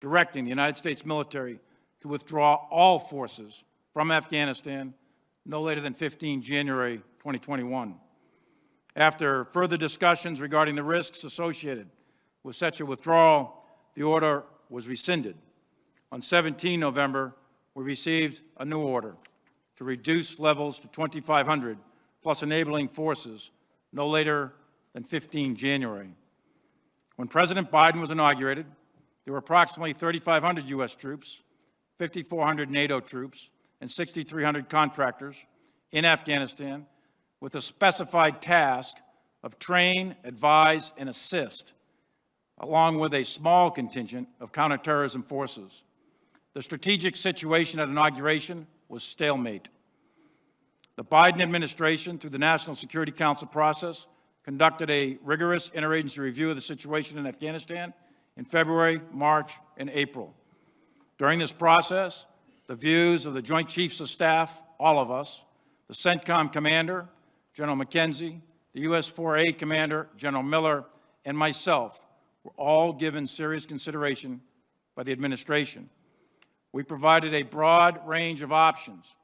directing the United States military to withdraw all forces from Afghanistan no later than 15 January 2021. After further discussions regarding the risks associated with such a withdrawal, the order was rescinded. On 17 November, we received a new order to reduce levels to 2,500 plus enabling forces no later than 15 January. When President Biden was inaugurated, there were approximately 3,500 U.S. troops, 5,400 NATO troops, and 6,300 contractors in Afghanistan with a specified task of train, advise, and assist, along with a small contingent of counterterrorism forces. The strategic situation at inauguration was stalemate. The Biden administration, through the National Security Council process, conducted a rigorous interagency review of the situation in Afghanistan in February, March, and April. During this process, the views of the Joint Chiefs of Staff, all of us, the CENTCOM commander, General McKenzie, the U.S. 4A commander, General Miller, and myself were all given serious consideration by the administration. We provided a broad range of options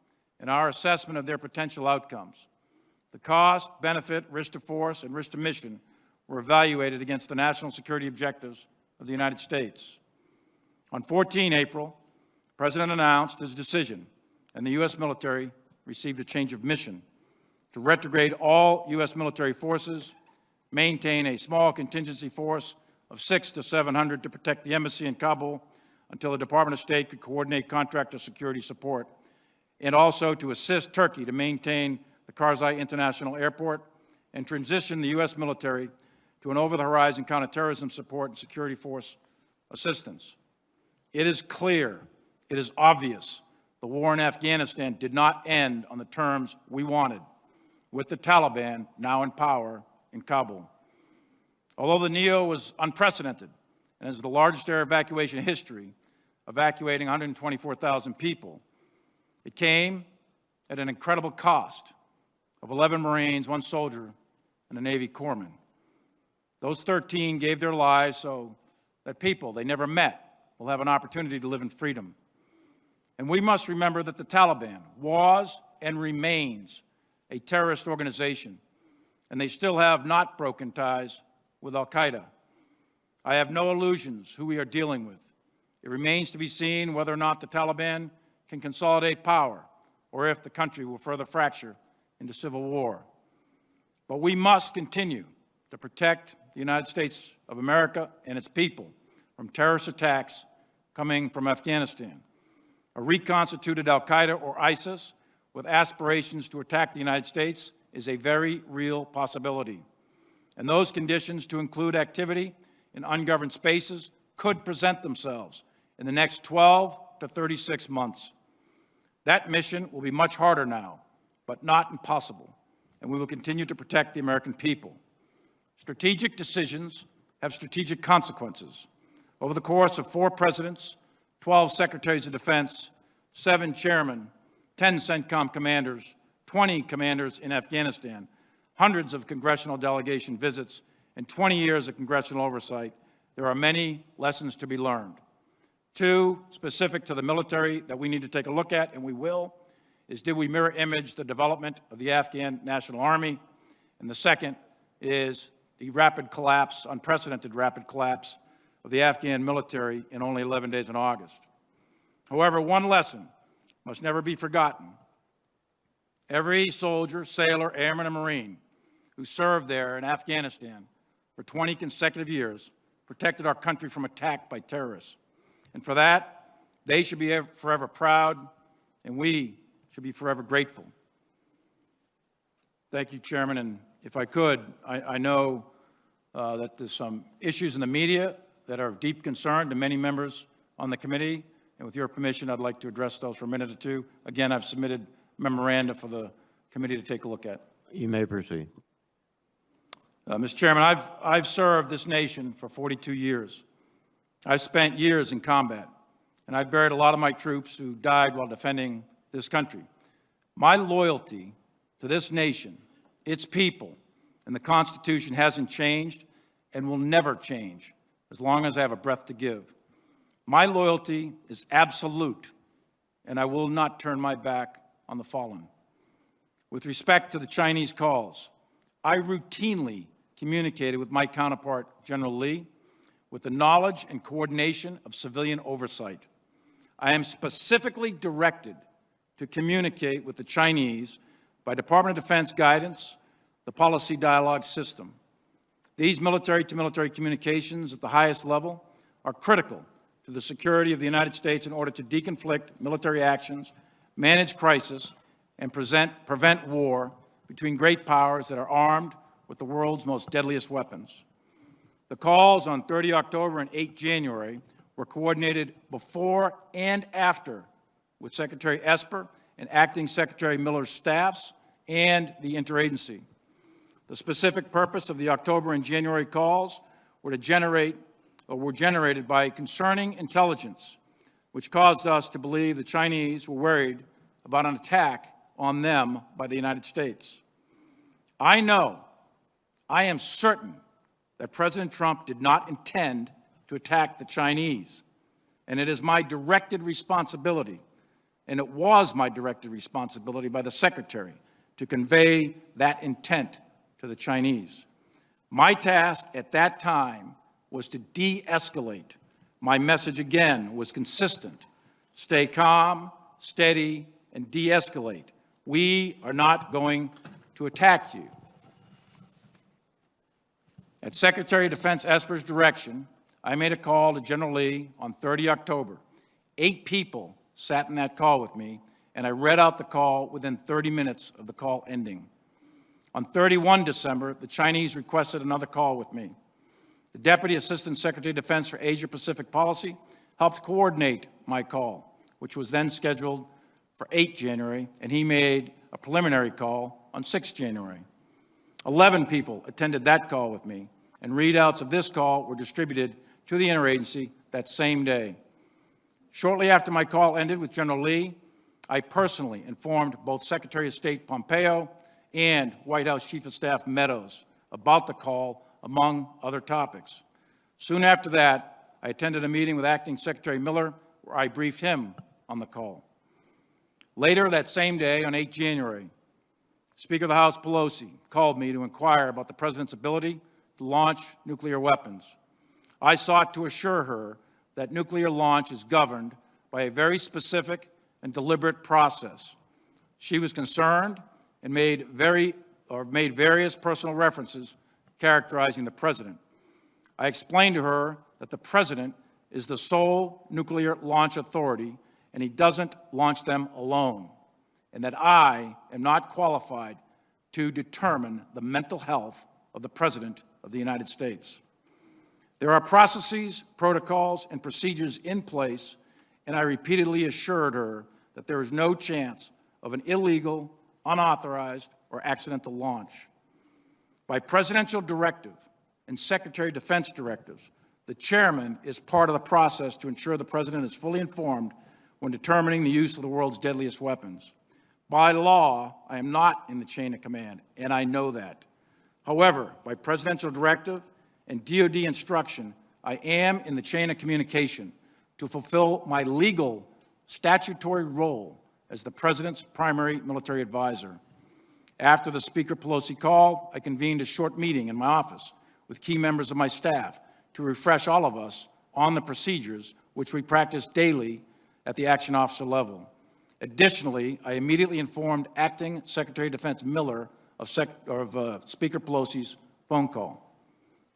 in our assessment of their potential outcomes. The cost, benefit, risk to force, and risk to mission were evaluated against the national security objectives of the United States. On 14 April, the President announced his decision, and the U.S. military received a change of mission to retrograde all U.S. military forces, maintain a small contingency force of 600 to 700 to protect the embassy in Kabul until the Department of State could coordinate contractor security support, and also to assist Turkey to maintain the Karzai International Airport and transition the U.S. military to an over-the-horizon counterterrorism support and security force assistance. It is clear, it is obvious, the war in Afghanistan did not end on the terms we wanted, with the Taliban now in power in Kabul. Although the NEO was unprecedented and is the largest air evacuation in history, evacuating 124,000 people, it came at an incredible cost of 11 Marines, 1 soldier, and a Navy corpsman. Those 13 gave their lives so that people they never met will have an opportunity to live in freedom. And we must remember that the Taliban was and remains a terrorist organization, and they still have not broken ties with Al-Qaeda. I have no illusions who we are dealing with. It remains to be seen whether or not the Taliban can consolidate power or if the country will further fracture into civil war. But we must continue to protect the United States of America and its people from terrorist attacks coming from Afghanistan. A reconstituted Al-Qaeda or ISIS with aspirations to attack the United States is a very real possibility. And those conditions, to include activity in ungoverned spaces, could present themselves in the next 12 to 36 months. That mission will be much harder now, but not impossible, and we will continue to protect the American people. Strategic decisions have strategic consequences. Over the course of 4 presidents, 12 secretaries of defense, 7 chairmen, 10 CENTCOM commanders, 20 commanders in Afghanistan, hundreds of congressional delegation visits, and 20 years of congressional oversight, there are many lessons to be learned. 2, specific to the military that we need to take a look at, and we will, is did we mirror image the development of the Afghan National Army? And the second is the rapid collapse, unprecedented rapid collapse of the Afghan military in only 11 days in August. However, one lesson must never be forgotten. Every soldier, sailor, airman, and Marine who served there in Afghanistan for 20 consecutive years protected our country from attack by terrorists. And for that, they should be forever proud, and we should be forever grateful. Thank you, Chairman. And if I could, I know that there's some issues in the media that are of deep concern to many members on the committee. And with your permission, I'd like to address those for a minute or two. Again, I've submitted memoranda for the committee to take a look at. You may proceed. Mr. Chairman, I've served this nation for 42 years. I've spent years in combat, and I've buried a lot of my troops who died while defending this country. My loyalty to this nation, its people, and the Constitution hasn't changed and will never change as long as I have a breath to give. My loyalty is absolute, and I will not turn my back on the fallen. With respect to the Chinese calls, I routinely communicated with my counterpart, General Lee, with the knowledge and coordination of civilian oversight. I am specifically directed to communicate with the Chinese by Department of Defense guidance, the policy dialogue system. These military-to-military communications at the highest level are critical to the security of the United States in order to deconflict military actions, manage crisis, and prevent war between great powers that are armed with the world's most deadliest weapons. The calls on 30 October and 8 January were coordinated before and after with Secretary Esper and Acting Secretary Miller's staffs and the interagency. The specific purpose of the October and January calls were generated by concerning intelligence, which caused us to believe the Chinese were worried about an attack on them by the United States. I am certain that President Trump did not intend to attack the Chinese, and it is my directed responsibility, and it was my directed responsibility by the Secretary to convey that intent to the Chinese. My task at that time was to de-escalate. My message again was consistent. Stay calm, steady, and de-escalate. We are not going to attack you. At Secretary of Defense Esper's direction, I made a call to General Lee on 30 October. 8 people sat in that call with me, and I read out the call within 30 minutes of the call ending. On 31 December, the Chinese requested another call with me. The Deputy Assistant Secretary of Defense for Asia-Pacific Policy helped coordinate my call, which was then scheduled for 8 January, and he made a preliminary call on 6 January. 11 people attended that call with me, and readouts of this call were distributed to the interagency that same day. Shortly after my call ended with General Lee, I personally informed both Secretary of State Pompeo and White House Chief of Staff Meadows about the call, among other topics. Soon after that, I attended a meeting with Acting Secretary Miller where I briefed him on the call. Later that same day, on 8 January, Speaker of the House Pelosi called me to inquire about the President's ability to launch nuclear weapons. I sought to assure her that nuclear launch is governed by a very specific and deliberate process. She was concerned and made various personal references characterizing the President. I explained to her that the President is the sole nuclear launch authority and he doesn't launch them alone, and that I am not qualified to determine the mental health of the President of the United States. There are processes, protocols, and procedures in place, and I repeatedly assured her that there is no chance of an illegal, unauthorized, or accidental launch. By presidential directive and Secretary of Defense directives, the chairman is part of the process to ensure the President is fully informed when determining the use of the world's deadliest weapons. By law, I am not in the chain of command, and I know that. However, by presidential directive and DoD instruction, I am in the chain of communication to fulfill my legal statutory role as the President's primary military advisor. After the Speaker Pelosi called, I convened a short meeting in my office with key members of my staff to refresh all of us on the procedures which we practice daily at the action officer level. Additionally, I immediately informed Acting Secretary of Defense Miller of Speaker Pelosi's phone call.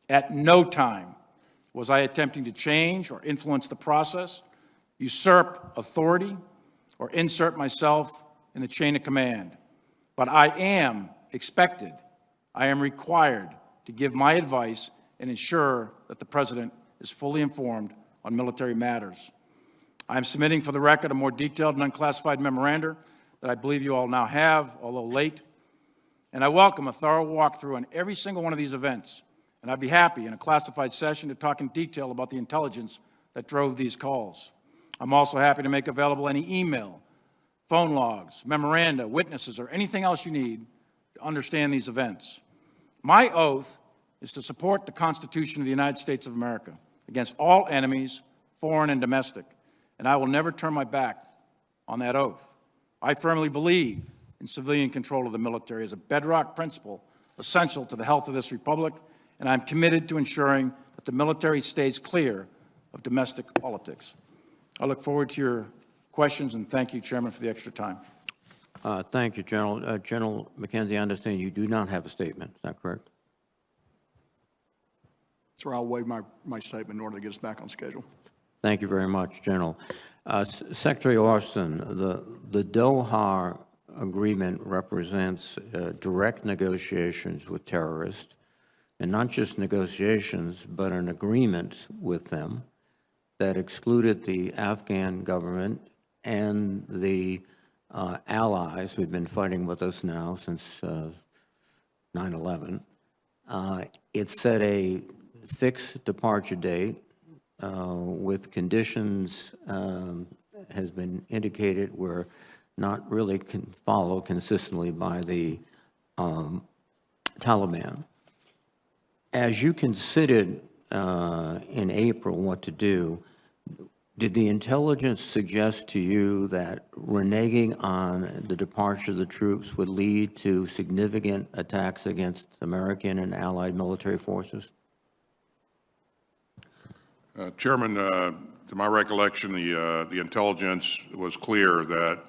At no time was I attempting to change or influence the process, usurp authority, or insert myself in the chain of command. But I am expected, I am required to give my advice and ensure that the President is fully informed on military matters. I am submitting for the record a more detailed and unclassified memoranda that I believe you all now have, although late. And I welcome a thorough walkthrough on every single one of these events. And I'd be happy in a classified session to talk in detail about the intelligence that drove these calls. I'm also happy to make available any email, phone logs, memoranda, witnesses, or anything else you need to understand these events. My oath is to support the Constitution of the United States of America against all enemies, foreign and domestic, and I will never turn my back on that oath. I firmly believe in civilian control of the military as a bedrock principle essential to the health of this republic, and I'm committed to ensuring that the military stays clear of domestic politics. I look forward to your questions, and thank you, Chairman, for the extra time. Thank you, General. General McKenzie, I understand you do not have a statement. Is that correct? Sir, I'll waive my statement in order to get us back on schedule. Thank you very much, General. Secretary Austin, the Doha agreement represents direct negotiations with terrorists, and not just negotiations, but an agreement with them that excluded the Afghan government and the allies who've been fighting with us now since 9/11. It set a fixed departure date with conditions has been indicated were not really followed consistently by the Taliban. As you considered in April what to do, did the intelligence suggest to you that reneging on the departure of the troops would lead to significant attacks against American and allied military forces? Chairman, to my recollection, the intelligence was clear that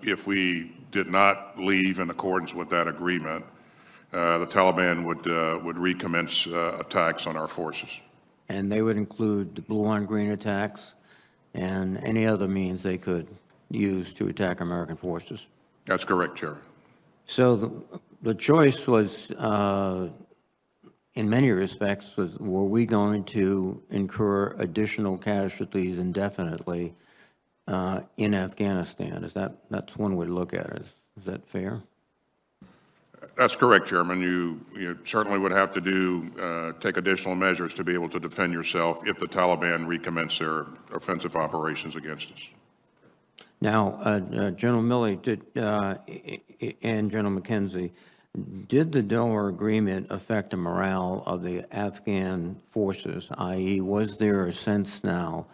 if we did not leave in accordance with that agreement, the Taliban would recommence attacks on our forces. And they would include the blue-on-green attacks and any other means they could use to attack American forces? That's correct, Chairman. So the choice was, in many respects, were we going to incur additional casualties indefinitely in Afghanistan? That's one way to look at it. Is that fair? That's correct, Chairman. You certainly would have to take additional measures to be able to defend yourself if the Taliban recommence their offensive operations against us. Now, General Milley and General McKenzie, did the Doha agreement affect the morale of the Afghan forces, i.e., was there a sense now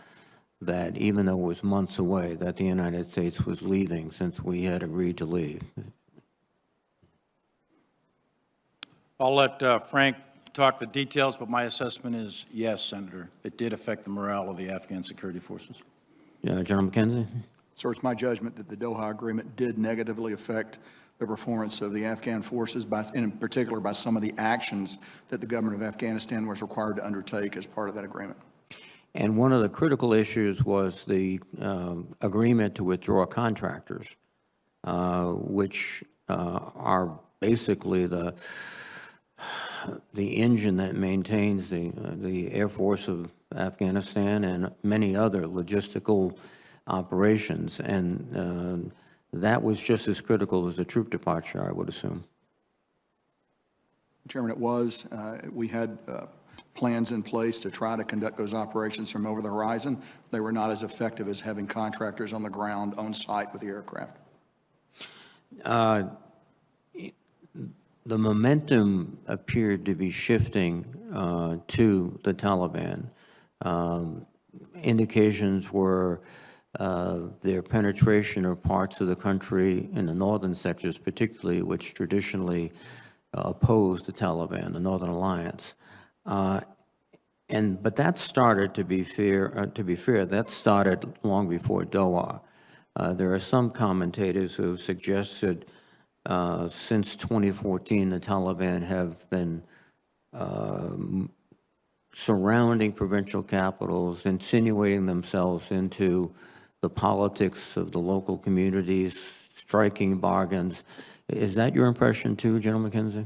that even though it was months away, that the United States was leaving since we had agreed to leave? I'll let Frank talk the details, but my assessment is yes, Senator. It did affect the morale of the Afghan security forces. General McKenzie? Sir, it's my judgment that the Doha agreement did negatively affect the performance of the Afghan forces, in particular by some of the actions that the government of Afghanistan was required to undertake as part of that agreement. And one of the critical issues was the agreement to withdraw contractors, which are basically the engine that maintains the Air Force of Afghanistan and many other logistical operations. And that was just as critical as the troop departure, I would assume. Chairman, it was. We had plans in place to try to conduct those operations from over the horizon. They were not as effective as having contractors on the ground on site with the aircraft. The momentum appeared to be shifting to the Taliban. Indications were their penetration of parts of the country in the northern sectors, particularly, which traditionally opposed the Taliban, the Northern Alliance. But that started, to be fair, that started long before Doha. There are some commentators who have suggested since 2014, the Taliban have been surrounding provincial capitals, insinuating themselves into the politics of the local communities, striking bargains. Is that your impression too, General McKenzie?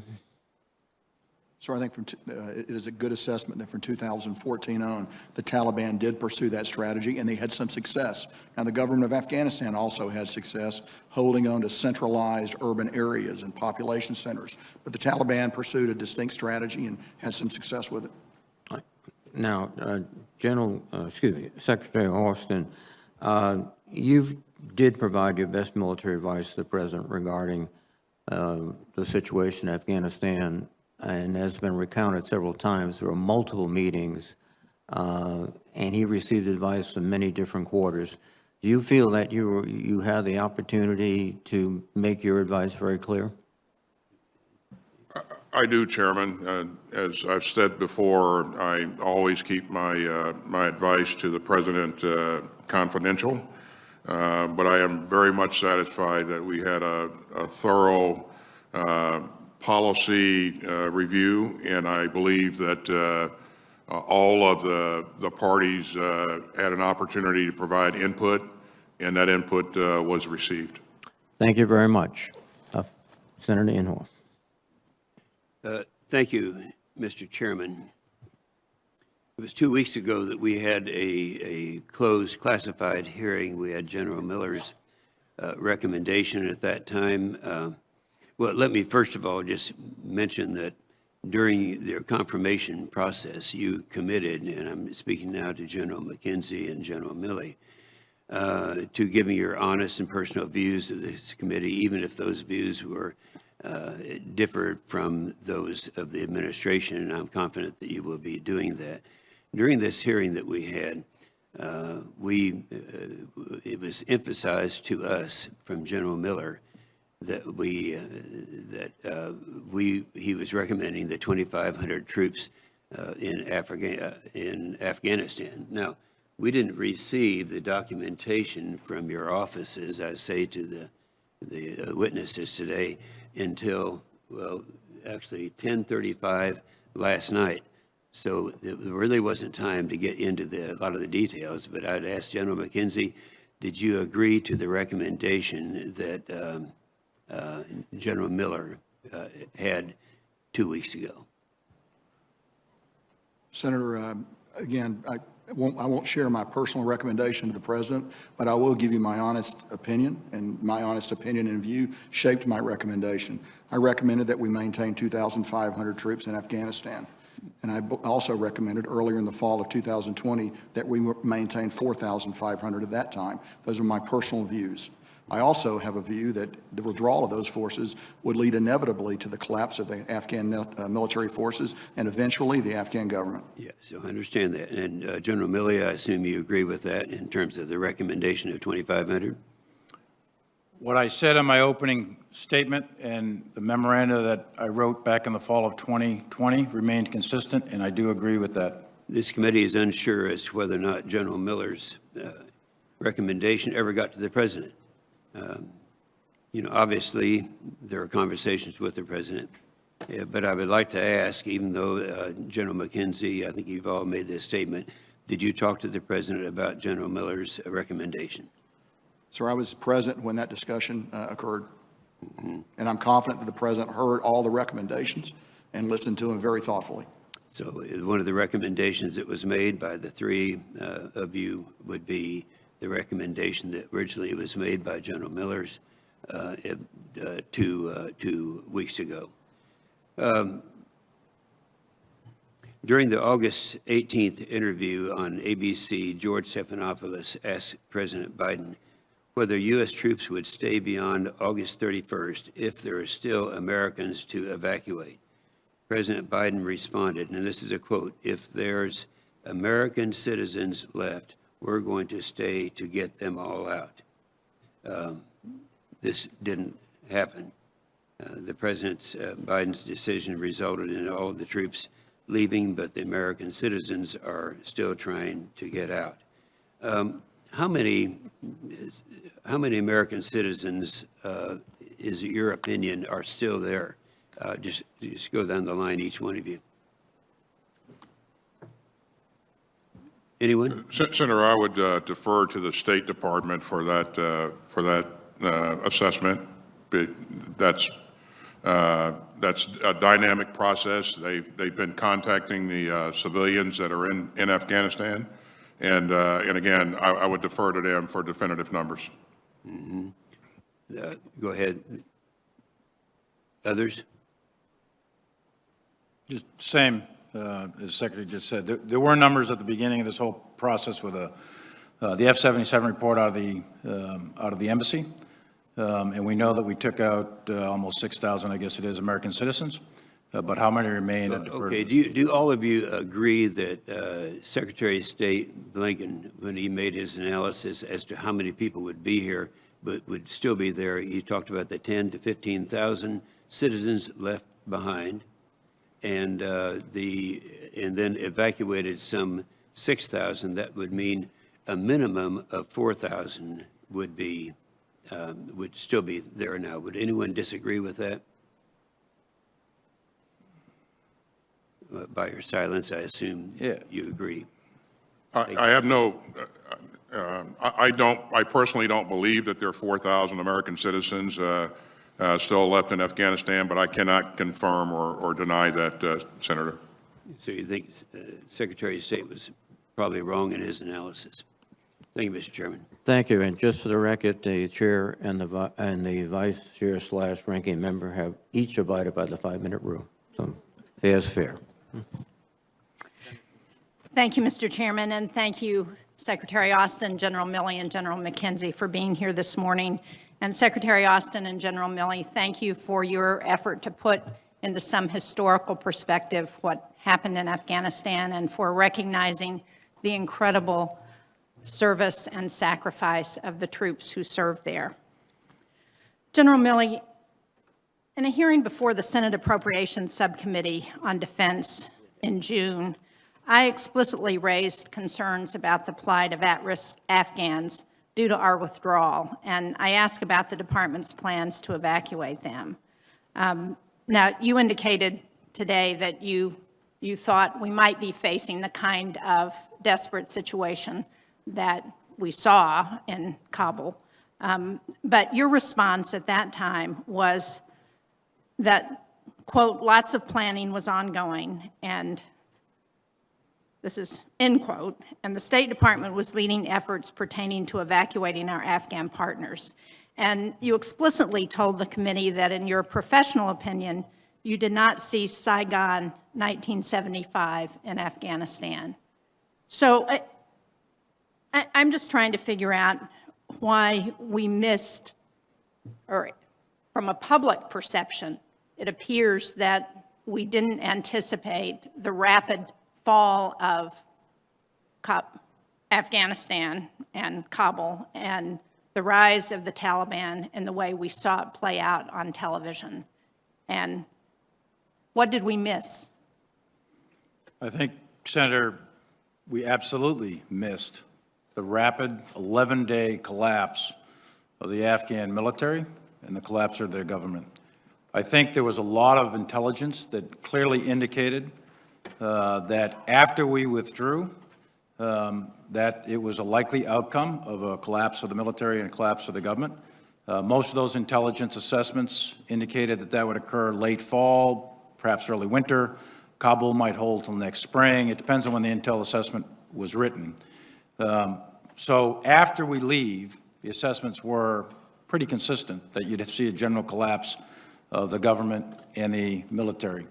So I think it is a good assessment that from 2014 on, the Taliban did pursue that strategy, and they had some success. Now, the government of Afghanistan also had success holding on to centralized urban areas and population centers. But the Taliban pursued a distinct strategy and had some success with it. Now, Secretary Austin, you did provide your best military advice to the President regarding the situation in Afghanistan, and has been recounted several times. There were multiple meetings, and he received advice from many different quarters. Do you feel that you had the opportunity to make your advice very clear? I do, Chairman. As I've said before, I always keep my my advice to the President confidential, but I am very much satisfied that we had a thorough policy review, and I believe that all of the parties had an opportunity to provide input, and that input was received. Thank you very much. Senator Inhofe. Thank you, Mr. Chairman. It was 2 weeks ago that we had a closed classified hearing. We had General Miller's recommendation at that time. Well, let me first of all just mention that during their confirmation process, you committed, and I'm speaking now to General McKenzie and General Milley, to giving your honest and personal views of this committee, even if those views were differed from those of the administration, and I'm confident that you will be doing that. During this hearing that we had, it was emphasized to us from General Miller that he was recommending the 2,500 troops in Afghanistan. Now, we didn't receive the documentation from your offices, I say to the witnesses today, until, well, actually 10:35 last night. So it really wasn't time to get into a lot of the details, but I'd ask General McKenzie, did you agree to the recommendation that General Miller had 2 weeks ago? Senator, again, I won't share my personal recommendation to the President, but I will give you my honest opinion, and my honest opinion and view shaped my recommendation. I recommended that we maintain 2,500 troops in Afghanistan. And I also recommended earlier in the fall of 2020 that we maintain 4,500 at that time. Those are my personal views. I also have a view that the withdrawal of those forces would lead inevitably to the collapse of the Afghan military forces and eventually the Afghan government. Yes, so I understand that. And General Milley, I assume you agree with that in terms of the recommendation of 2,500? What I said in my opening statement and the memoranda that I wrote back in the fall of 2020 remained consistent, and I do agree with that. This committee is unsure as to whether or not General Miller's recommendation ever got to the President. You know, obviously, there are conversations with the President, but I would like to ask, even though General McKenzie, I think you've all made this statement, did you talk to the President about General Miller's recommendation? Sir, I was present when that discussion occurred. And I'm confident that the President heard all the recommendations and listened to them very thoughtfully. So one of the recommendations that was made by the three of you would be the recommendation that originally was made by General Miller's 2 weeks ago. During the August 18th interview on ABC, George Stephanopoulos asked President Biden whether U.S. troops would stay beyond August 31st if there are still Americans to evacuate. President Biden responded, and this is a quote, "If there's American citizens left, we're going to stay to get them all out." This didn't happen. The President Biden's decision resulted in all of the troops leaving, but the American citizens are still trying to get out. How many American citizens, is it your opinion, are still there? Just go down the line, each one of you. Anyone? Senator, I would defer to the State Department for that assessment. That's a dynamic process. They've been contacting the civilians that are in Afghanistan. And again, I would defer to them for definitive numbers. Mm-hmm. Go ahead. Others? Just same, as the Secretary just said. There were numbers at the beginning of this whole process with the F-77 report out of the embassy. And we know that we took out almost 6,000, I guess it is, American citizens. but how many remain at deferred? Okay, do all of you agree that Secretary of State Blinken, when he made his analysis as to how many people would be here, but would still be there, he talked about the 10 to 15,000 citizens left behind, and then evacuated some 6,000. That would mean a minimum of 4,000 would still be there now. Would anyone disagree with that? By your silence, I assume you agree. I have no, I personally don't believe that there are 4,000 American citizens still left in Afghanistan, but I cannot confirm or deny that, Senator. So you think Secretary of State was probably wrong in his analysis? Thank you, Mr. Chairman. Thank you. And just for the record, the chair and the vice chair / ranking member have each abided by the 5-minute rule. So fair is fair. Thank you, Mr. Chairman, and thank you, Secretary Austin, General Milley, and General McKenzie for being here this morning. And Secretary Austin and General Milley, thank you for your effort to put into some historical perspective what happened in Afghanistan and for recognizing the incredible service and sacrifice of the troops who served there. General Milley, in a hearing before the Senate Appropriations Subcommittee on Defense in June, I explicitly raised concerns about the plight of at-risk Afghans due to our withdrawal, and I asked about the department's plans to evacuate them. Now, you indicated today that you thought we might be facing the kind of desperate situation that we saw in Kabul, but your response at that time was that, quote, lots of planning was ongoing, and this is end quote, and the State Department was leading efforts pertaining to evacuating our Afghan partners. And you explicitly told the committee that in your professional opinion, you did not see Saigon 1975 in Afghanistan. So I'm just trying to figure out why we missed, or from a public perception, it appears that we didn't anticipate the rapid fall of Afghanistan and Kabul and the rise of the Taliban and the way we saw it play out on television. And what did we miss? I think, Senator, we absolutely missed the rapid 11-day collapse of the Afghan military and the collapse of their government. I think there was a lot of intelligence that clearly indicated that after we withdrew, that it was a likely outcome of a collapse of the military and a collapse of the government. Most of those intelligence assessments indicated that that would occur late fall, perhaps early winter. Kabul might hold till next spring. It depends on when the intel assessment was written. So after we leave, the assessments were pretty consistent that you'd see a general collapse of the government and the military.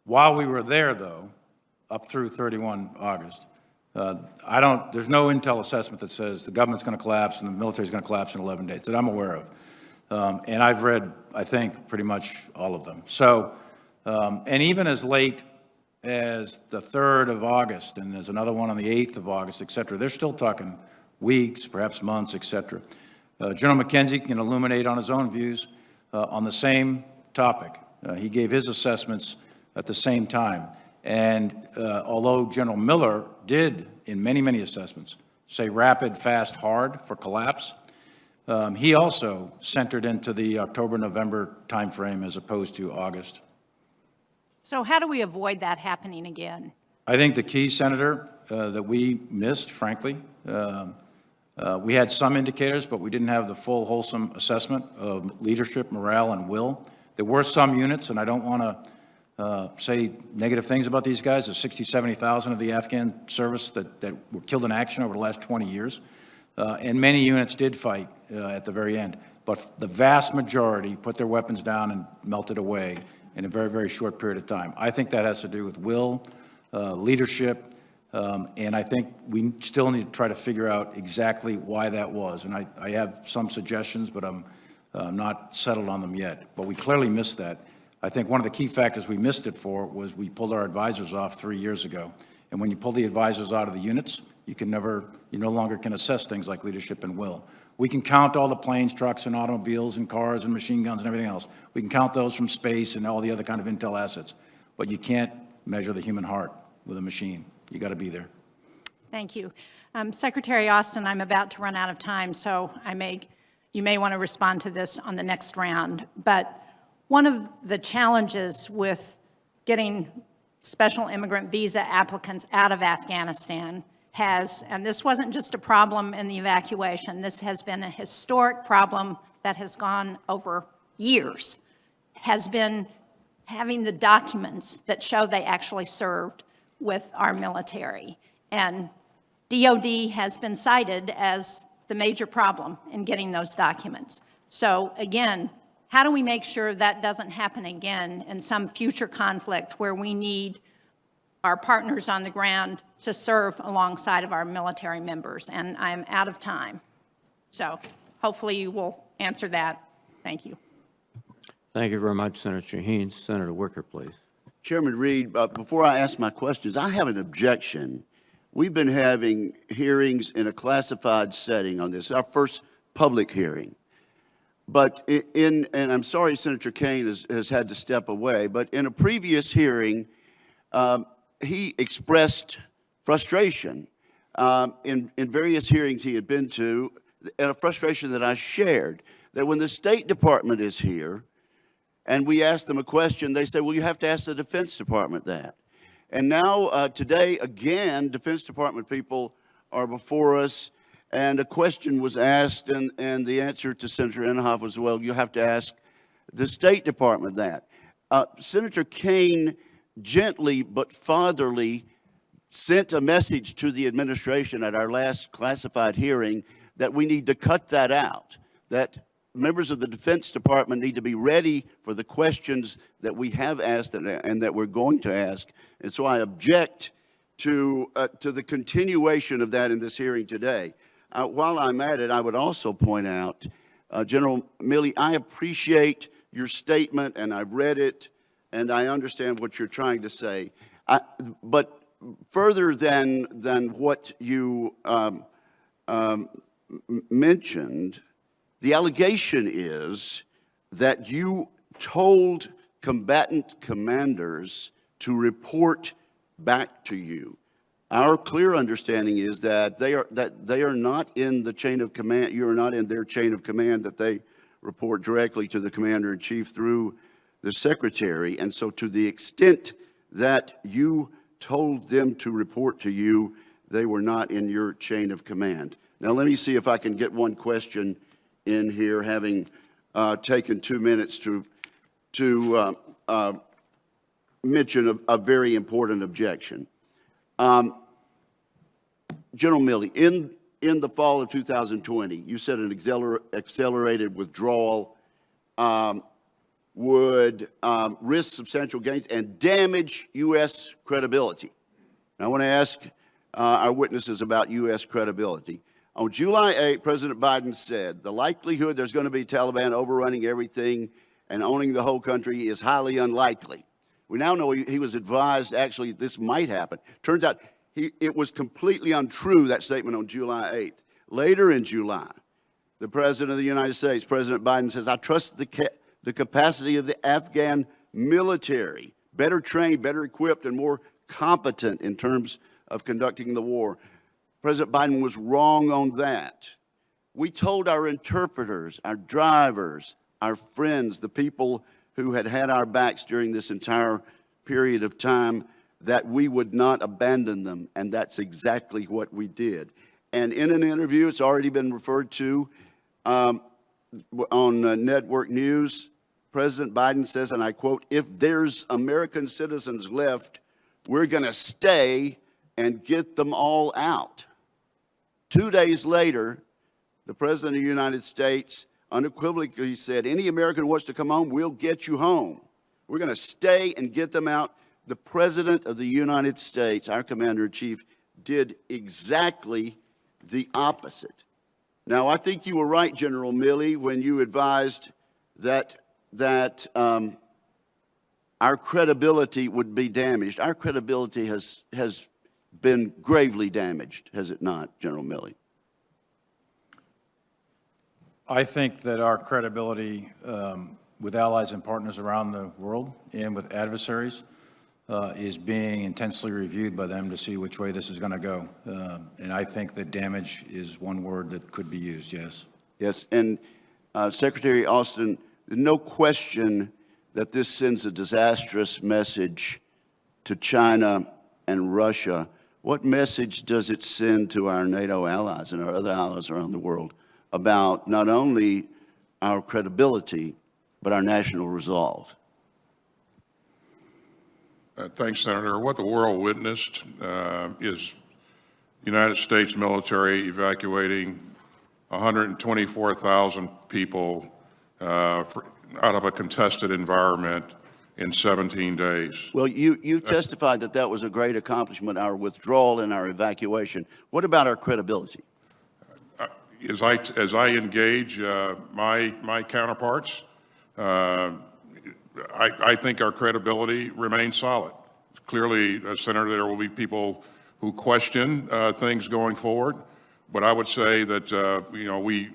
While we were there, though, up through 31 August, there's no intel assessment that says the government's going to collapse and the military's going to collapse in 11 days that I'm aware of. And I've read, I think, pretty much all of them. So, and even as late as the 3rd of August, and there's another one on the 8th of August, et cetera, they're still talking weeks, perhaps months, et cetera. General McKenzie can illuminate on his own views on the same topic. He gave his assessments at the same time. And although General Miller did, in many, many assessments, say rapid, fast, hard for collapse, he also centered into the October-November timeframe as opposed to August. So how do we avoid that happening again? I think the key, Senator, that we missed, frankly, we had some indicators, but we didn't have the full, wholesome assessment of leadership, morale, and will. There were some units, and I don't want to say negative things about these guys. There's 60, 70,000 of the Afghan service that were killed in action over the last 20 years. And many units did fight at the very end. But the vast majority put their weapons down and melted away in a very, very short period of time. I think that has to do with will, leadership, and I think we still need to try to figure out exactly why that was. And I have some suggestions, but I'm not settled on them yet. But we clearly missed that. I think one of the key factors we missed it for was we pulled our advisors off 3 years ago. And when you pull the advisors out of the units, you no longer can assess things like leadership and will. We can count all the planes, trucks, and automobiles, and cars, and machine guns, and everything else. We can count those from space and all the other kind of intel assets. But you can't measure the human heart with a machine. You got to be there. Thank you. Secretary Austin, I'm about to run out of time, so you may want to respond to this on the next round. But one of the challenges with getting special immigrant visa applicants out of Afghanistan and this wasn't just a problem in the evacuation, this has been a historic problem that has gone over years, has been having the documents that show they actually served with our military. And DOD has been cited as the major problem in getting those documents. So again, how do we make sure that doesn't happen again in some future conflict where we need our partners on the ground to serve alongside of our military members? And I'm out of time. So hopefully you will answer that. Thank you. Thank you very much, Senator Haynes. Senator Wicker, please. Chairman Reed, before I ask my questions, I have an objection. We've been having hearings in a classified setting on this, our first public hearing. But and I'm sorry Senator Kaine has had to step away, but in a previous hearing, he expressed frustration in various hearings he had been to, and a frustration that I shared, that when the State Department is here and we ask them a question, they say, well, you have to ask the Defense Department that. And now, today, again, Defense Department people are before us, and a question was asked, and the answer to Senator Inhofe was, well, you have to ask the State Department that. Senator Kaine gently but fatherly sent a message to the administration at our last classified hearing that we need to cut that out, that members of the Defense Department need to be ready for the questions that we have asked and that we're going to ask. And so I object to the continuation of that in this hearing today. While I'm at it, I would also point out, General Milley, I appreciate your statement, and I've read it, and I understand what you're trying to say. But further than what you mentioned, the allegation is that you told combatant commanders to report back to you. Our clear understanding is that they are not in the chain of command. You are not in their chain of command, that they report directly to the commander-in-chief through the secretary. And so to the extent that you told them to report to you, they were not in your chain of command. Now let me see if I can get one question in here, having taken 2 minutes to mention a very important objection. General Milley, in the fall of 2020, you said an accelerated withdrawal would risk substantial gains and damage U.S. credibility. Now, I want to ask our witnesses about U.S. credibility. On July 8, President Biden said, the likelihood there's going to be Taliban overrunning everything and owning the whole country is highly unlikely. We now know he was advised, actually, this might happen. Turns out it was completely untrue, that statement on July 8th. Later in July, the President of the United States, President Biden, says, I trust the capacity of the Afghan military, better trained, better equipped, and more competent in terms of conducting the war. President Biden was wrong on that. We told our interpreters, our drivers, our friends, the people who had our backs during this entire period of time, that we would not abandon them, and that's exactly what we did. And in an interview, it's already been referred to on network news, President Biden says, and I quote, if there's American citizens left, we're going to stay and get them all out. 2 days later, the President of the United States unequivocally said, any American who wants to come home, we'll get you home. We're going to stay and get them out. The President of the United States, our Commander-in-Chief, did exactly the opposite. Now, I think you were right, General Milley, when you advised that our credibility would be damaged. Our credibility has been gravely damaged, has it not, General Milley? I think that our credibility with allies and partners around the world and with adversaries is being intensely reviewed by them to see which way this is going to go. And I think that damage is one word that could be used, yes. Yes, and Secretary Austin, there's no question that this sends a disastrous message to China and Russia. What message does it send to our NATO allies and our other allies around the world about not only our credibility, but our national resolve? Thanks, Senator. What the world witnessed is the United States military evacuating 124,000 people out of a contested environment in 17 days. Well, you testified that that was a great accomplishment, our withdrawal and our evacuation. What about our credibility? As I engage my counterparts, I think our credibility remains solid. Clearly, Senator, there will be people who question things going forward, but I would say that the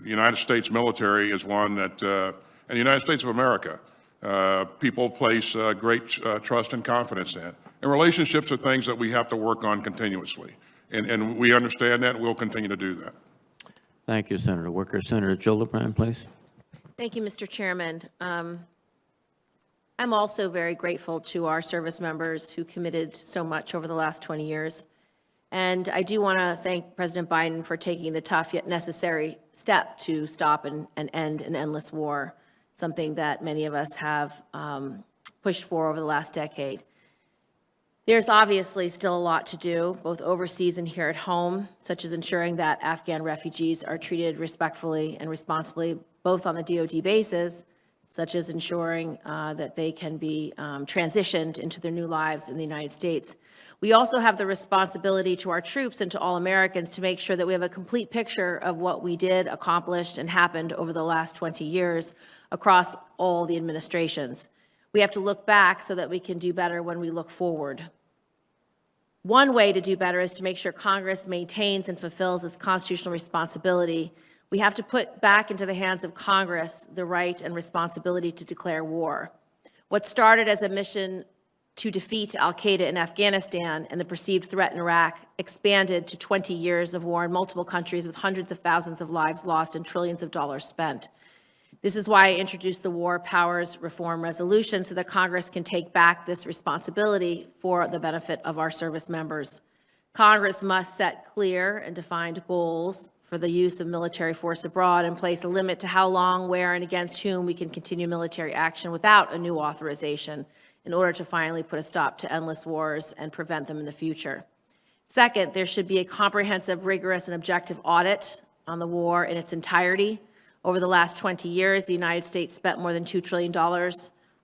United States military is one that, and the United States of America, people place great trust and confidence in. And relationships are things that we have to work on continuously, and we understand that, and we'll continue to do that. Thank you, Senator Wicker. Senator Gillibrand, please. Thank you, Mr. Chairman. I'm also very grateful to our service members who committed so much over the last 20 years. And I do want to thank President Biden for taking the tough yet necessary step to stop and end an endless war, something that many of us have pushed for over the last decade. There's obviously still a lot to do, both overseas and here at home, such as ensuring that Afghan refugees are treated respectfully and responsibly, both on the DoD bases, such as ensuring that they can be transitioned into their new lives in the United States. We also have the responsibility to our troops and to all Americans to make sure that we have a complete picture of what we did, accomplished, and happened over the last 20 years across all the administrations. We have to look back so that we can do better when we look forward. One way to do better is to make sure Congress maintains and fulfills its constitutional responsibility. We have to put back into the hands of Congress the right and responsibility to declare war. What started as a mission to defeat Al-Qaeda in Afghanistan and the perceived threat in Iraq expanded to 20 years of war in multiple countries with hundreds of thousands of lives lost and trillions of dollars spent. This is why I introduced the War Powers Reform Resolution so that Congress can take back this responsibility for the benefit of our service members. Congress must set clear and defined goals for the use of military force abroad and place a limit to how long, where, and against whom we can continue military action without a new authorization in order to finally put a stop to endless wars and prevent them in the future. Second, there should be a comprehensive, rigorous, and objective audit on the war in its entirety. Over the last 20 years, the United States spent more than $2 trillion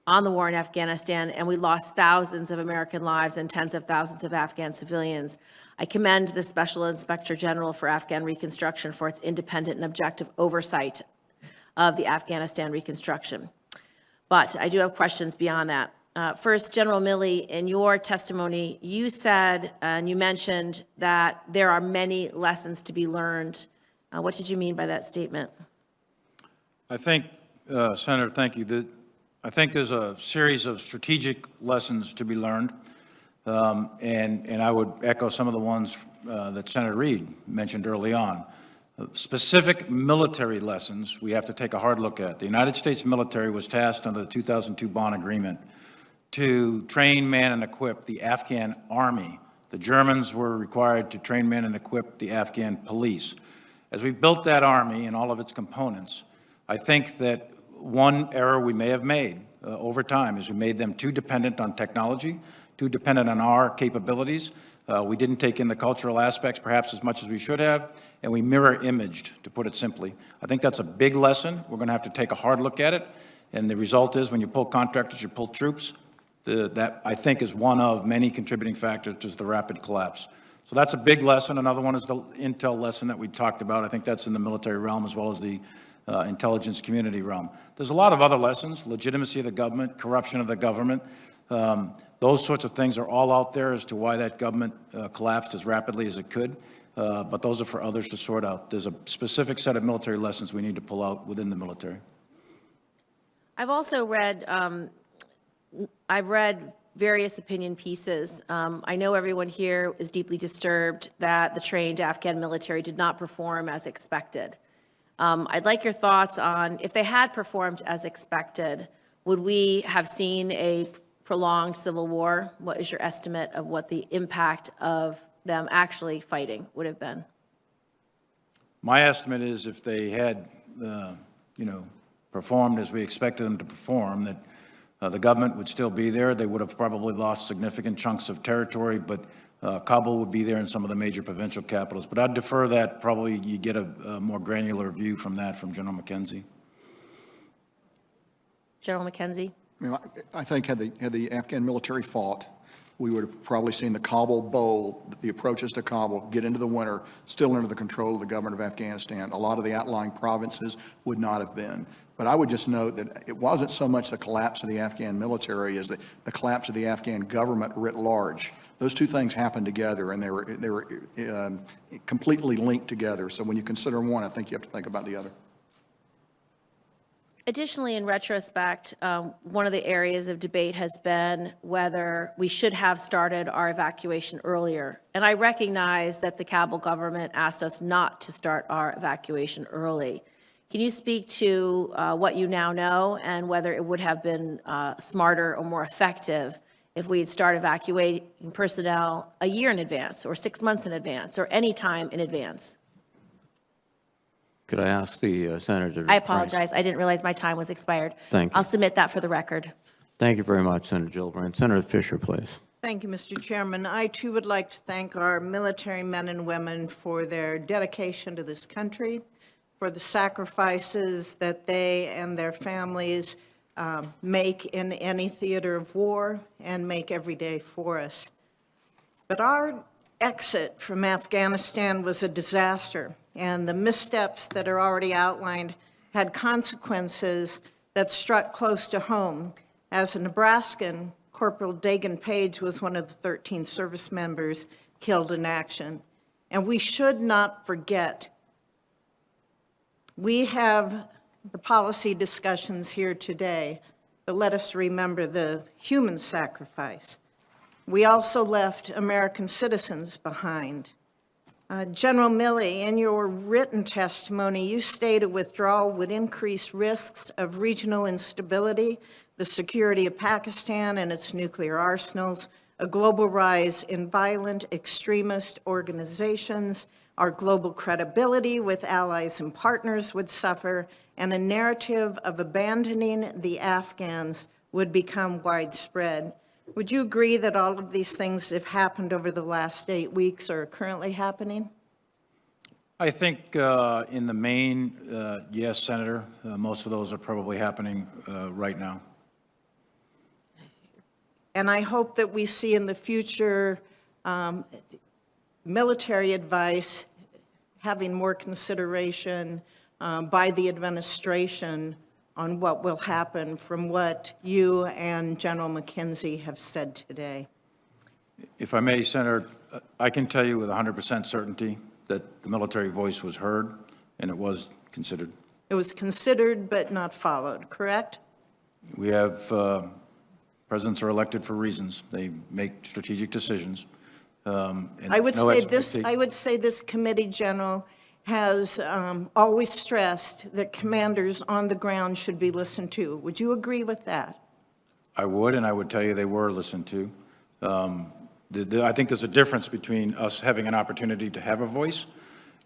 on the war in Afghanistan, and we lost thousands of American lives and tens of thousands of Afghan civilians. I commend the Special Inspector General for Afghan Reconstruction for its independent and objective oversight of the Afghanistan reconstruction. But I do have questions beyond that. First, General Milley, in your testimony, you said and you mentioned that there are many lessons to be learned. What did you mean by that statement? I think, Senator, thank you. I think there's a series of strategic lessons to be learned, and I would echo some of the ones that Senator Reid mentioned early on. Specific military lessons we have to take a hard look at. The United States military was tasked under the 2002 Bonn Agreement to train, man, and equip the Afghan army. The Germans were required to train, man, and equip the Afghan police. As we built that army and all of its components, I think that one error we may have made over time is we made them too dependent on technology, too dependent on our capabilities. We didn't take in the cultural aspects perhaps as much as we should have, and we mirror imaged, to put it simply. I think that's a big lesson. We're going to have to take a hard look at it, and the result is when you pull contractors, you pull troops. That, I think, is one of many contributing factors to the rapid collapse. So that's a big lesson. Another one is the intel lesson that we talked about. I think that's in the military realm as well as the intelligence community realm. There's a lot of other lessons: legitimacy of the government, corruption of the government. Those sorts of things are all out there as to why that government collapsed as rapidly as it could. But those are for others to sort out. There's a specific set of military lessons we need to pull out within the military. I've also read, various opinion pieces. I know everyone here is deeply disturbed that the trained Afghan military did not perform as expected. I'd like your thoughts on, if they had performed as expected, would we have seen a prolonged civil war? What is your estimate of what the impact of them actually fighting would have been? My estimate is if they had, performed as we expected them to perform, that the government would still be there. They would have probably lost significant chunks of territory, but Kabul would be there in some of the major provincial capitals. But I'd defer that. Probably you get a more granular view from that from General McKenzie. General McKenzie? I mean, I think had the Afghan military fought, we would have probably seen the Kabul Bowl, the approaches to Kabul, get into the winter, still under the control of the government of Afghanistan. A lot of the outlying provinces would not have been. But I would just note that it wasn't so much the collapse of the Afghan military as the collapse of the Afghan government writ large. Those two things happened together, and they were completely linked together. So when you consider one, I think you have to think about the other. Additionally, in retrospect, one of the areas of debate has been whether we should have started our evacuation earlier. And I recognize that the Kabul government asked us not to start our evacuation early. Can you speak to what you now know and whether it would have been smarter or more effective if we had started evacuating personnel a year in advance or 6 months in advance or any time in advance? Could I ask the Senator? I apologize. I didn't realize my time was expired. Thank you. I'll submit that for the record. Thank you very much, Senator Gillibrand. Senator Fisher, please. Thank you, Mr. Chairman. I, too, would like to thank our military men and women for their dedication to this country, for the sacrifices that they and their families make in any theater of war and make every day for us. But our exit from Afghanistan was a disaster, and the missteps that are already outlined had consequences that struck close to home. As a Nebraskan, Corporal Dagan Page was one of the 13 service members killed in action. And we should not forget, we have the policy discussions here today, but let us remember the human sacrifice. We also left American citizens behind. General Milley, in your written testimony, you stated withdrawal would increase risks of regional instability, the security of Pakistan and its nuclear arsenals, a global rise in violent extremist organizations, our global credibility with allies and partners would suffer, and a narrative of abandoning the Afghans would become widespread. Would you agree that all of these things have happened over the last 8 weeks or are currently happening? I think in the main, yes, Senator. Most of those are probably happening right now. And I hope that we see in the future military advice having more consideration by the administration on what will happen from what you and General McKenzie have said today. If I may, Senator, I can tell you with 100% certainty that the military voice was heard and it was considered. It was considered but not followed, correct? We have, presidents are elected for reasons. They make strategic decisions. I would say this committee, General, has always stressed that commanders on the ground should be listened to. Would you agree with that? I would, and I would tell you they were listened to. I think there's a difference between us having an opportunity to have a voice,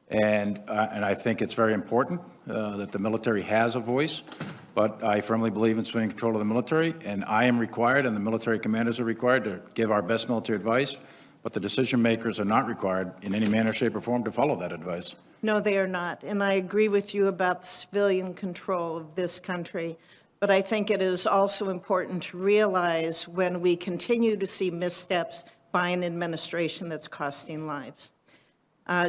and I think it's very important that the military has a voice, but I firmly believe in swinging control of the military, and I am required, and the military commanders are required to give our best military advice, but the decision makers are not required in any manner, shape, or form to follow that advice. No, they are not, and I agree with you about the civilian control of this country, but I think it is also important to realize when we continue to see missteps by an administration that's costing lives.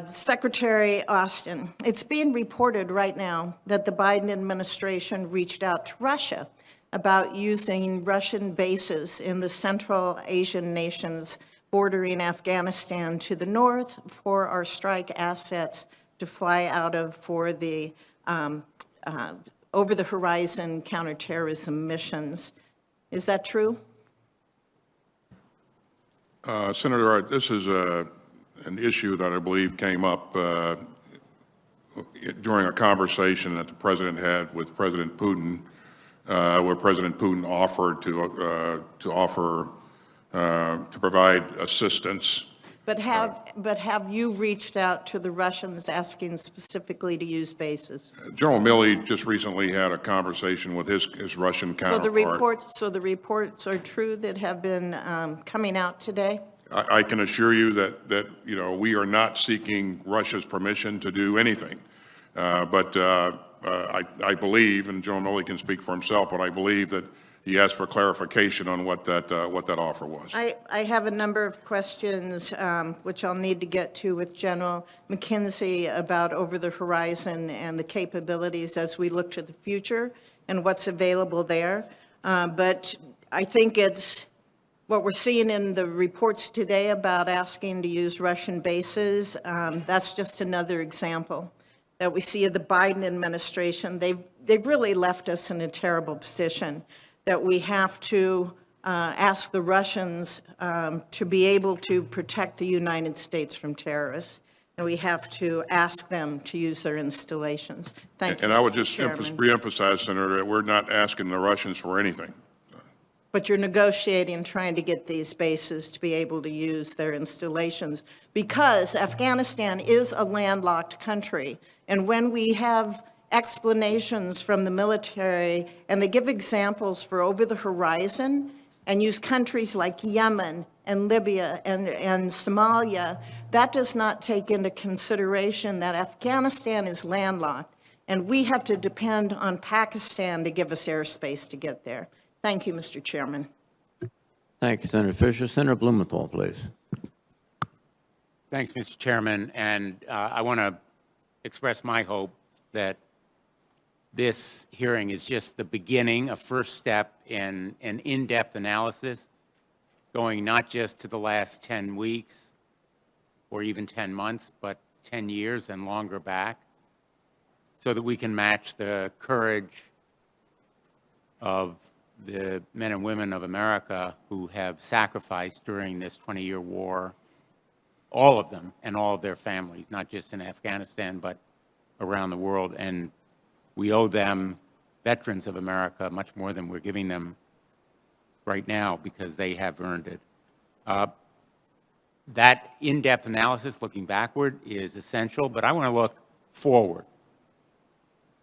Secretary Austin, it's being reported right now that the Biden administration reached out to Russia about using Russian bases in the Central Asian nations bordering Afghanistan to the north for our strike assets to fly out of for the over-the-horizon counterterrorism missions. Is that true? Senator, this is an issue that I believe came up during a conversation that the President had with President Putin, where President Putin offered to provide assistance. But have you reached out to the Russians asking specifically to use bases? General Milley just recently had a conversation with his Russian counterpart. So the reports are true that have been coming out today? I can assure you that you know, we are not seeking Russia's permission to do anything. But I believe, and General Milley can speak for himself, but I believe that he asked for clarification on what that offer was. I have a number of questions, which I'll need to get to with General McKenzie about over the horizon and the capabilities as we look to the future and what's available there. But I think it's what we're seeing in the reports today about asking to use Russian bases. That's just another example that we see of the Biden administration. They've really left us in a terrible position that we have to ask the Russians to be able to protect the United States from terrorists, and we have to ask them to use their installations. Thank you, And I would just Chairman. reemphasize, Senator, that we're not asking the Russians for anything. But you're negotiating, trying to get these bases to be able to use their installations, because Afghanistan is a landlocked country, and when we have explanations from the military, and they give examples for over the horizon, and use countries like Yemen and Libya and Somalia, that does not take into consideration that Afghanistan is landlocked, and we have to depend on Pakistan to give us airspace to get there. Thank you, Mr. Chairman. Thank you, Senator Fisher. Senator Blumenthal, please. Thanks, Mr. Chairman. And I want to express my hope that this hearing is just the beginning, a first step in an in-depth analysis, going not just to the last 10 weeks or even 10 months, but 10 years and longer back, so that we can match the courage of the men and women of America who have sacrificed during this 20-year war, all of them and all of their families, not just in Afghanistan, but around the world. And we owe them, veterans of America, much more than we're giving them right now, because they have earned it. That in-depth analysis, looking backward, is essential, but I want to look forward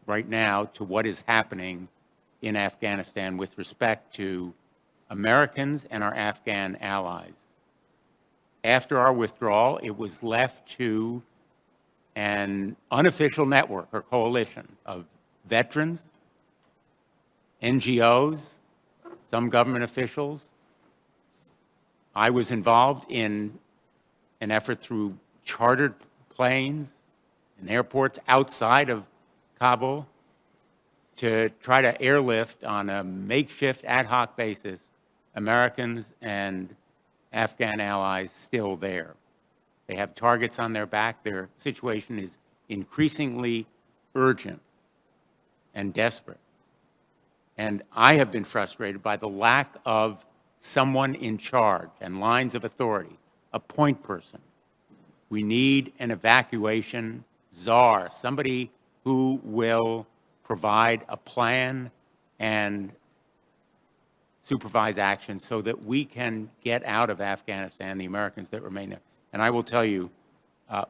right now to what is happening in Afghanistan with respect to Americans and our Afghan allies. After our withdrawal, it was left to an unofficial network or coalition of veterans, NGOs, some government officials. I was involved in an effort through chartered planes and airports outside of Kabul to try to airlift on a makeshift ad hoc basis Americans and Afghan allies still there. They have targets on their back. Their situation is increasingly urgent and desperate. And I have been frustrated by the lack of someone in charge and lines of authority, a point person. We need an evacuation czar, somebody who will provide a plan and supervise action so that we can get out of Afghanistan, the Americans that remain there. And I will tell you,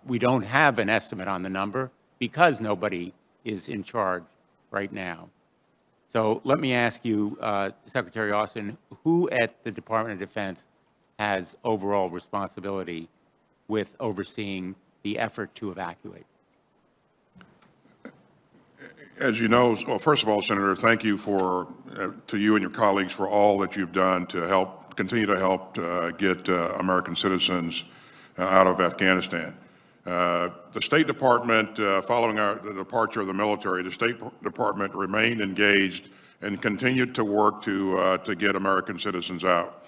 we don't have an estimate on the number because nobody is in charge right now. So let me ask you, Secretary Austin, who at the Department of Defense has overall responsibility with overseeing the effort to evacuate? As you know, well, first of all, Senator, thank you to you and your colleagues for all that you've done to continue to help get American citizens out of Afghanistan. The State Department, following the departure of the military, the State Department remained engaged and continued to work to get American citizens out.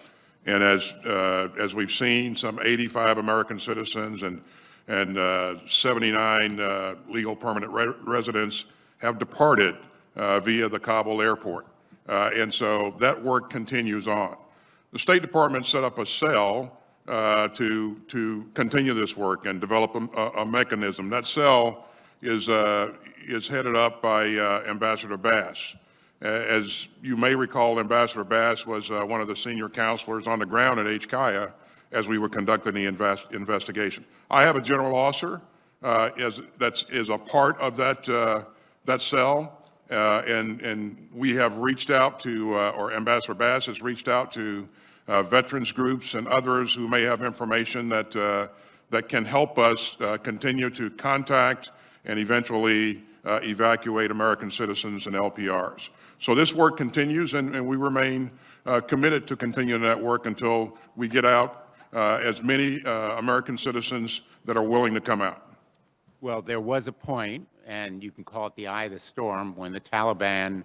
And as we've seen, some 85 American citizens and 79 legal permanent residents have departed via the Kabul airport. And so that work continues on. The State Department set up a cell to continue this work and develop a mechanism. That cell is headed up by Ambassador Bass. As you may recall, Ambassador Bass was one of the senior counselors on the ground at HKIA as we were conducting the investigation. I have a general officer that is a part of that cell, and we have reached out to, or Ambassador Bass has reached out to veterans groups and others who may have information that can help us continue to contact and eventually evacuate American citizens and LPRs. So this work continues, and we remain committed to continuing that work until we get out as many American citizens that are willing to come out. Well, there was a point, and you can call it the eye of the storm, when the Taliban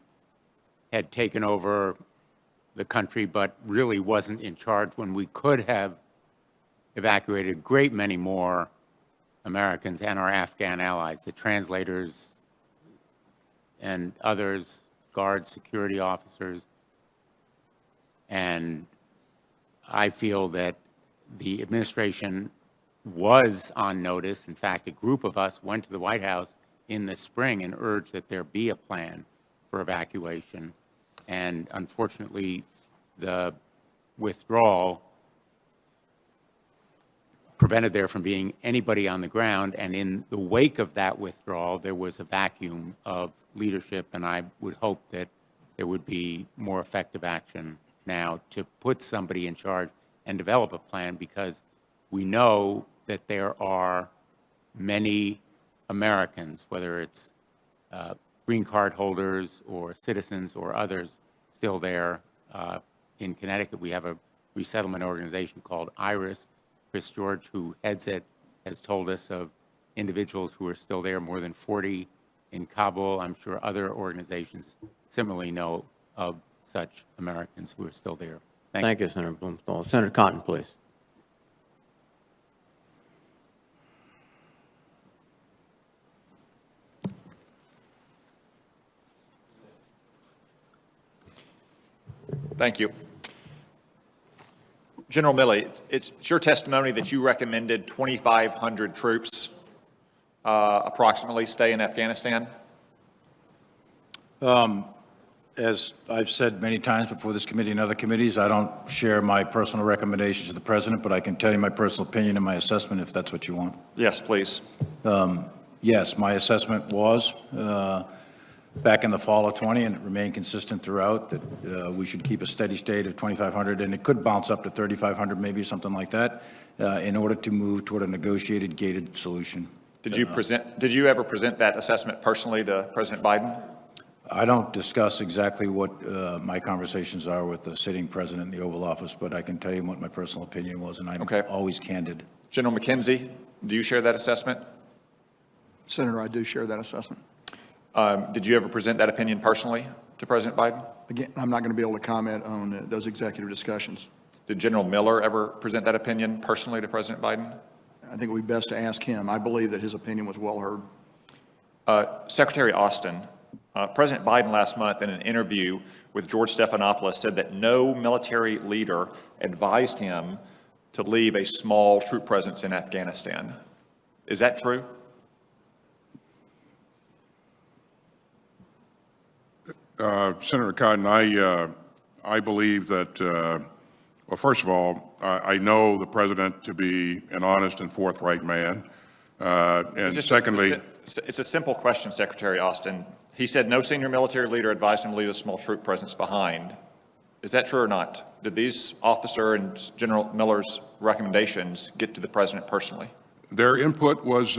had taken over the country but really wasn't in charge, when we could have evacuated a great many more Americans and our Afghan allies, the translators and others, guards, security officers. And I feel that the administration was on notice. In fact, a group of us went to the White House in the spring and urged that there be a plan for evacuation. And unfortunately, the withdrawal prevented there from being anybody on the ground. And in the wake of that withdrawal, there was a vacuum of leadership, and I would hope that there would be more effective action now to put somebody in charge and develop a plan, because we know that there are many Americans, whether it's green card holders or citizens or others, still there. In Connecticut, we have a resettlement organization called IRIS. Chris George, who heads it, has told us of individuals who are still there, more than 40 in Kabul. I'm sure other organizations similarly know of such Americans who are still there. Thank you, Senator Blumenthal. Senator Cotton, please. Thank you. General Milley, it's your testimony that you recommended 2,500 troops approximately stay in Afghanistan? As I've said many times before this committee and other committees, I don't share my personal recommendations to the President, but I can tell you my personal opinion and my assessment if that's what you want. Yes, please. Yes, my assessment was back in the fall of 20, and it remained consistent throughout, that we should keep a steady state of 2,500, and it could bounce up to 3,500, maybe something like that, in order to move toward a negotiated, gated solution. Did you ever present that assessment personally to President Biden? I don't discuss exactly what my conversations are with the sitting president in the Oval Office, but I can tell you what my personal opinion was, and I'm always candid. General McKenzie, do you share that assessment? Senator, I do share that assessment. Did you ever present that opinion personally to President Biden? Again, I'm not going to be able to comment on those executive discussions. Did General Miller ever present that opinion personally to President Biden? I think it would be best to ask him. I believe that his opinion was well heard. Secretary Austin, President Biden last month in an interview with George Stephanopoulos said that no military leader advised him to leave a small troop presence in Afghanistan. Is that true? Senator Cotton, I believe that, well, first of all, I know the President to be an honest and forthright man. And secondly... It's a simple question, Secretary Austin. He said no senior military leader advised him to leave a small troop presence behind. Is that true or not? Did these officer and General Miller's recommendations get to the President personally? Their input was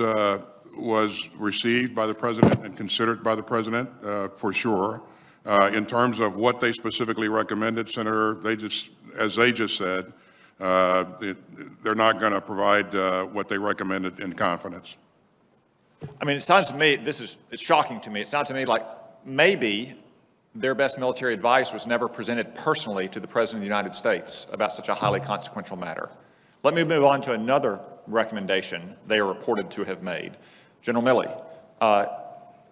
received by the President and considered by the President, for sure. In terms of what they specifically recommended, Senator, as they just said, they're not going to provide what they recommended in confidence. I mean, it sounds to me, it's shocking to me. It sounds to me like maybe their best military advice was never presented personally to the President of the United States about such a highly consequential matter. Let me move on to another recommendation they are reported to have made. General Milley,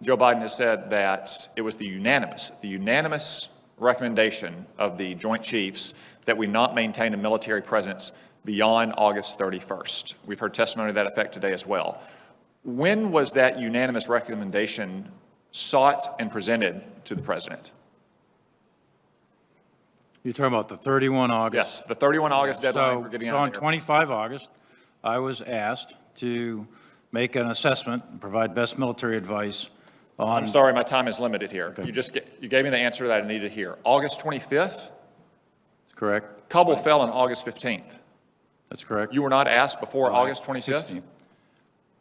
Joe Biden has said that it was the unanimous recommendation of the Joint Chiefs that we not maintain a military presence beyond August 31st. We've heard testimony to that effect today as well. When was that unanimous recommendation sought and presented to the President? You're talking about the 31 August? Yes, the 31 August deadline for getting so out on of here. 25 August, I was asked to make an assessment and provide best military advice on... I'm sorry, my time is limited here. Okay. You gave me the answer that I needed to hear. August 25th? That's correct. Kabul fell on August 15th. That's correct. You were not asked before August 25th? 16th.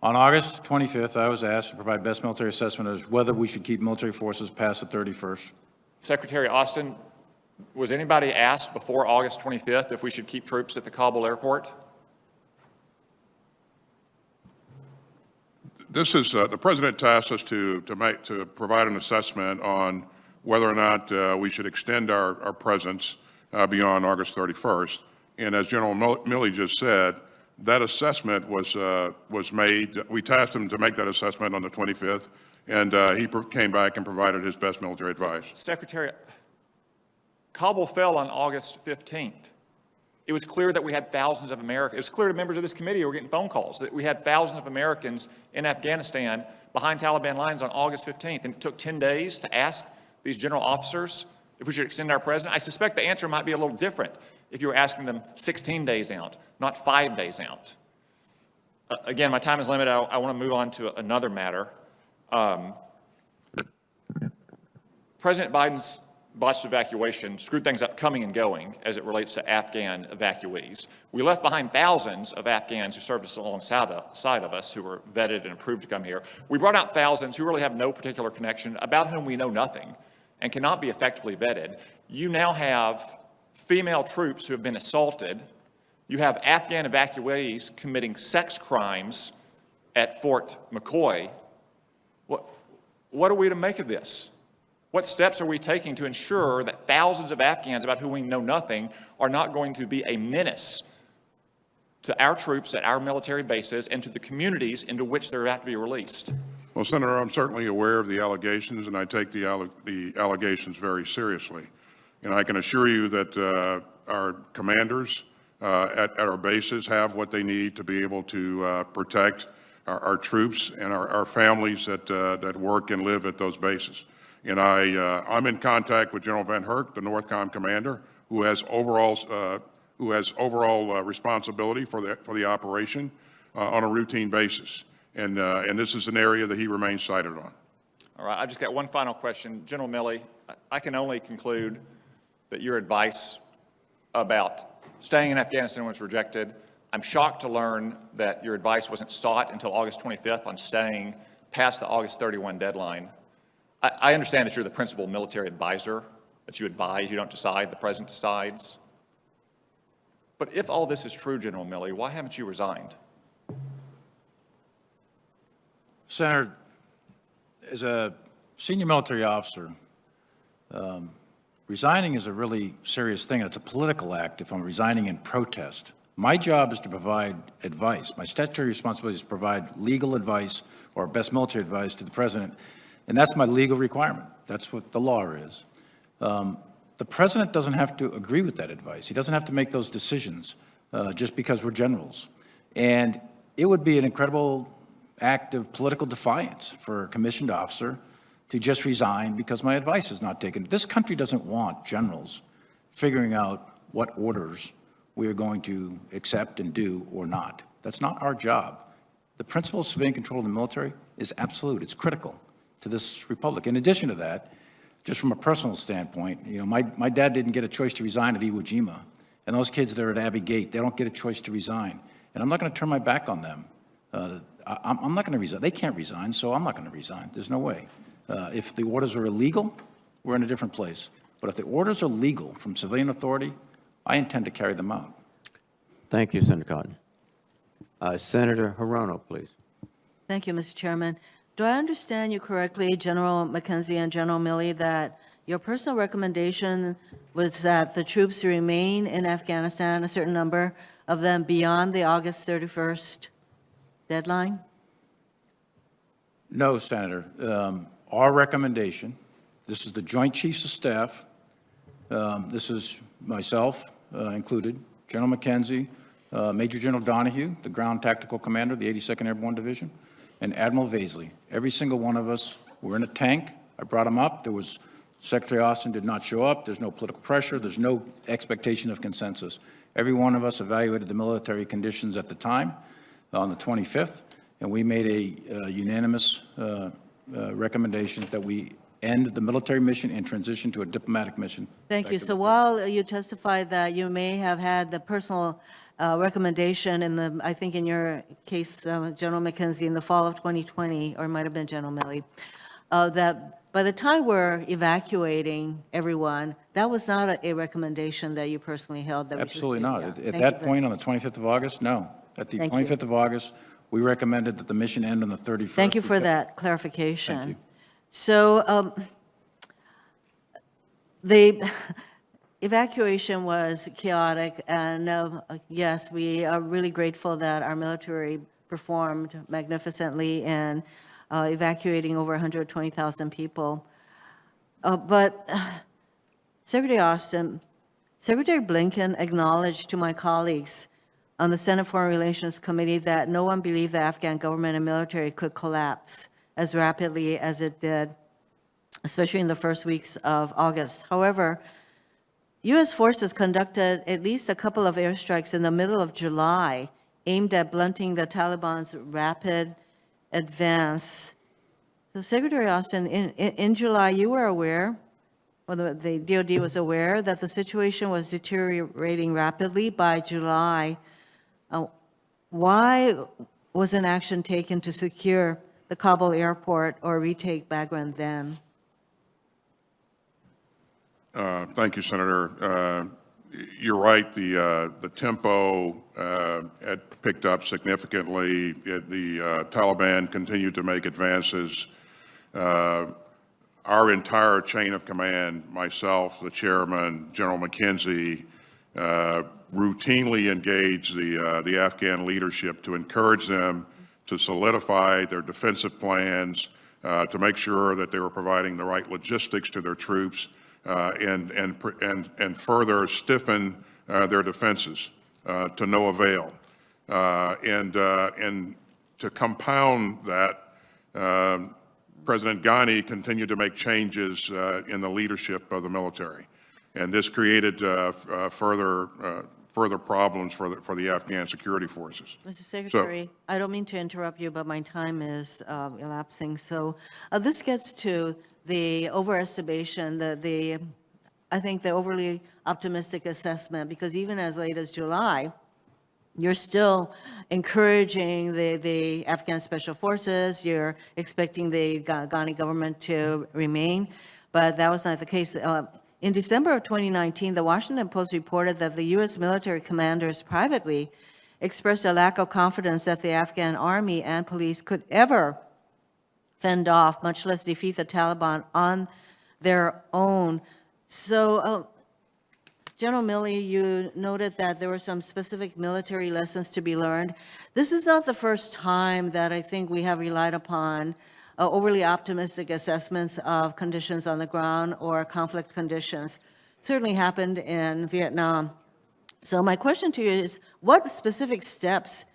On August 25th, I was asked to provide best military assessment as whether we should keep military forces past the 31st. Secretary Austin, was anybody asked before August 25th if we should keep troops at the Kabul airport? This is the President tasked us to provide an assessment on whether or not we should extend our presence beyond August 31st. And as General Milley just said, that assessment was made. We tasked him to make that assessment on the 25th, and he came back and provided his best military advice. Secretary, Kabul fell on August 15th. It was clear that we had thousands of Americans. It was clear to members of this committee who were getting phone calls that we had thousands of Americans in Afghanistan behind Taliban lines on August 15th. And it took 10 days to ask these general officers if we should extend our presence. I suspect the answer might be a little different if you were asking them 16 days out, not 5 days out. Again, my time is limited. I want to move on to another matter. President Biden's botched evacuation screwed things up coming and going as it relates to Afghan evacuees. We left behind thousands of Afghans who served us alongside of us, who were vetted and approved to come here. We brought out thousands who really have no particular connection, about whom we know nothing and cannot be effectively vetted. You now have female troops who have been assaulted. You have Afghan evacuees committing sex crimes at Fort McCoy. What are we to make of this? What steps are we taking to ensure that thousands of Afghans about whom we know nothing are not going to be a menace to our troops at our military bases and to the communities into which they're about to be released? Well, Senator, I'm certainly aware of the allegations, and I take the allegations very seriously. And I can assure you that our commanders at our bases have what they need to be able to protect our troops and our families that work and live at those bases. And I'm in contact with General Van Herk, the NORTHCOM commander, who has overall responsibility for the operation on a routine basis. And this is an area that he remains cited on. All right, I've just got one final question. General Milley, I can only conclude that your advice about staying in Afghanistan was rejected. I'm shocked to learn that your advice wasn't sought until August 25th on staying past the August 31 deadline. I understand that you're the principal military advisor, that you advise, you don't decide, the President decides. But if all this is true, General Milley, why haven't you resigned? Senator, as a senior military officer, resigning is a really serious thing. It's a political act if I'm resigning in protest. My job is to provide advice. My statutory responsibility is to provide legal advice or best military advice to the President, and that's my legal requirement. That's what the law is. The President doesn't have to agree with that advice. He doesn't have to make those decisions just because we're generals. And it would be an incredible act of political defiance for a commissioned officer to just resign because my advice is not taken. This country doesn't want generals figuring out what orders we are going to accept and do or not. That's not our job. The principle of civilian control of the military is absolute. It's critical to this republic. In addition to that, just from a personal standpoint, you know, my dad didn't get a choice to resign at Iwo Jima, and those kids that are at Abbey Gate, they don't get a choice to resign. And I'm not going to turn my back on them. I'm not going to resign. They can't resign, so I'm not going to resign. There's no way. If the orders are illegal, we're in a different place. But if the orders are legal from civilian authority, I intend to carry them out. Thank you, Senator Cotton. Senator Hirono, please. Thank you, Mr. Chairman. Do I understand you correctly, General McKenzie and General Milley, that your personal recommendation was that the troops remain in Afghanistan, a certain number of them, beyond the August 31st deadline? No, Senator. Our recommendation, this is the Joint Chiefs of Staff, this is myself included, General McKenzie, Major General Donahue, the Ground Tactical Commander, the 82nd Airborne Division, and Admiral Vaisley. Every single one of us were in a tank. I brought him up. There was, Secretary Austin did not show up. There's no political pressure. There's no expectation of consensus. Every one of us evaluated the military conditions at the time on the 25th, and we made a unanimous recommendation that we end the military mission and transition to a diplomatic mission. Thank you. So while you testified that you may have had the personal recommendation in the, I think in your case, General McKenzie, in the fall of 2020, or it might have been General Milley, that by the time we're evacuating everyone, that was not a recommendation that you personally held? That Absolutely not. At Thank that you point, on the 25th of August, no. At the Thank you. 25th of August, we recommended that the mission end on the 31st. Thank you for because- that clarification. Thank you. So the evacuation was chaotic, and yes, we are really grateful that our military performed magnificently in evacuating over 120,000 people. But Secretary Austin, Secretary Blinken acknowledged to my colleagues on the Senate Foreign Relations Committee that no one believed the Afghan government and military could collapse as rapidly as it did, especially in the first weeks of August. However, U.S. forces conducted at least a couple of airstrikes in the middle of July aimed at blunting the Taliban's rapid advance. So Secretary Austin, in July, you were aware, or the DOD was aware, that the situation was deteriorating rapidly by July. Why wasn't action taken to secure the Kabul airport or retake Bagram then? Thank you, Senator. You're right. The tempo had picked up significantly. The Taliban continued to make advances. Our entire chain of command, myself, the chairman, General McKenzie, routinely engaged the Afghan leadership to encourage them to solidify their defensive plans, to make sure that they were providing the right logistics to their troops, and further stiffen their defenses to no avail. And to compound that, President Ghani continued to make changes in the leadership of the military. And this created further problems for the Afghan security forces. Mr. Secretary, I don't mean to interrupt you, but my time is elapsing. So this gets to the overestimation, I think the overly optimistic assessment, because even as late as July, you're still encouraging the Afghan Special Forces, you're expecting the Ghani government to remain, but that was not the case. In December of 2019, the Washington Post reported that the U.S. military commanders privately expressed a lack of confidence that the Afghan army and police could ever fend off, much less defeat the Taliban on their own. So, General Milley, you noted that there were some specific military lessons to be learned. This is not the first time that I think we have relied upon overly optimistic assessments of conditions on the ground or conflict conditions. It certainly happened in Vietnam. So my question to you is, what specific steps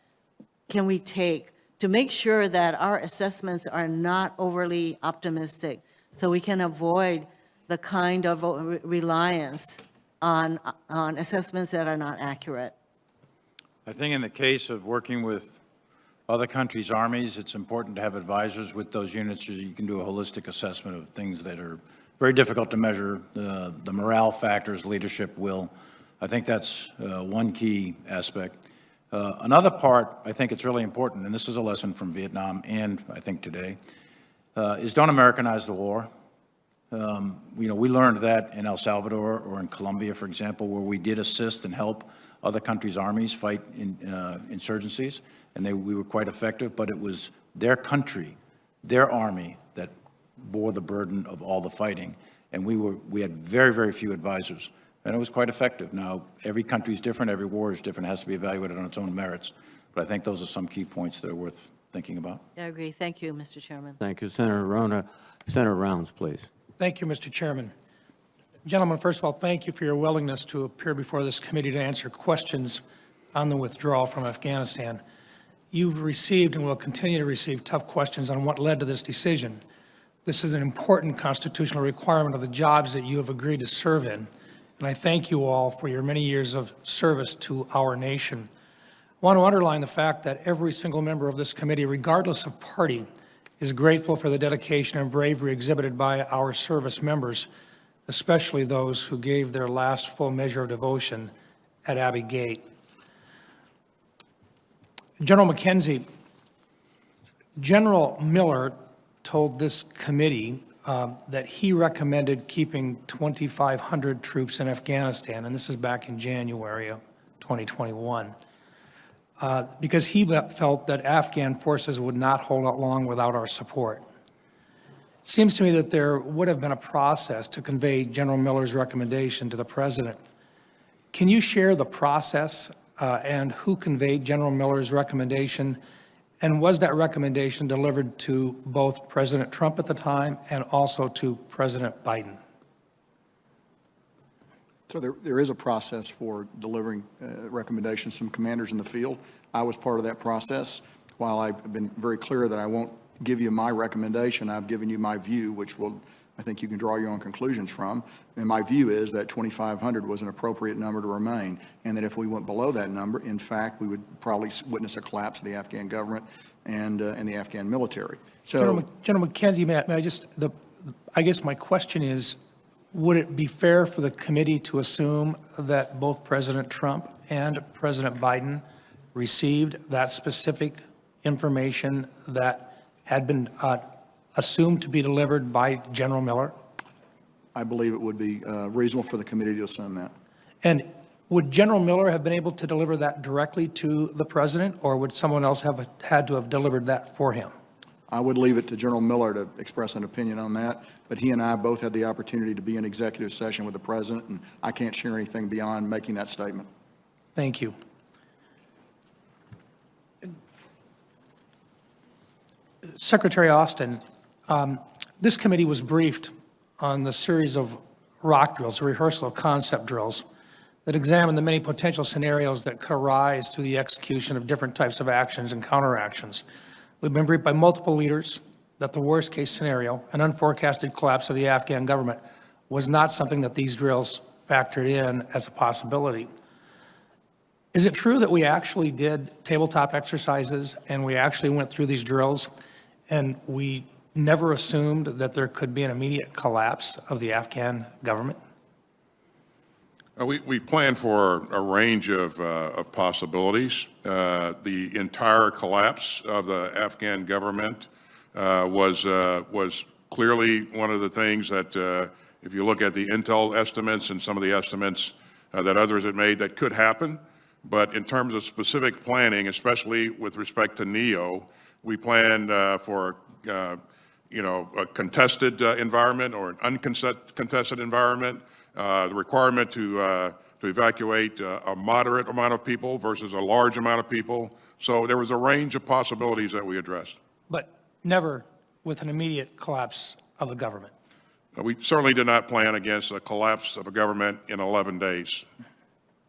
can we take to make sure that our assessments are not overly optimistic so we can avoid the kind of reliance on assessments that are not accurate? I think in the case of working with other countries' armies, it's important to have advisors with those units so you can do a holistic assessment of things that are very difficult to measure, the morale factors, leadership, will. I think that's one key aspect. Another part, I think it's really important, and this is a lesson from Vietnam and I think today, is don't Americanize the war. We learned that in El Salvador or in Colombia, for example, where we did assist and help other countries' armies fight in, insurgencies, and we were quite effective, but it was their country, their army, that bore the burden of all the fighting, and we had very, very few advisors, and it was quite effective. Now, every country is different, every war is different, it has to be evaluated on its own merits, but I think those are some key points that are worth thinking about. I agree. Thank you, Mr. Chairman. Thank you, Senator Rona. Senator Rounds, please. Thank you, Mr. Chairman. Gentlemen, first of all, thank you for your willingness to appear before this committee to answer questions on the withdrawal from Afghanistan. You've received and will continue to receive tough questions on what led to this decision. This is an important constitutional requirement of the jobs that you have agreed to serve in, and I thank you all for your many years of service to our nation. I want to underline the fact that every single member of this committee, regardless of party, is grateful for the dedication and bravery exhibited by our service members, especially those who gave their last full measure of devotion at Abbey Gate. General McKenzie, General Miller told this committee that he recommended keeping 2,500 troops in Afghanistan, and this is back in January of 2021. Because he felt that Afghan forces would not hold out long without our support. It seems to me that there would have been a process to convey General Miller's recommendation to the President. Can you share the process and who conveyed General Miller's recommendation, and was that recommendation delivered to both President Trump at the time and also to President Biden? So there is a process for delivering recommendations from commanders in the field. I was part of that process. While I've been very clear that I won't give you my recommendation, I've given you my view, which I think you can draw your own conclusions from. And my view is that 2,500 was an appropriate number to remain, and that if we went below that number, in fact, we would probably witness a collapse of the Afghan government and the Afghan military. So, General McKenzie, may I just, I guess my question is, would it be fair for the committee to assume that both President Trump and President Biden received that specific information that had been assumed to be delivered by General Miller? I believe it would be reasonable for the committee to assume that. And would General Miller have been able to deliver that directly to the President, or would someone else have had to have delivered that for him? I would leave it to General Miller to express an opinion on that, but he and I both had the opportunity to be in executive session with the President, and I can't share anything beyond making that statement. Thank you. Secretary Austin, this committee was briefed on the series of rock drills, a rehearsal of concept drills, that examine the many potential scenarios that could arise through the execution of different types of actions and counteractions. We've been briefed by multiple leaders that the worst-case scenario, an unforecasted collapse of the Afghan government, was not something that these drills factored in as a possibility. Is it true that we actually did tabletop exercises and we actually went through these drills and we never assumed that there could be an immediate collapse of the Afghan government? We planned for a range of possibilities. The entire collapse of the Afghan government was clearly one of the things that, if you look at the intel estimates and some of the estimates that others had made, that could happen. But in terms of specific planning, especially with respect to NEO, we planned for a contested environment or an uncontested environment. The requirement to evacuate a moderate amount of people versus a large amount of people. So there was a range of possibilities that we addressed. But never with an immediate collapse of the government. We certainly did not plan against a collapse of a government in 11 days.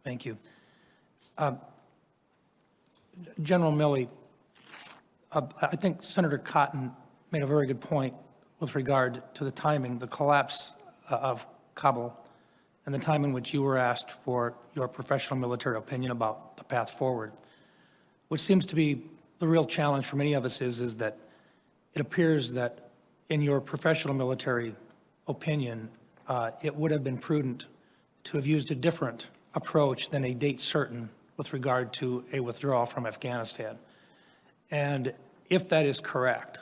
Thank you. General Milley, I think Senator Cotton made a very good point with regard to the timing, the collapse of Kabul, and the time in which you were asked for your professional military opinion about the path forward. What seems to be the real challenge for many of us is that it appears that in your professional military opinion, it would have been prudent to have used a different approach than a date certain with regard to a withdrawal from Afghanistan. And if that is correct,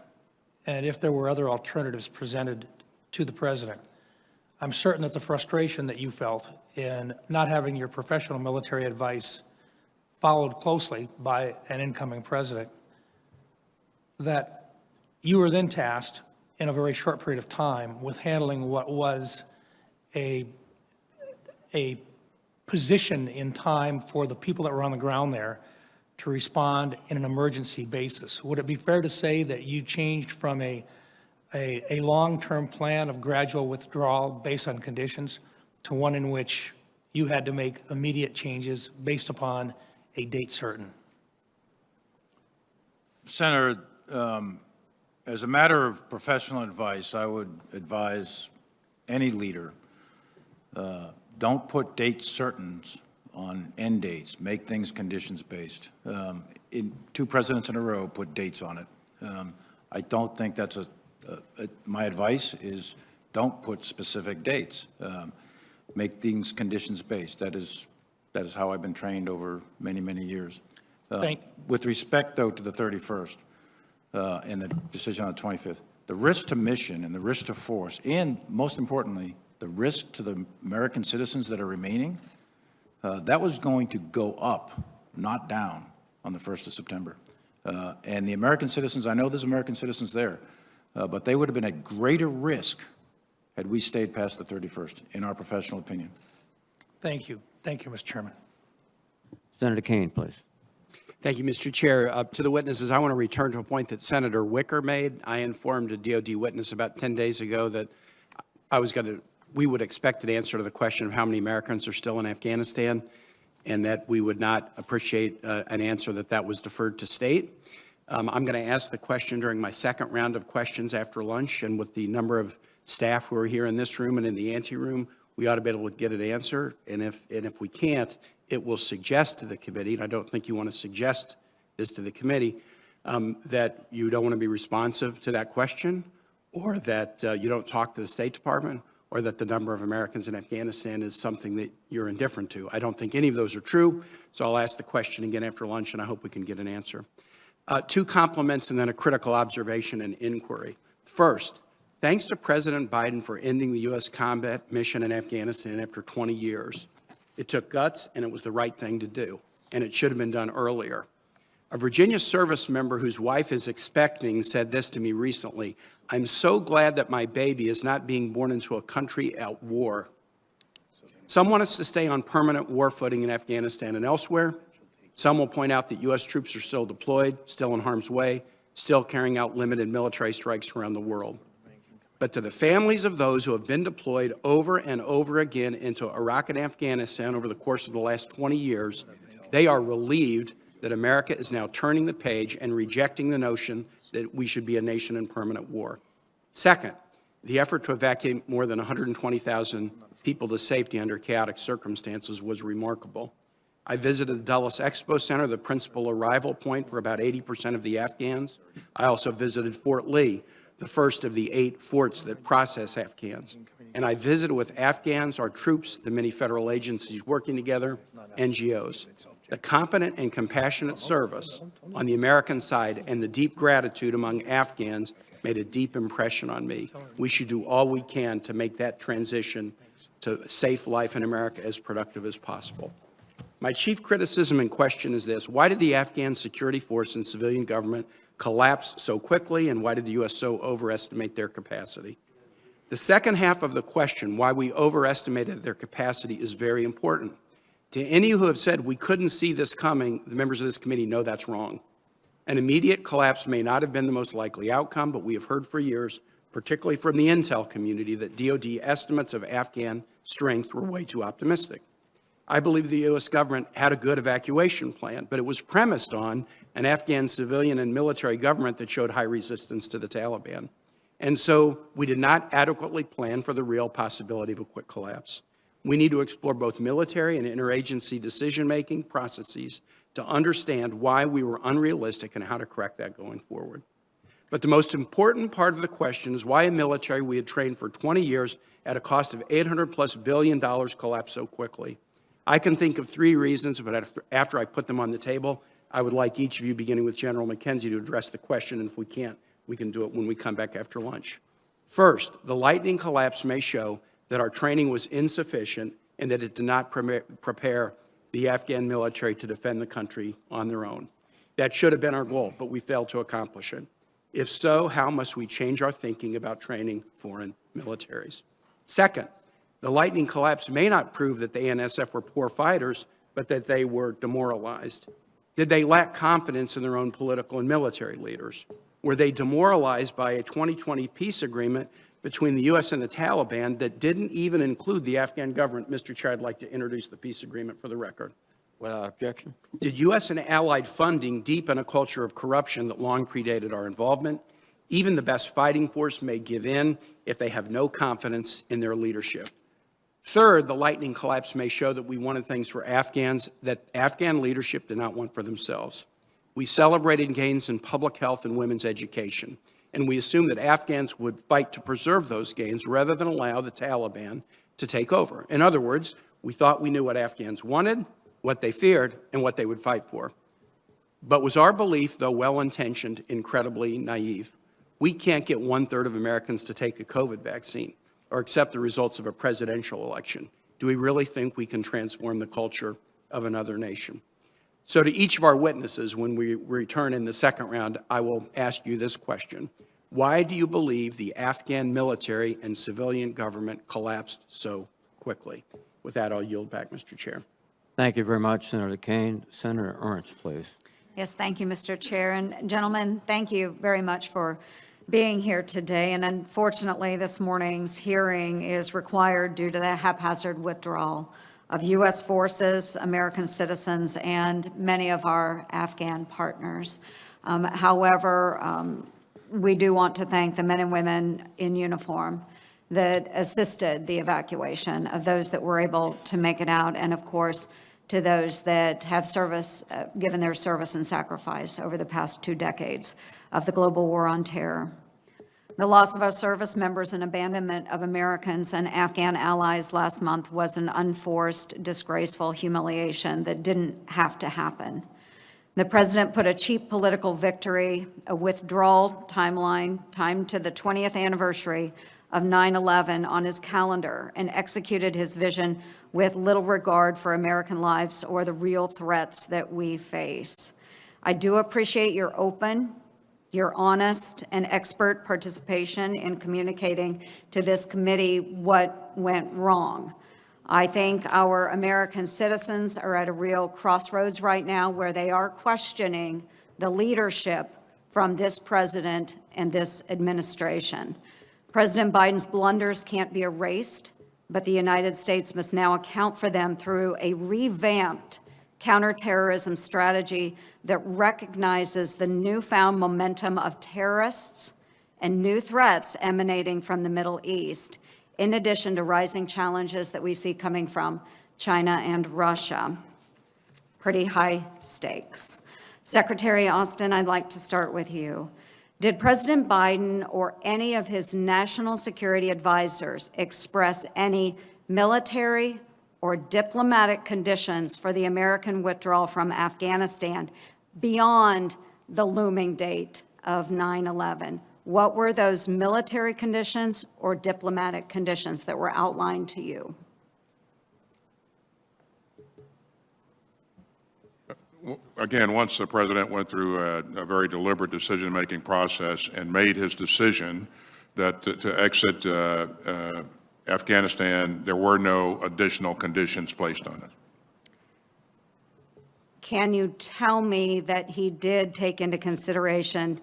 and if there were other alternatives presented to the President, I'm certain that the frustration that you felt in not having your professional military advice followed closely by an incoming president, that you were then tasked in a very short period of time with handling what was a position in time for the people that were on the ground there to respond in an emergency basis. Would it be fair to say that you changed from a long-term plan of gradual withdrawal based on conditions to one in which you had to make immediate changes based upon a date certain? Senator, as a matter of professional advice, I would advise any leader, don't put date certains on end dates. Make things conditions-based. Two presidents in a row put dates on it. I don't think that's my advice is don't put specific dates. Make things conditions-based. That is how I've been trained over many, many years. With respect, though, to the 31st and the decision on the 25th, the risk to mission and the risk to force, and most importantly, the risk to the American citizens that are remaining, that was going to go up, not down, on the 1st of September. And the American citizens, I know there's American citizens there, but they would have been at greater risk had we stayed past the 31st, in our professional opinion. Thank you. Thank you, Mr. Chairman. Senator Kane, please. Thank you, Mr. Chair. To the witnesses, I want to return to a point that Senator Wicker made. I informed a DOD witness about 10 days ago that we would expect an answer to the question of how many Americans are still in Afghanistan, and that we would not appreciate an answer that was deferred to state. I'm going to ask the question during my second round of questions after lunch, and with the number of staff who are here in this room and in the anteroom, we ought to be able to get an answer. And if we can't, it will suggest to the committee, and I don't think you want to suggest this to the committee, that you don't want to be responsive to that question, or that you don't talk to the State Department, or that the number of Americans in Afghanistan is something that you're indifferent to. I don't think any of those are true, so I'll ask the question again after lunch, and I hope we can get an answer. Two compliments and then a critical observation and inquiry. First, thanks to President Biden for ending the U.S. combat mission in Afghanistan after 20 years. It took guts, and it was the right thing to do, and it should have been done earlier. A Virginia service member whose wife is expecting said this to me recently: "I'm so glad that my baby is not being born into a country at war." Some want us to stay on permanent war footing in Afghanistan and elsewhere. Some will point out that U.S. troops are still deployed, still in harm's way, still carrying out limited military strikes around the world. But to the families of those who have been deployed over and over again into Iraq and Afghanistan over the course of the last 20 years, they are relieved that America is now turning the page and rejecting the notion that we should be a nation in permanent war. Second, the effort to evacuate more than 120,000 people to safety under chaotic circumstances was remarkable. I visited the Dulles Expo Center, the principal arrival point for about 80% of the Afghans. I also visited Fort Lee, the first of the 8 forts that process Afghans. And I visited with Afghans, our troops, the many federal agencies working together, NGOs. The competent and compassionate service on the American side and the deep gratitude among Afghans made a deep impression on me. We should do all we can to make that transition to a safe life in America as productive as possible. My chief criticism and question is this: why did the Afghan security force and civilian government collapse so quickly, and why did the U.S. so overestimate their capacity? The second half of the question, why we overestimated their capacity, is very important. To any who have said we couldn't see this coming, the members of this committee know that's wrong. An immediate collapse may not have been the most likely outcome, but we have heard for years, particularly from the intel community, that DoD estimates of Afghan strength were way too optimistic. I believe the U.S. government had a good evacuation plan, but it was premised on an Afghan civilian and military government that showed high resistance to the Taliban. And so we did not adequately plan for the real possibility of a quick collapse. We need to explore both military and interagency decision-making processes to understand why we were unrealistic and how to correct that going forward. But the most important part of the question is why a military we had trained for 20 years at a cost of $800+ billion collapsed so quickly. I can think of 3 reasons, but after I put them on the table, I would like each of you, beginning with General McKenzie, to address the question, and if we can't, we can do it when we come back after lunch. First, the lightning collapse may show that our training was insufficient and that it did not prepare the Afghan military to defend the country on their own. That should have been our goal, but we failed to accomplish it. If so, how must we change our thinking about training foreign militaries? Second, the lightning collapse may not prove that the ANSF were poor fighters, but that they were demoralized. Did they lack confidence in their own political and military leaders? Were they demoralized by a 2020 peace agreement between the U.S. and the Taliban that didn't even include the Afghan government? Mr. Chair, I'd like to introduce the peace agreement for the record. Without objection. Did U.S. and allied funding deepen a culture of corruption that long predated our involvement? Even the best fighting force may give in if they have no confidence in their leadership. Third, the lightning collapse may show that we wanted things for Afghans that Afghan leadership did not want for themselves. We celebrated gains in public health and women's education, and we assumed that Afghans would fight to preserve those gains rather than allow the Taliban to take over. In other words, we thought we knew what Afghans wanted, what they feared, and what they would fight for. But was our belief, though well-intentioned, incredibly naive? We can't get 1/3 of Americans to take a COVID vaccine or accept the results of a presidential election. Do we really think we can transform the culture of another nation? So to each of our witnesses, when we return in the second round, I will ask you this question. Why do you believe the Afghan military and civilian government collapsed so quickly? With that, I'll yield back, Mr. Chair. Thank you very much, Senator Kaine. Senator Ernst, please. Yes, thank you, Mr. Chair. And gentlemen, thank you very much for being here today. And unfortunately, this morning's hearing is required due to the haphazard withdrawal of U.S. forces, American citizens, and many of our Afghan partners. However, we do want to thank the men and women in uniform that assisted the evacuation of those that were able to make it out, and of course, to those that have given their service and sacrifice over the past 2 decades of the global war on terror. The loss of our service members and abandonment of Americans and Afghan allies last month was an unforced, disgraceful humiliation that didn't have to happen. The president put a cheap political victory, a withdrawal timeline, timed to the 20th anniversary of 9/11 on his calendar, and executed his vision with little regard for American lives or the real threats that we face. I do appreciate your open, your honest, and expert participation in communicating to this committee what went wrong. I think our American citizens are at a real crossroads right now where they are questioning the leadership from this president and this administration. President Biden's blunders can't be erased, but the United States must now account for them through a revamped counterterrorism strategy that recognizes the newfound momentum of terrorists and new threats emanating from the Middle East, in addition to rising challenges that we see coming from China and Russia. Pretty high stakes. Secretary Austin, I'd like to start with you. Did President Biden or any of his national security advisors express any military or diplomatic conditions for the American withdrawal from Afghanistan beyond the looming date of 9/11? What were those military conditions or diplomatic conditions that were outlined to you? Again, once the president went through a very deliberate decision-making process and made his decision that to exit Afghanistan, there were no additional conditions placed on it. Can you tell me that he did take into consideration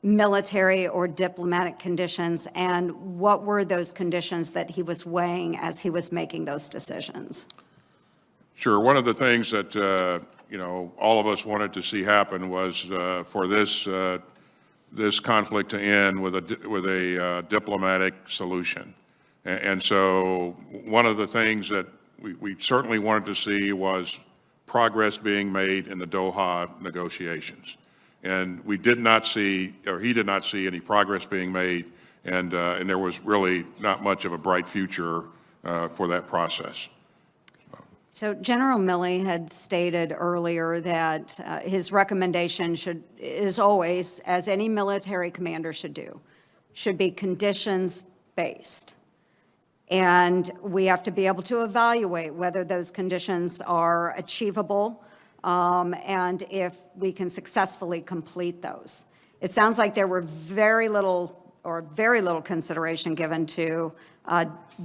military or diplomatic conditions, and what were those conditions that he was weighing as he was making those decisions? Sure. One of the things that all of us wanted to see happen was for this conflict to end with a diplomatic solution. And so one of the things that we certainly wanted to see was progress being made in the Doha negotiations. And we did not see, or he did not see, any progress being made, and there was really not much of a bright future for that process. So General Milley had stated earlier that his recommendation is always, as any military commander should do, should be conditions-based. And we have to be able to evaluate whether those conditions are achievable and if we can successfully complete those. It sounds like there were very little consideration given to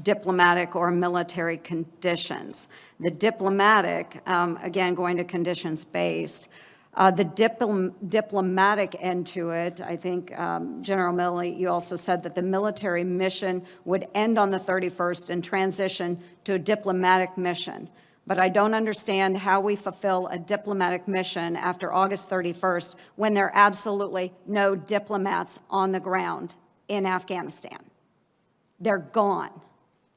diplomatic or military conditions. The diplomatic, again, going to conditions-based, the diplomatic end to it, I think, General Milley, you also said that the military mission would end on the 31st and transition to a diplomatic mission. But I don't understand how we fulfill a diplomatic mission after August 31st when there are absolutely no diplomats on the ground in Afghanistan. They're gone.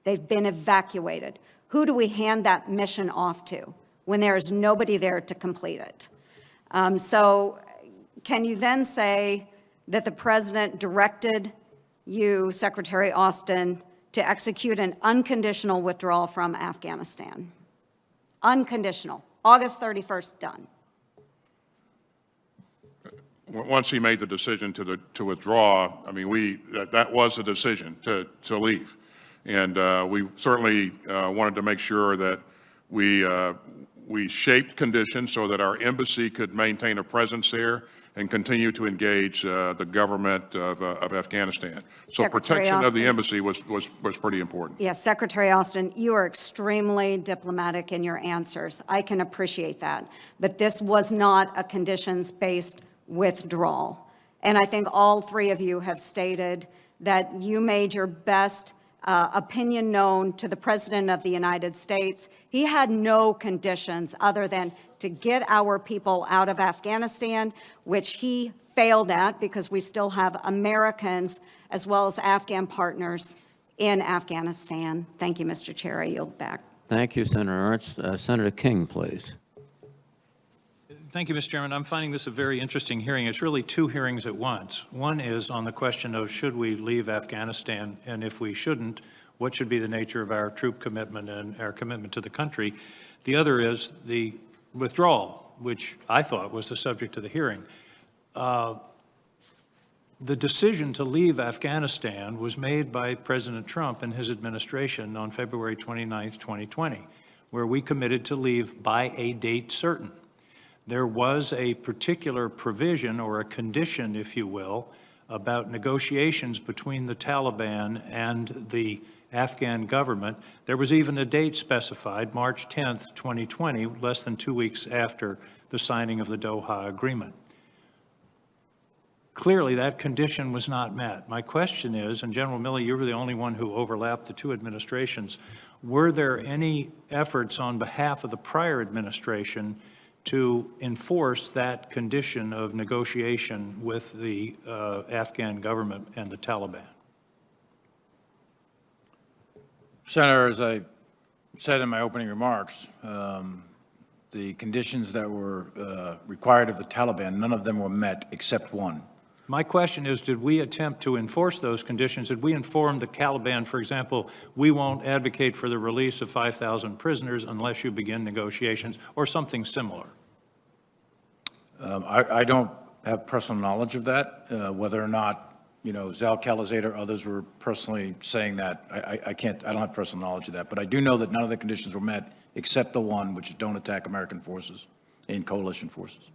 They've been evacuated. Who do we hand that mission off to when there is nobody there to complete it? So can you then say that the president directed you, Secretary Austin, to execute an unconditional withdrawal from Afghanistan? Unconditional. August 31st, done. Once he made the decision to withdraw, I mean, that was the decision to leave. And we certainly wanted to make sure that we shaped conditions so that our embassy could maintain a presence there and continue to engage the government of Afghanistan. So Secretary protection of the Austin. embassy was pretty important. Yes, Secretary Austin, you are extremely diplomatic in your answers. I can appreciate that. But this was not a conditions-based withdrawal. And I think all three of you have stated that you made your best opinion known to the President of the United States. He had no conditions other than to get our people out of Afghanistan, which he failed at because we still have Americans as well as Afghan partners in Afghanistan. Thank you, Mr. Chair. I yield back. Thank you, Senator Ernst. Senator King, please. Thank you, Mr. Chairman. I'm finding this a very interesting hearing. It's really two hearings at once. One is on the question of should we leave Afghanistan, and if we shouldn't, what should be the nature of our troop commitment and our commitment to the country. The other is the withdrawal, which I thought was the subject of the hearing. The decision to leave Afghanistan was made by President Trump and his administration on February 29th, 2020, where we committed to leave by a date certain. There was a particular provision or a condition, if you will, about negotiations between the Taliban and the Afghan government. There was even a date specified, March 10th, 2020, less than 2 weeks after the signing of the Doha Agreement. Clearly, that condition was not met. My question is, and General Milley, you were the only one who overlapped the two administrations, were there any efforts on behalf of the prior administration to enforce that condition of negotiation with the Afghan government and the Taliban? Senator, as I said in my opening remarks, the conditions that were required of the Taliban, none of them were met except one. My question is, did we attempt to enforce those conditions? Did we inform the Taliban, for example, we won't advocate for the release of 5,000 prisoners unless you begin negotiations, or something similar? I don't have personal knowledge of that, whether or not, Zal Khalilzad or others were personally saying that. I don't have personal knowledge of that, but I do know that none of the conditions were met except the one, which is don't attack American forces and coalition forces.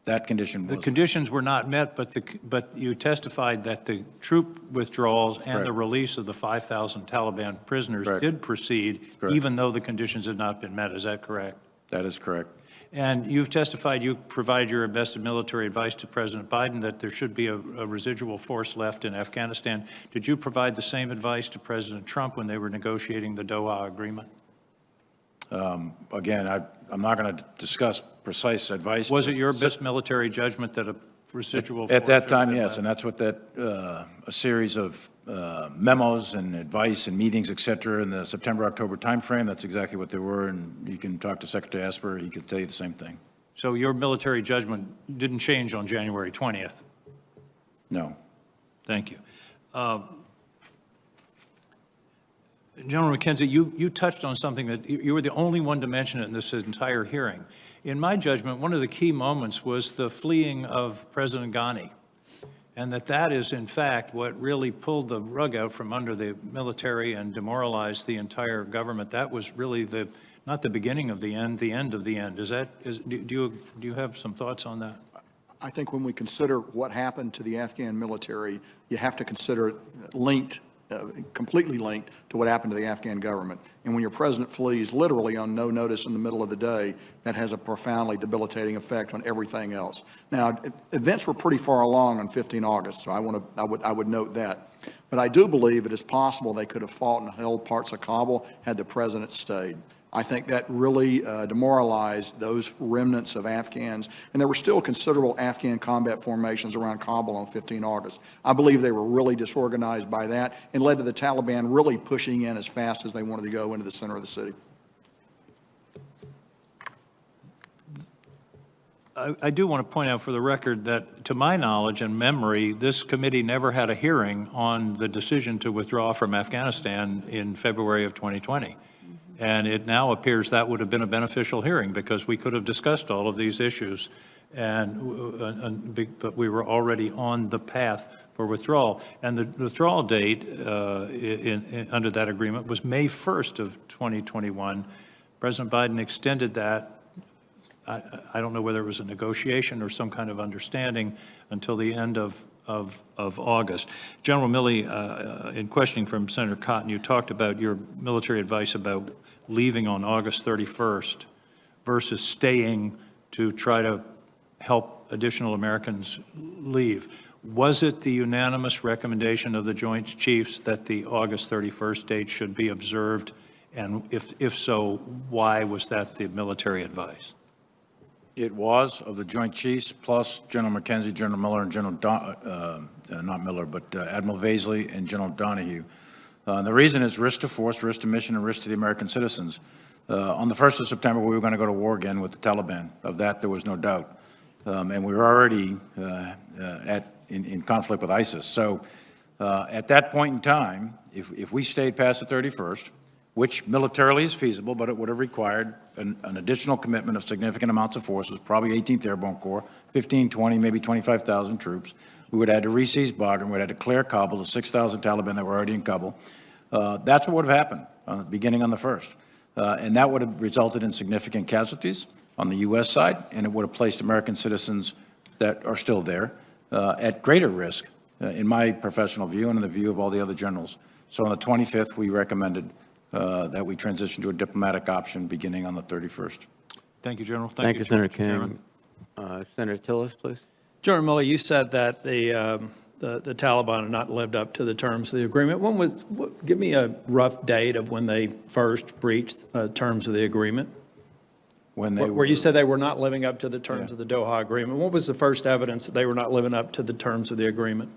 That condition was. The conditions were not met, but you testified that the troop withdrawals and the release of the 5,000 Taliban prisoners did proceed, even though the conditions had not been met. Is that correct? That is correct. And you've testified you provided your best military advice to President Biden that there should be a residual force left in Afghanistan. Did you provide the same advice to President Trump when they were negotiating the Doha Agreement? Again, I'm not going to discuss precise advice. Was it your best military judgment that a residual force? At that time, yes, and that's what a series of memos and advice and meetings, et cetera, in the September-October timeframe, that's exactly what they were, and you can talk to Secretary Esper, he could tell you the same thing. So your military judgment didn't change on January 20th? No. Thank you. General McKenzie, you touched on something that you were the only one to mention it in this entire hearing. In my judgment, one of the key moments was the fleeing of President Ghani. and that is, in fact, what really pulled the rug out from under the military and demoralized the entire government. That was really not the beginning of the end of the end. Do you have some thoughts on that? I think when we consider what happened to the Afghan military, you have to consider it linked, completely linked to what happened to the Afghan government. And when your president flees literally on no notice in the middle of the day, that has a profoundly debilitating effect on everything else. Now, events were pretty far along on 15 August, so I would note that. But I do believe it is possible they could have fought and held parts of Kabul had the president stayed. I think that really demoralized those remnants of Afghans, and there were still considerable Afghan combat formations around Kabul on 15 August. I believe they were really disorganized by that and led to the Taliban really pushing in as fast as they wanted to go into the center of the city. I do want to point out for the record that, to my knowledge and memory, this committee never had a hearing on the decision to withdraw from Afghanistan in February of 2020. And it now appears that would have been a beneficial hearing because we could have discussed all of these issues, but we were already on the path for withdrawal. And the withdrawal date under that agreement was May 1st of 2021. President Biden extended that. I don't know whether it was a negotiation or some kind of understanding until the end of August. General Milley, in questioning from Senator Cotton, you talked about your military advice about leaving on August 31st versus staying to try to help additional Americans leave. Was it the unanimous recommendation of the Joint Chiefs that the August 31st date should be observed? And if so, why was that the military advice? It was of the Joint Chiefs, plus General McKenzie, General Miller, and General not Miller, but Admiral Vaisley and General Donahue. The reason is risk to force, risk to mission, and risk to the American citizens. On the 1st of September, we were going to go to war again with the Taliban. Of that, there was no doubt. And we were already in conflict with ISIS. So at that point in time, if we stayed past the 31st, which militarily is feasible, but it would have required an additional commitment of significant amounts of forces, probably 18th Airborne Corps, 15, 20, maybe 25,000 troops. We would have had to re-seize Bagram. We would have had to clear Kabul, the 6,000 Taliban that were already in Kabul. That's what would have happened beginning on the 1st. And that would have resulted in significant casualties on the U.S. side, and it would have placed American citizens that are still there at greater risk, in my professional view and in the view of all the other generals. So on the 25th, we recommended that we transition to a diplomatic option beginning on the 31st. Thank you, General. Thank you, Senator King. Senator Tillis, please. General Milley, you said that the Taliban had not lived up to the terms of the agreement. Give me a rough date of when they first breached terms of the agreement. Where you said they were not living up to the terms of the Doha agreement. What was the first evidence that they were not living up to the terms of the agreement?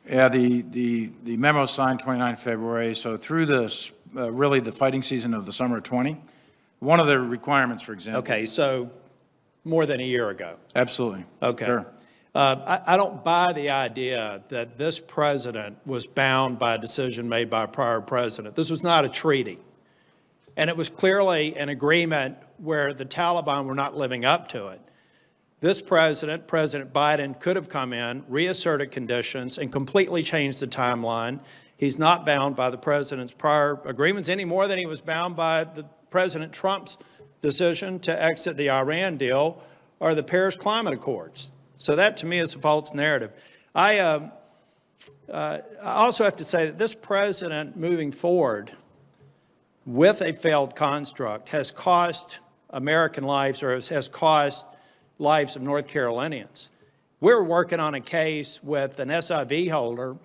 Yeah, the memo was signed 29 February. So through this, really the fighting season of the summer of 20, one of the requirements, for example. Okay, so more than a year ago. Absolutely. Okay. Sure. I don't buy the idea that this president was bound by a decision made by a prior president. This was not a treaty. And it was clearly an agreement where the Taliban were not living up to it. This president, President Biden, could have come in, reasserted conditions, and completely changed the timeline. He's not bound by the president's prior agreements any more than he was bound by the President Trump's decision to exit the Iran deal or the Paris Climate Accords. So that, to me, is a false narrative. I also have to say that this president moving forward with a failed construct has cost American lives, or has cost lives of North Carolinians. We're working on a case with an SIV holder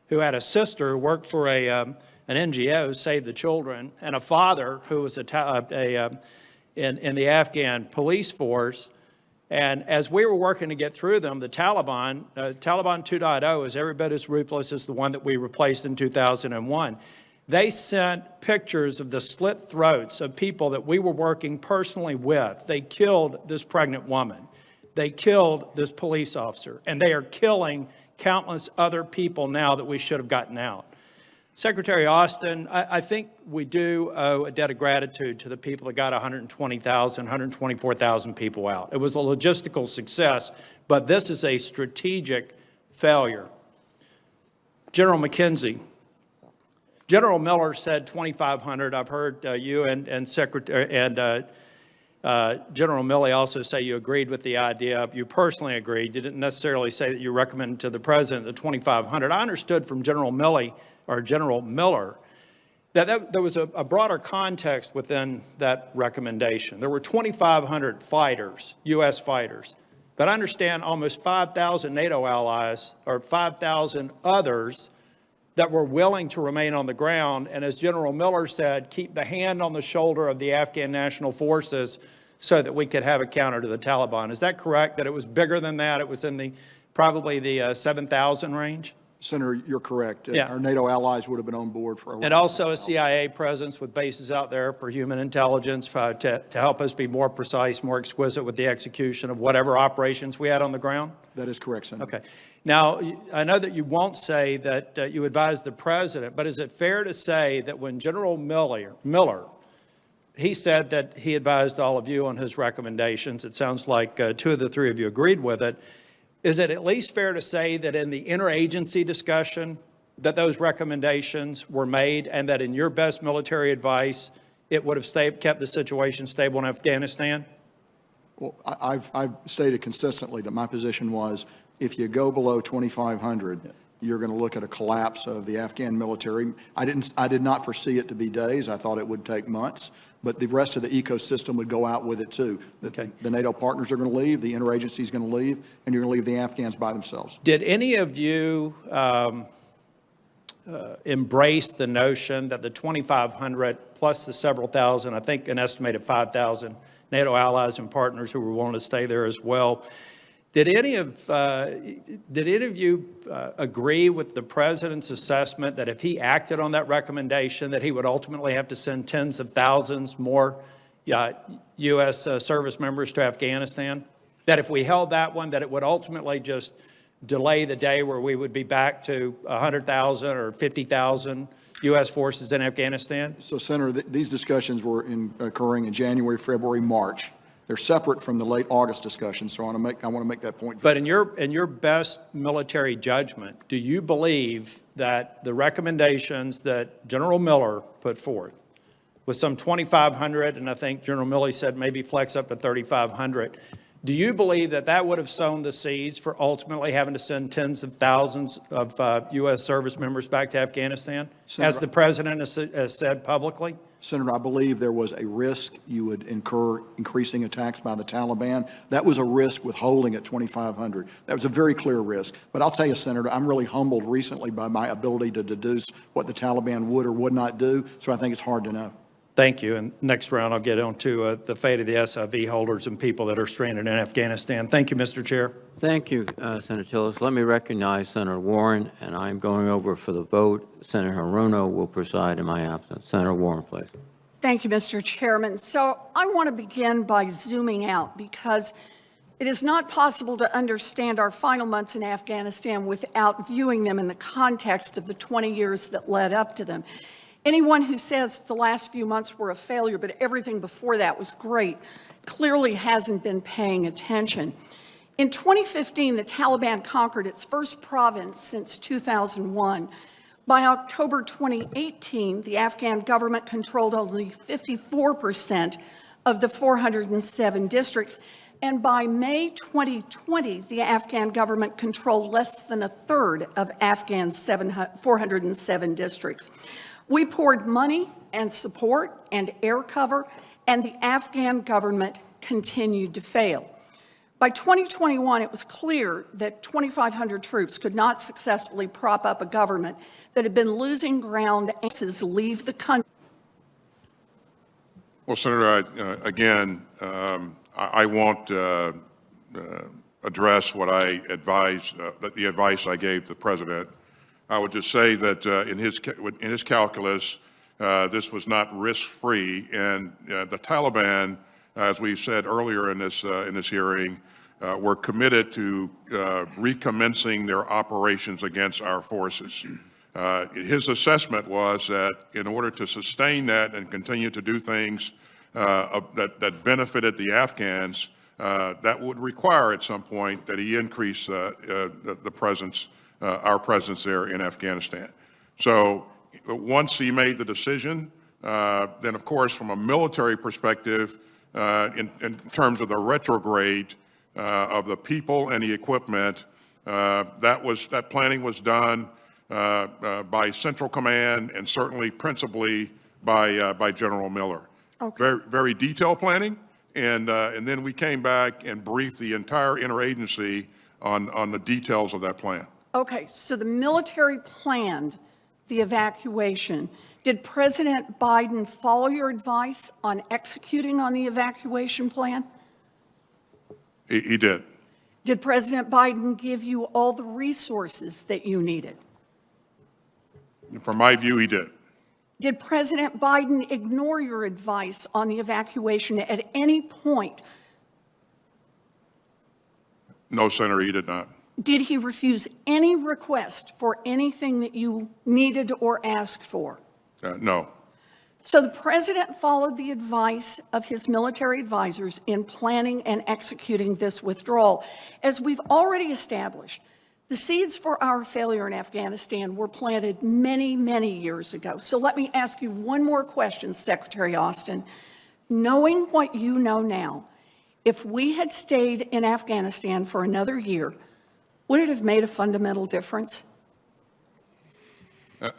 who had a sister who worked for an NGO, Save the Children, and a father who was in the Afghan police force. And as we were working to get through them, the Taliban 2.0 is every bit as ruthless as the one that we replaced in 2001. They sent pictures of the slit throats of people that we were working personally with. They killed this pregnant woman. They killed this police officer. And they are killing countless other people now that we should have gotten out. Secretary Austin, I think we do owe a debt of gratitude to the people that got 120,000, 124,000 people out. It was a logistical success, but this is a strategic failure. General McKenzie. General Miller said 2,500. I've heard you and General Milley also say you agreed with the idea. You personally agreed. You didn't necessarily say that you recommended to the president the 2,500. I understood from General Milley or General Miller that there was a broader context within that recommendation. There were 2,500 fighters, U.S. fighters. But I understand almost 5,000 NATO allies or 5,000 others that were willing to remain on the ground, and as General Miller said, keep the hand on the shoulder of the Afghan National Forces so that we could have a counter to the Taliban. Is that correct, that it was bigger than that? It was in probably the 7,000 range? Senator, you're correct. Yeah. Our NATO allies would have been on board for a while. And also a CIA presence with bases out there for human intelligence to help us be more precise, more exquisite with the execution of whatever operations we had on the ground? That is correct, Senator. Okay. Now, I know that you won't say that you advised the president, but is it fair to say that when General Miller, he said that he advised all of you on his recommendations, it sounds like 2 of the 3 of you agreed with it, is it at least fair to say that in the interagency discussion that those recommendations were made and that in your best military advice, it would have kept the situation stable in Afghanistan? Well, I've stated consistently that my position was if you go below 2,500, you're going to look at a collapse of the Afghan military. I did not foresee it to be days. I thought it would take months. But the rest of the ecosystem would go out with it, too. The NATO partners are going to leave, the interagency is going to leave, and you're going to leave the Afghans by themselves. Did any of you embrace the notion that the 2,500 plus the several thousand, I think an estimated 5,000 NATO allies and partners who were willing to stay there as well, did any of you agree with the president's assessment that if he acted on that recommendation, that he would ultimately have to send tens of thousands more U.S. service members to Afghanistan? That if we held that one, that it would ultimately just delay the day where we would be back to 100,000 or 50,000 U.S. forces in Afghanistan? So, Senator, these discussions were occurring in January, February, March. They're separate from the late August discussion, so I want to make that point. But in your best military judgment, do you believe that the recommendations that General Miller put forth, with some 2,500, and I think General Milley said maybe flex up to 3,500, do you believe that that would have sown the seeds for ultimately having to send tens of thousands of U.S. service members back to Afghanistan, Senator, as the president has said publicly? Senator, I believe there was a risk you would incur increasing attacks by the Taliban. That was a risk with holding at 2,500. That was a very clear risk. But I'll tell you, Senator, I'm really humbled recently by my ability to deduce what the Taliban would or would not do, so I think it's hard to know. Thank you. And next round, I'll get on to the fate of the SIV holders and people that are stranded in Afghanistan. Thank you, Mr. Chair. Thank you, Senator Tillis. Let me recognize Senator Warren, and I'm going over for the vote. Senator Hirono will preside in my absence. Senator Warren, please. Thank you, Mr. Chairman. So I want to begin by zooming out because it is not possible to understand our final months in Afghanistan without viewing them in the context of the 20 years that led up to them. Anyone who says the last few months were a failure, but everything before that was great, clearly hasn't been paying attention. In 2015, the Taliban conquered its first province since 2001. By October 2018, the Afghan government controlled only 54% of the 407 districts. And by May 2020, the Afghan government controlled less than a third of Afghan's 407 districts. We poured money and support and air cover, and the Afghan government continued to fail. By 2021, it was clear that 2,500 troops could not successfully prop up a government that had been losing ground as leave the country. Well, Senator, again, I won't address what I advised, the advice I gave the President. I would just say that in his calculus, this was not risk-free, and the Taliban, as we said earlier in this hearing, were committed to recommencing their operations against our forces. His assessment was that in order to sustain that and continue to do things that benefited the Afghans, that would require at some point that he increase the presence our presence there in Afghanistan. So once he made the decision, then of course from a military perspective, in terms of the retrograde of the people and the equipment, that planning was done by Central Command and certainly principally by General Miller. Okay. Very, very detailed planning, and then we came back and briefed the entire interagency on the details of that plan. Okay, so the military planned the evacuation. Did President Biden follow your advice on executing on the evacuation plan? He did. Did President Biden give you all the resources that you needed? From my view, he did. Did President Biden ignore your advice on the evacuation at any point? No, Senator, he did not. Did he refuse any request for anything that you needed or asked for? No. So the president followed the advice of his military advisors in planning and executing this withdrawal. As we've already established, the seeds for our failure in Afghanistan were planted many, many years ago. So let me ask you one more question, Secretary Austin. Knowing what you know now, if we had stayed in Afghanistan for another year, would it have made a fundamental difference?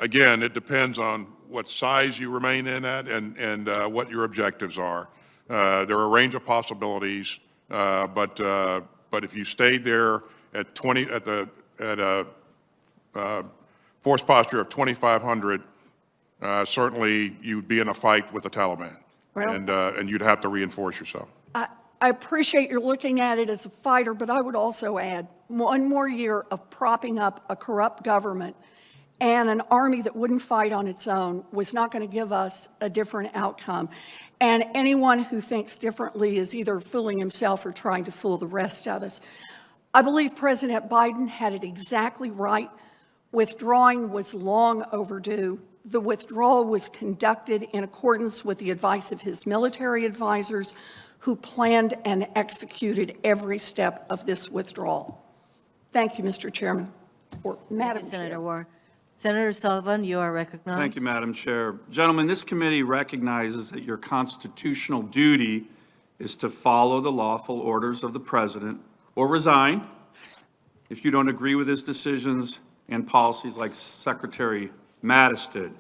Again, it depends on what size you remain in at and what your objectives are. There are a range of possibilities, but if you stayed there at a force posture of 2,500, certainly you'd be in a fight with the Taliban, Well, and you'd have to reinforce yourself. I appreciate you're looking at it as a fighter, but I would also add one more year of propping up a corrupt government and an army that wouldn't fight on its own was not going to give us a different outcome. And anyone who thinks differently is either fooling himself or trying to fool the rest of us. I believe President Biden had it exactly right. Withdrawing was long overdue. The withdrawal was conducted in accordance with the advice of his military advisors who planned and executed every step of this withdrawal. Thank you, Mr. Chairman, or Madam Chair. Senator Warren. Senator Sullivan, you are recognized. Thank you, Madam Chair. Gentlemen, this committee recognizes that your constitutional duty is to follow the lawful orders of the President or resign if you don't agree with his decisions and policies like Secretary Mattis did.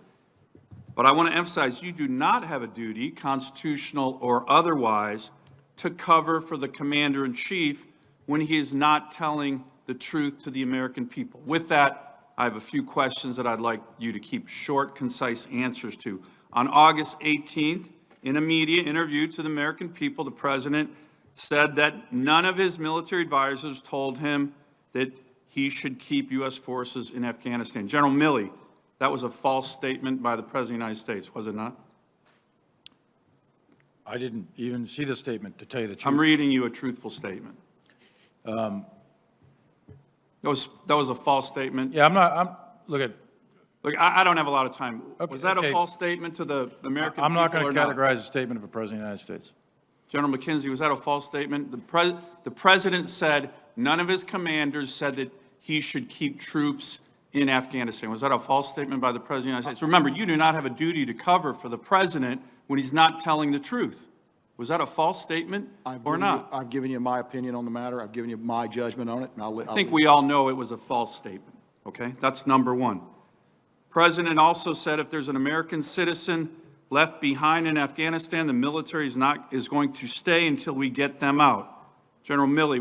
But I want to emphasize you do not have a duty, constitutional or otherwise, to cover for the Commander-in-Chief when he is not telling the truth to the American people. With that, I have a few questions that I'd like you to keep short, concise answers to. On August 18th, in a media interview to the American people, the President said that none of his military advisors told him that he should keep U.S. forces in Afghanistan. General Milley, that was a false statement by the President of the United States, was it not? I didn't even see the statement, to tell you the truth. I'm reading you a truthful statement. That was a false statement? Yeah, look, I don't have a lot of time. Okay, Was that okay. a false statement to the American people? I'm not going or to categorize a statement of a President of the United States. General McKenzie, was that a false statement? The President said none of his commanders said that he should keep troops in Afghanistan. Was that a false statement by the President of the United States? Remember, you do not have a duty to cover for the President when he's not telling the truth. Was that a false statement or not? I've given you my opinion on the matter. I've given you my judgment on it. And I think we all know it was a false statement, okay? That's number one. President also said if there's an American citizen left behind in Afghanistan, the military is going to stay until we get them out. General Milley,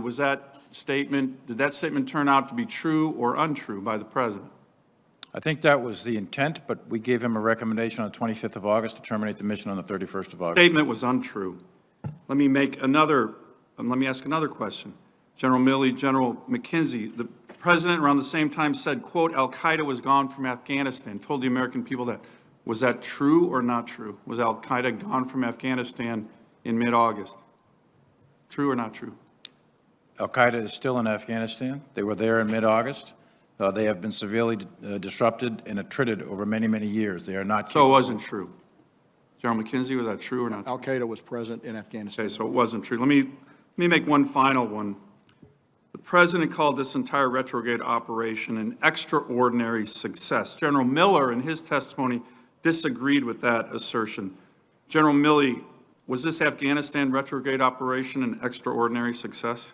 did that statement turn out to be true or untrue by the President? I think that was the intent, but we gave him a recommendation on the 25th of August to terminate the mission on the 31st of August. Statement was untrue. Let me ask another question. General Milley, General McKenzie, the President around the same time said, quote, Al-Qaeda was gone from Afghanistan, told the American people that. Was that true or not true? Was Al-Qaeda gone from Afghanistan in mid-August? True or not true? Al-Qaeda is still in Afghanistan. They were there in mid-August. They have been severely disrupted and attrited over many, many years. They are not. So it wasn't true. General McKenzie, was that true or not? Al-Qaeda was present in Afghanistan. Okay, so it wasn't true. Let me make one final one. The President called this entire retrograde operation an extraordinary success. General Miller, in his testimony, disagreed with that assertion. General Milley, was this Afghanistan retrograde operation an extraordinary success?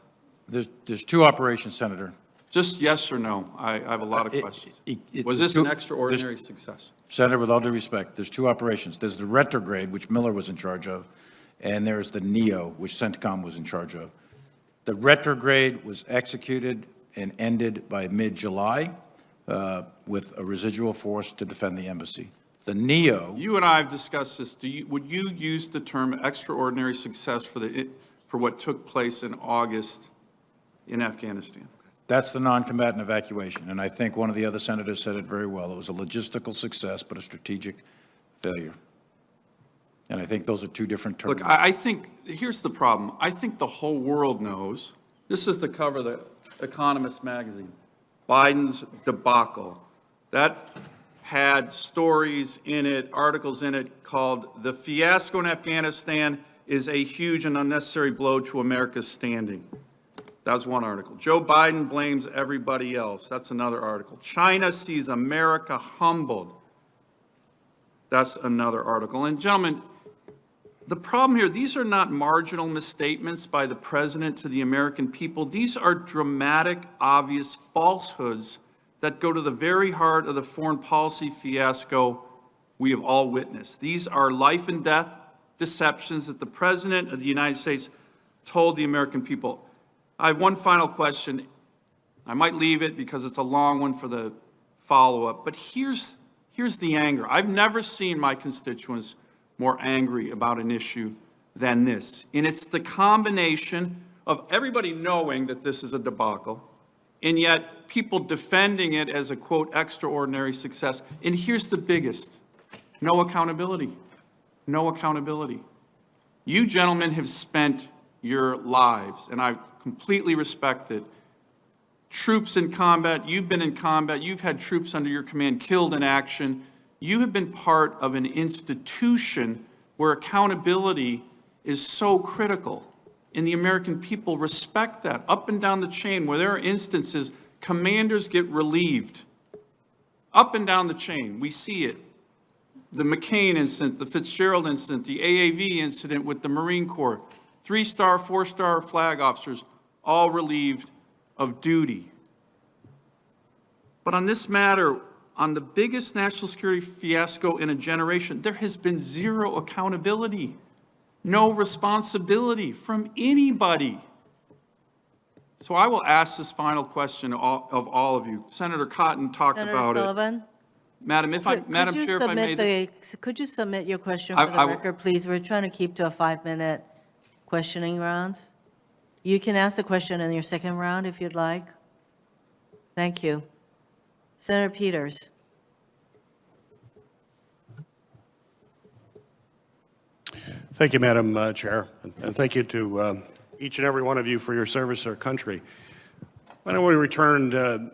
There's two operations, Senator. Just yes or no. I have a lot of questions. Was this an extraordinary success? Senator, with all due respect, there's two operations. There's the retrograde, which Miller was in charge of, and there's the NEO, which CENTCOM was in charge of. The retrograde was executed and ended by mid-July with a residual force to defend the embassy. The NEO... You and I have discussed this. Would you use the term extraordinary success for what took place in August in Afghanistan? That's the non-combatant evacuation, and I think one of the other senators said it very well. It was a logistical success, but a strategic failure. And I think those are two different terms. Look, I think, here's the problem. I think the whole world knows, this is the cover of the Economist magazine, Biden's debacle. That had stories in it, articles in it called "The Fiasco in Afghanistan is a huge and unnecessary blow to America's standing." That was one article. Joe Biden blames everybody else. That's another article. China sees America humbled. That's another article. And gentlemen, the problem here, these are not marginal misstatements by the president to the American people. These are dramatic, obvious falsehoods that go to the very heart of the foreign policy fiasco we have all witnessed. These are life and death deceptions that the president of the United States told the American people. I have one final question. I might leave it because it's a long one for the follow-up, but here's the anger. I've never seen my constituents more angry about an issue than this. And it's the combination of everybody knowing that this is a debacle, and yet people defending it as a, quote, extraordinary success. And here's the biggest: no accountability. No accountability. You gentlemen have spent your lives, and I completely respect it, troops in combat, you've been in combat, you've had troops under your command killed in action. You have been part of an institution where accountability is so critical, and the American people respect that. Up and down the chain, where there are instances, commanders get relieved. Up and down the chain, we see it. The McCain incident, the Fitzgerald incident, the AAV incident with the Marine Corps, 3-star, 4-star flag officers, all relieved of duty. But on this matter, on the biggest national security fiasco in a generation, there has been zero accountability, no responsibility from anybody. So I will ask this final question of all of you. Senator Cotton talked about Sullivan? it. Madam Chair, if I may. Could you submit your question for the record, please? We're trying to keep to a 5-minute questioning rounds. You can ask the question in your second round if you'd like. Thank you. Senator Peters. Thank you, Madam Chair, and thank you to each and every one of you for your service to our country. I want to return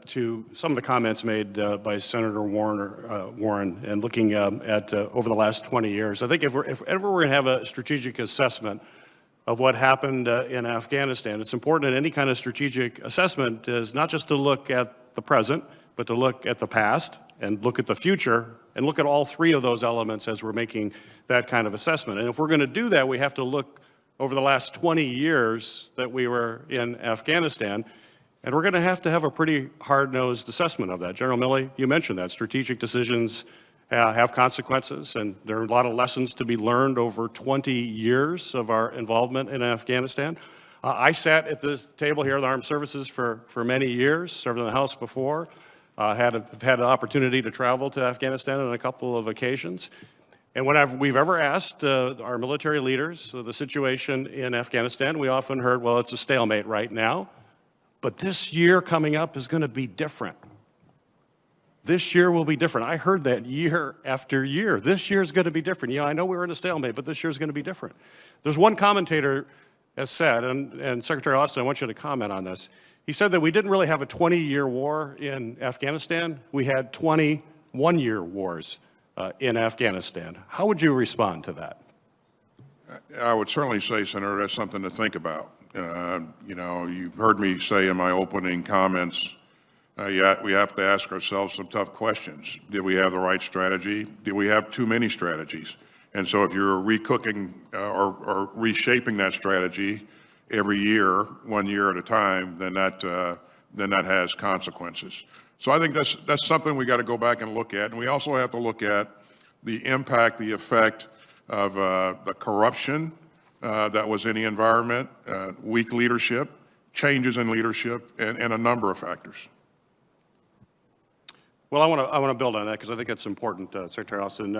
to some of the comments made by Senator Warren and looking at over the last 20 years. I think if ever we're going to have a strategic assessment of what happened in Afghanistan, it's important in any kind of strategic assessment is not just to look at the present, but to look at the past and look at the future and look at all three of those elements as we're making that kind of assessment. And if we're going to do that, we have to look over the last 20 years that we were in Afghanistan, and we're going to have a pretty hard-nosed assessment of that. General Milley, you mentioned that. Strategic decisions have consequences, and there are a lot of lessons to be learned over 20 years of our involvement in Afghanistan. I sat at this table here at the Armed Services for many years, served in the House before, had an opportunity to travel to Afghanistan on a couple of occasions. And whenever we've ever asked our military leaders the situation in Afghanistan, we often heard, well, it's a stalemate right now, but this year coming up is going to be different. This year will be different. I heard that year after year. This year is going to be different. Yeah, I know we were in a stalemate, but this year is going to be different. There's one commentator has said, and Secretary Austin, I want you to comment on this. He said that we didn't really have a 20-year war in Afghanistan. We had 21-year wars in Afghanistan. How would you respond to that? I would certainly say, Senator, that's something to think about. You know, you've heard me say in my opening comments, yeah, we have to ask ourselves some tough questions. Did we have the right strategy? Did we have too many strategies? And so if you're recooking or reshaping that strategy every year, 1 year at a time, then that has consequences. So I think that's something we got to go back and look at. And we also have to look at the impact, the effect of the corruption that was in the environment, weak leadership, changes in leadership, and a number of factors. Well, I want to build on that because I think it's important, Secretary Austin.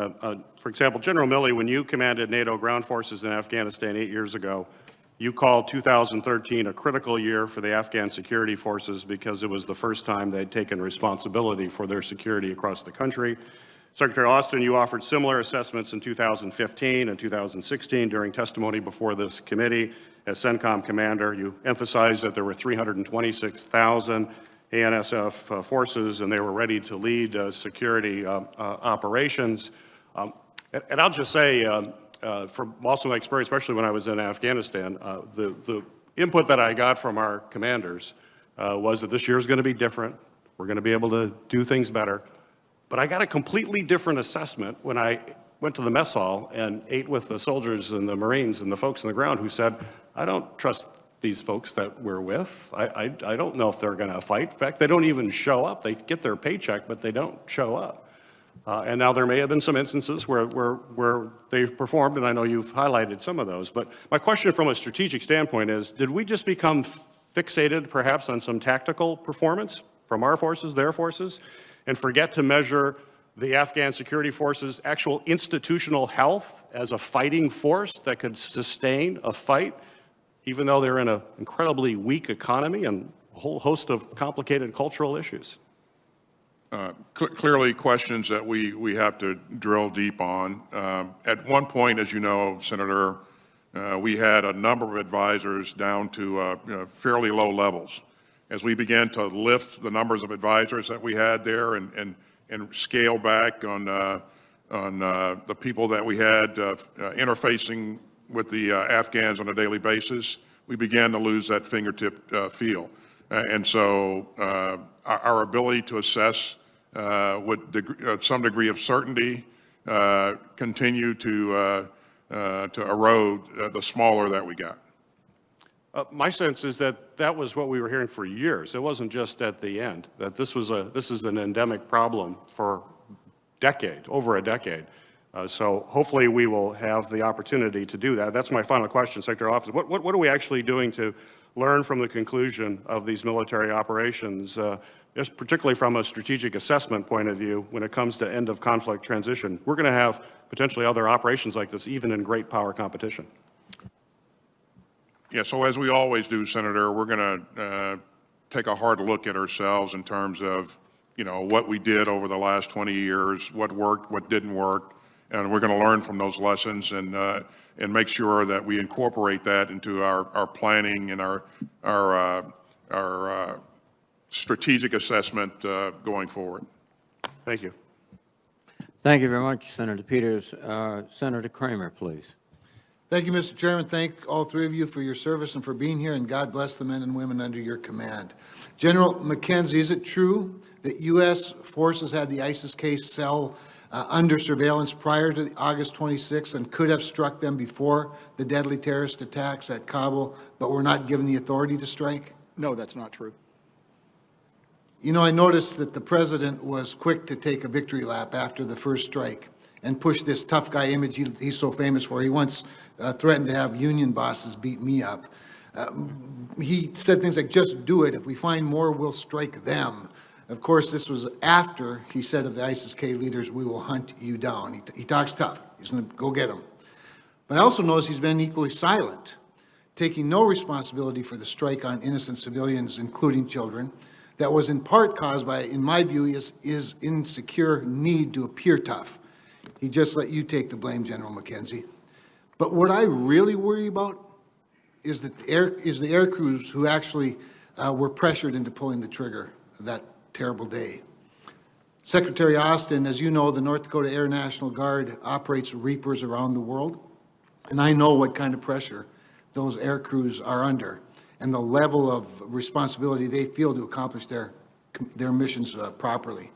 For example, General Milley, when you commanded NATO ground forces in Afghanistan 8 years ago, you called 2013 a critical year for the Afghan security forces because it was the first time they'd taken responsibility for their security across the country. Secretary Austin, you offered similar assessments in 2015 and 2016 during testimony before this committee. As CENTCOM commander, you emphasized that there were 326,000 ANSF forces and they were ready to lead security operations. And I'll just say, from also my experience, especially when I was in Afghanistan, the input that I got from our commanders was that this year is going to be different. We're going to be able to do things better. But I got a completely different assessment when I went to the mess hall and ate with the soldiers and the Marines and the folks on the ground who said, I don't trust these folks that we're with. I don't know if they're going to fight. In fact, they don't even show up. They get their paycheck, but they don't show up. And now there may have been some instances where they've performed, and I know you've highlighted some of those. But my question from a strategic standpoint is, did we just become fixated perhaps on some tactical performance from our forces, their forces, and forget to measure the Afghan security forces' actual institutional health as a fighting force that could sustain a fight, even though they're in an incredibly weak economy and a whole host of complicated cultural issues? Clearly questions that we have to drill deep on. At one point, as you know, Senator, we had a number of advisors down to fairly low levels. As we began to lift the numbers of advisors that we had there and scale back on the people that we had interfacing with the Afghans on a daily basis, we began to lose that fingertip feel. And so our ability to assess with some degree of certainty continue to erode the smaller that we got. My sense is that that was what we were hearing for years. It wasn't just at the end, that this is an endemic problem for over a decade. So hopefully we will have the opportunity to do that. That's my final question, Secretary Office. What are we actually doing to learn from the conclusion of these military operations, just particularly from a strategic assessment point of view when it comes to end of conflict transition? We're going to have potentially other operations like this, even in great power competition. Yeah, so as we always do, Senator, we're going to take a hard look at ourselves in terms of, what we did over the last 20 years, what worked, what didn't work, and we're going to learn from those lessons and make sure that we incorporate that into our planning and our strategic assessment going forward. Thank you. Thank you very much, Senator Peters. Senator Kramer, please. Thank you, Mr. Chairman. Thank all three of you for your service and for being here, and God bless the men and women under your command. General McKenzie, is it true that U.S. forces had the ISIS-K cell under surveillance prior to August 26th and could have struck them before the deadly terrorist attacks at Kabul, but were not given the authority to strike? No, that's not true. I noticed that the president was quick to take a victory lap after the first strike and push this tough guy image he's so famous for. He once threatened to have union bosses beat me up. He said things like, just do it. If we find more, we'll strike them. Of course, this was after he said of the ISIS-K leaders, we will hunt you down. He talks tough. He's going to go get them. But I also notice he's been equally silent, taking no responsibility for the strike on innocent civilians, including children, that was in part caused by, in my view, his insecure need to appear tough. He just let you take the blame, General McKenzie. But what I really worry about is the air crews who actually were pressured into pulling the trigger that terrible day. Secretary Austin, as you know, the North Dakota Air National Guard operates Reapers around the world, and I know what kind of pressure those air crews are under and the level of responsibility they feel to accomplish their missions properly.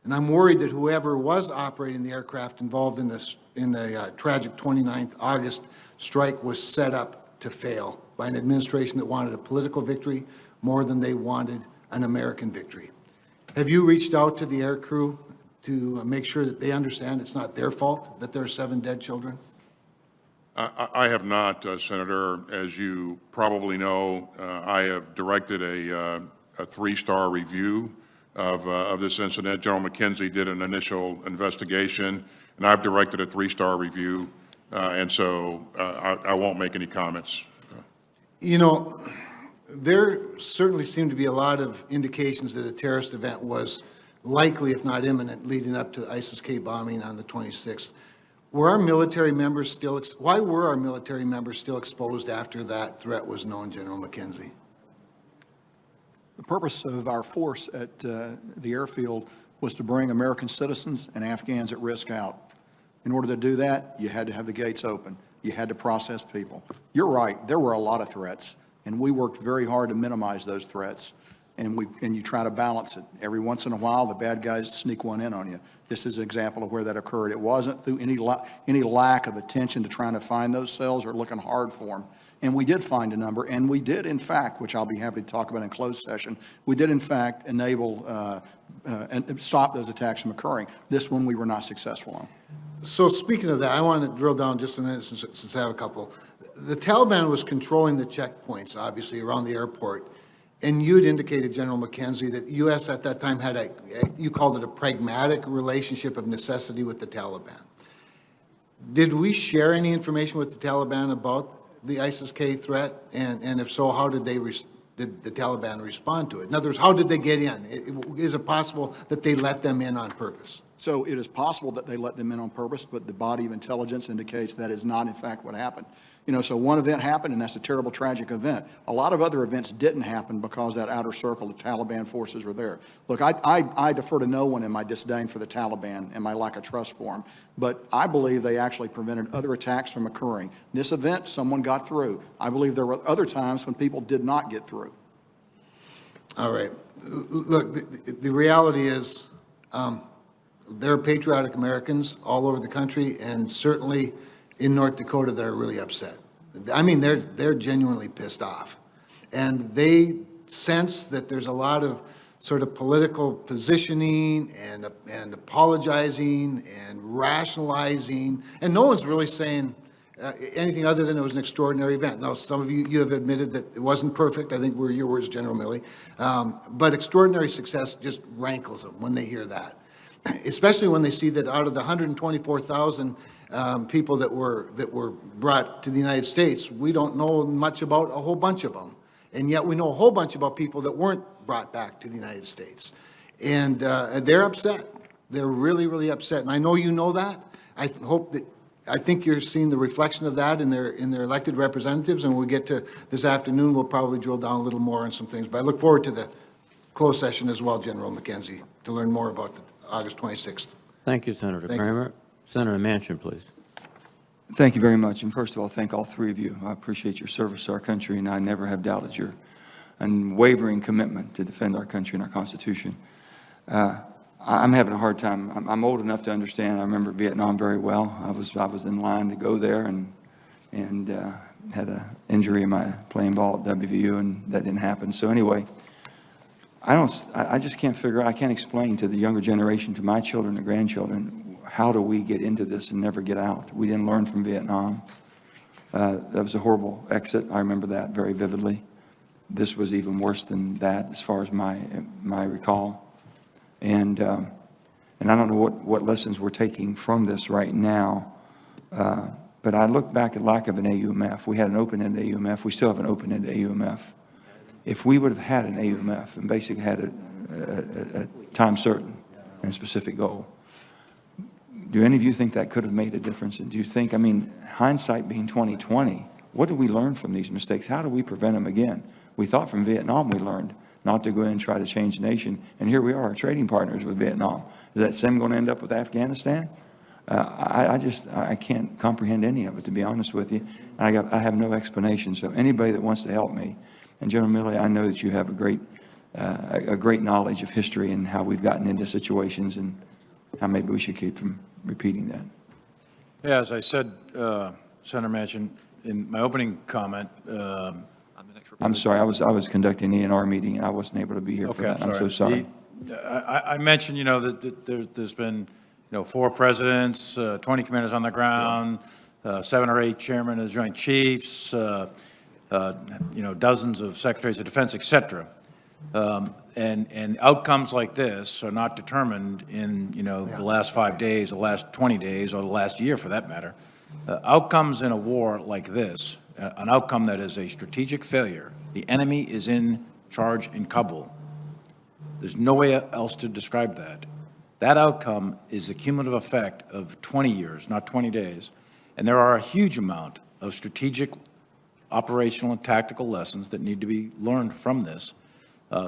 And I'm worried that whoever was operating the aircraft involved in the tragic 29th August strike was set up to fail by an administration that wanted a political victory more than they wanted an American victory. Have you reached out to the air crew to make sure that they understand it's not their fault that there are 7 dead children? I have not, Senator. As you probably know, I have directed a 3-star review of this incident. General McKenzie did an initial investigation, and I've directed a 3-star review, and so I won't make any comments. You know, there certainly seem to be a lot of indications that a terrorist event was likely, if not imminent, leading up to the ISIS-K bombing on the 26th. Were our military members still, why were our military members still exposed after that threat was known, General McKenzie? The purpose of our force at the airfield was to bring American citizens and Afghans at risk out. In order to do that, you had to have the gates open. You had to process people. You're right, there were a lot of threats, and we worked very hard to minimize those threats. And you try to balance it. Every once in a while, the bad guys sneak one in on you. This is an example of where that occurred. It wasn't through any lack of attention to trying to find those cells or looking hard for them. And we did find a number, and we did, in fact, which I'll be happy to talk about in closed session, we did, in fact, enable and stop those attacks from occurring. This one we were not successful on. So speaking of that, I want to drill down just a minute since I have a couple. The Taliban was controlling the checkpoints, obviously, around the airport. And you'd indicated, General McKenzie, that the U.S. at that time had you called it a pragmatic relationship of necessity with the Taliban. Did we share any information with the Taliban about the ISIS-K threat? And if so, how did the Taliban respond to it? In other words, how did they get in? Is it possible that they let them in on purpose? So it is possible that they let them in on purpose, but the body of intelligence indicates that is not, in fact, what happened. You know, so one event happened, and that's a terrible, tragic event. A lot of other events didn't happen because that outer circle of Taliban forces were there. Look, I defer to no one in my disdain for the Taliban and my lack of trust for them, but I believe they actually prevented other attacks from occurring. This event, someone got through. I believe there were other times when people did not get through. All right. Look, the reality is there are patriotic Americans all over the country, and certainly in North Dakota that are really upset. I mean, they're genuinely pissed off. And they sense that there's a lot of sort of political positioning and apologizing and rationalizing, and no one's really saying anything other than it was an extraordinary event. Now, some of you have admitted that it wasn't perfect. I think were your words, General Milley. But extraordinary success just rankles them when they hear that, especially when they see that out of the 124,000 people that were brought to the United States, we don't know much about a whole bunch of them. And yet we know a whole bunch about people that weren't brought back to the United States. And they're upset. They're really, really upset. And I know you know that. I think you're seeing the reflection of that in their elected representatives. And when we get to this afternoon, we'll probably drill down a little more on some things. But I look forward to the closed session as well, General McKenzie, to learn more about the August 26th. Thank you, Senator Kramer. Senator Manchin, please. Thank you very much. And first of all, thank all three of you. I appreciate your service to our country, and I never have doubted your unwavering commitment to defend our country and our Constitution. I'm having a hard time. I'm old enough to understand. I remember Vietnam very well. I was in line to go there and had an injury in my playing ball at WVU, and that didn't happen. So anyway, I just can't figure out, I can't explain to the younger generation, to my children and grandchildren, how do we get into this and never get out? We didn't learn from Vietnam. That was a horrible exit. I remember that very vividly. This was even worse than that as far as my recall. And I don't know what lessons we're taking from this right now. But I look back at lack of an AUMF. We had an open-ended AUMF. We still have an open-ended AUMF. If we would have had an AUMF and basically had a time certain and a specific goal, do any of you think that could have made a difference? And do you think, I mean, hindsight being 20/20, what did we learn from these mistakes? How do we prevent them again? We thought from Vietnam we learned not to go in and try to change the nation, and here we are, trading partners with Vietnam. Is that same going to end up with Afghanistan? I can't comprehend any of it, to be honest with you. And I have no explanation. So anybody that wants to help me, and General Milley, I know that you have a great knowledge of history and how we've gotten into situations and how maybe we should keep from repeating that. Yeah, as I said, Senator Manchin, in my opening comment, I'm sorry, I was conducting an ENR meeting and I wasn't able to be here for that. I'm so sorry. I mentioned, that there's been, 4 presidents, 20 commanders on the ground, 7 or 8 chairmen of the Joint Chiefs, dozens of secretaries of defense, et cetera. And outcomes like this are not determined in, the last 5 days, the last 20 days, or the last year for that matter. Outcomes in a war like this, an outcome that is a strategic failure, the enemy is in charge in Kabul. There's no way else to describe that. That outcome is the cumulative effect of 20 years, not 20 days. And there are a huge amount of strategic, operational, and tactical lessons that need to be learned from this.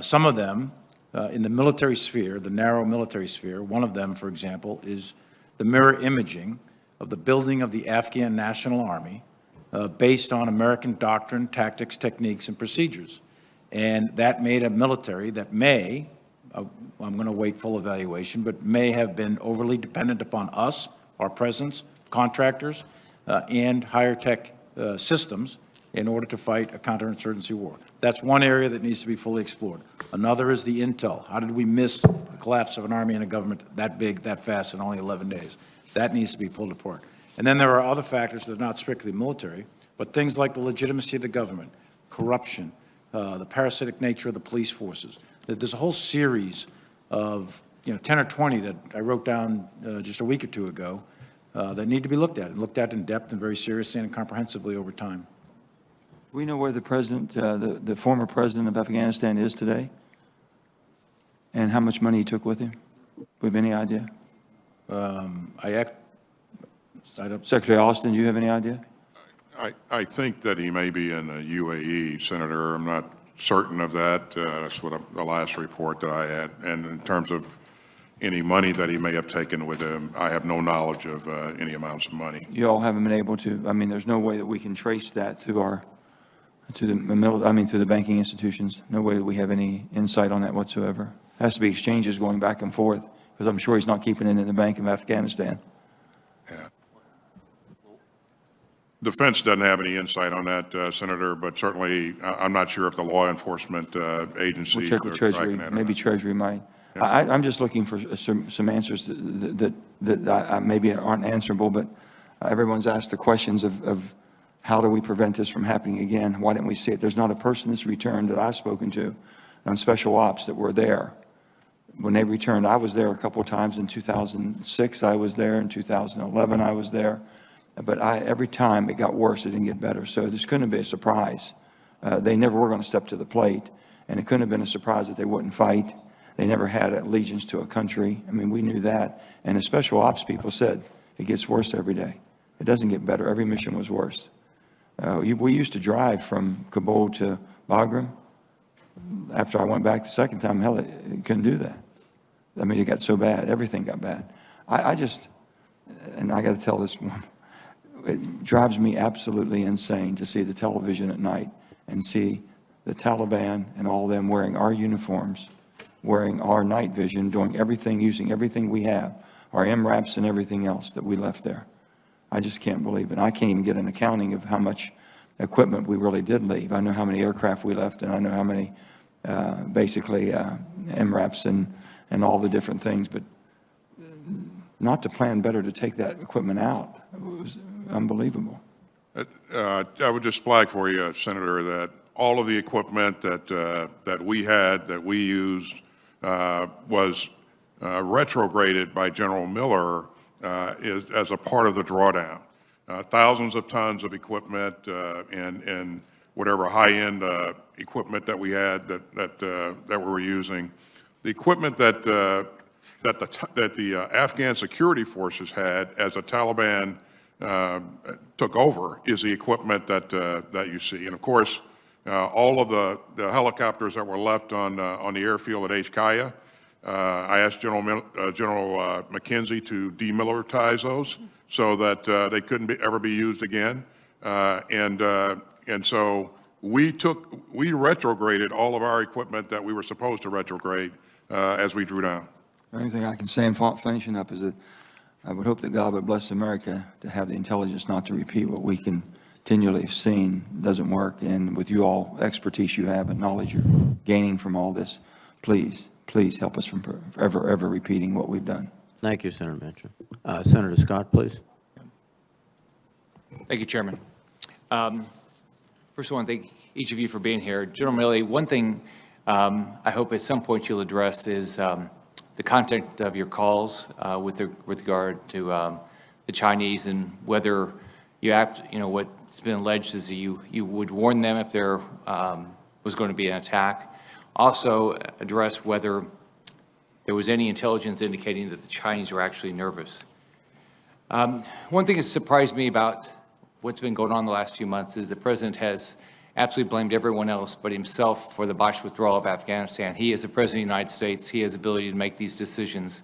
Some of them in the military sphere, the narrow military sphere. One of them, for example, is the mirror imaging of the building of the Afghan National Army based on American doctrine, tactics, techniques, and procedures. And that made a military that may, I'm going to wait full evaluation, but may have been overly dependent upon us, our presence, contractors, and higher tech systems in order to fight a counterinsurgency war. That's one area that needs to be fully explored. Another is the intel. How did we miss the collapse of an army and a government that big, that fast, in only 11 days? That needs to be pulled apart. And then there are other factors that are not strictly military, but things like the legitimacy of the government, corruption, the parasitic nature of the police forces. There's a whole series of 10 or 20 that I wrote down just a week or two ago that need to be looked at, and looked at in depth and very seriously and comprehensively over time. Do we know where the president, the former president of Afghanistan is today? And how much money he took with him? Do we have any idea? Secretary Austin, do you have any idea? I think that he may be in the UAE, Senator. I'm not certain of that. That's what the last report that I had. And in terms of any money that he may have taken with him, I have no knowledge of any amounts of money. You all haven't been able to, I mean, there's no way that we can trace that through the banking institutions. No way that we have any insight on that whatsoever. It has to be exchanges going back and forth, because I'm sure he's not keeping it in the Bank of Afghanistan. Yeah. Defense doesn't have any insight on that, Senator, but certainly I'm not sure if the law enforcement agencies We'll check with Treasury. Maybe Treasury might. Yeah. I'm just looking for some answers that maybe aren't answerable, but everyone's asked the questions of how do we prevent this from happening again? Why didn't we see it? There's not a person that's returned that I've spoken to on special ops that were there. When they returned, I was there a couple of times. In 2006, I was there. In 2011, I was there. But every time it got worse, it didn't get better. So this couldn't be a surprise. They never were going to step to the plate. And it couldn't have been a surprise that they wouldn't fight. They never had allegiance to a country. I mean, we knew that. And the special ops people said, it gets worse every day. It doesn't get better. Every mission was worse. We used to drive from Kabul to Bagram. After I went back the second time, hell, it couldn't do that. I mean, it got so bad. Everything got bad. And I got to tell this one, it drives me absolutely insane to see the television at night and see the Taliban and all of them wearing our uniforms, wearing our night vision, doing everything, using everything we have, our MRAPs and everything else that we left there. I just can't believe it. I can't even get an accounting of how much equipment we really did leave. I know how many aircraft we left, and I know how many, MRAPs and all the different things, but not to plan better to take that equipment out. It was unbelievable. I would just flag for you, Senator, that all of the equipment that we had, that we used, was retrograded by General Miller as a part of the drawdown. Thousands of tons of equipment and whatever high-end equipment that we had that we were using. The equipment that the Afghan security forces had as the Taliban took over is the equipment that you see. And of course, all of the helicopters that were left on the airfield at H-Kaya, I asked General McKenzie to demilitarize those so that they couldn't ever be used again. And so we retrograded all of our equipment that we were supposed to retrograde as we drew down. The only thing I can say in finishing up is that I would hope that God would bless America to have the intelligence not to repeat what we continually have seen doesn't work. And with you all, expertise you have and knowledge you're gaining from all this, please help us from ever repeating what we've done. Thank you, Senator Manchin. Senator Scott, please. Thank you, Chairman. First, I want to thank each of you for being here. General Milley, one thing I hope at some point you'll address is the content of your calls with regard to the Chinese and whether you what's been alleged is that you would warn them if there was going to be an attack. Also address whether there was any intelligence indicating that the Chinese were actually nervous. One thing that surprised me about what's been going on the last few months is the President has absolutely blamed everyone else but himself for the botched withdrawal of Afghanistan. He is the President of the United States. He has the ability to make these decisions.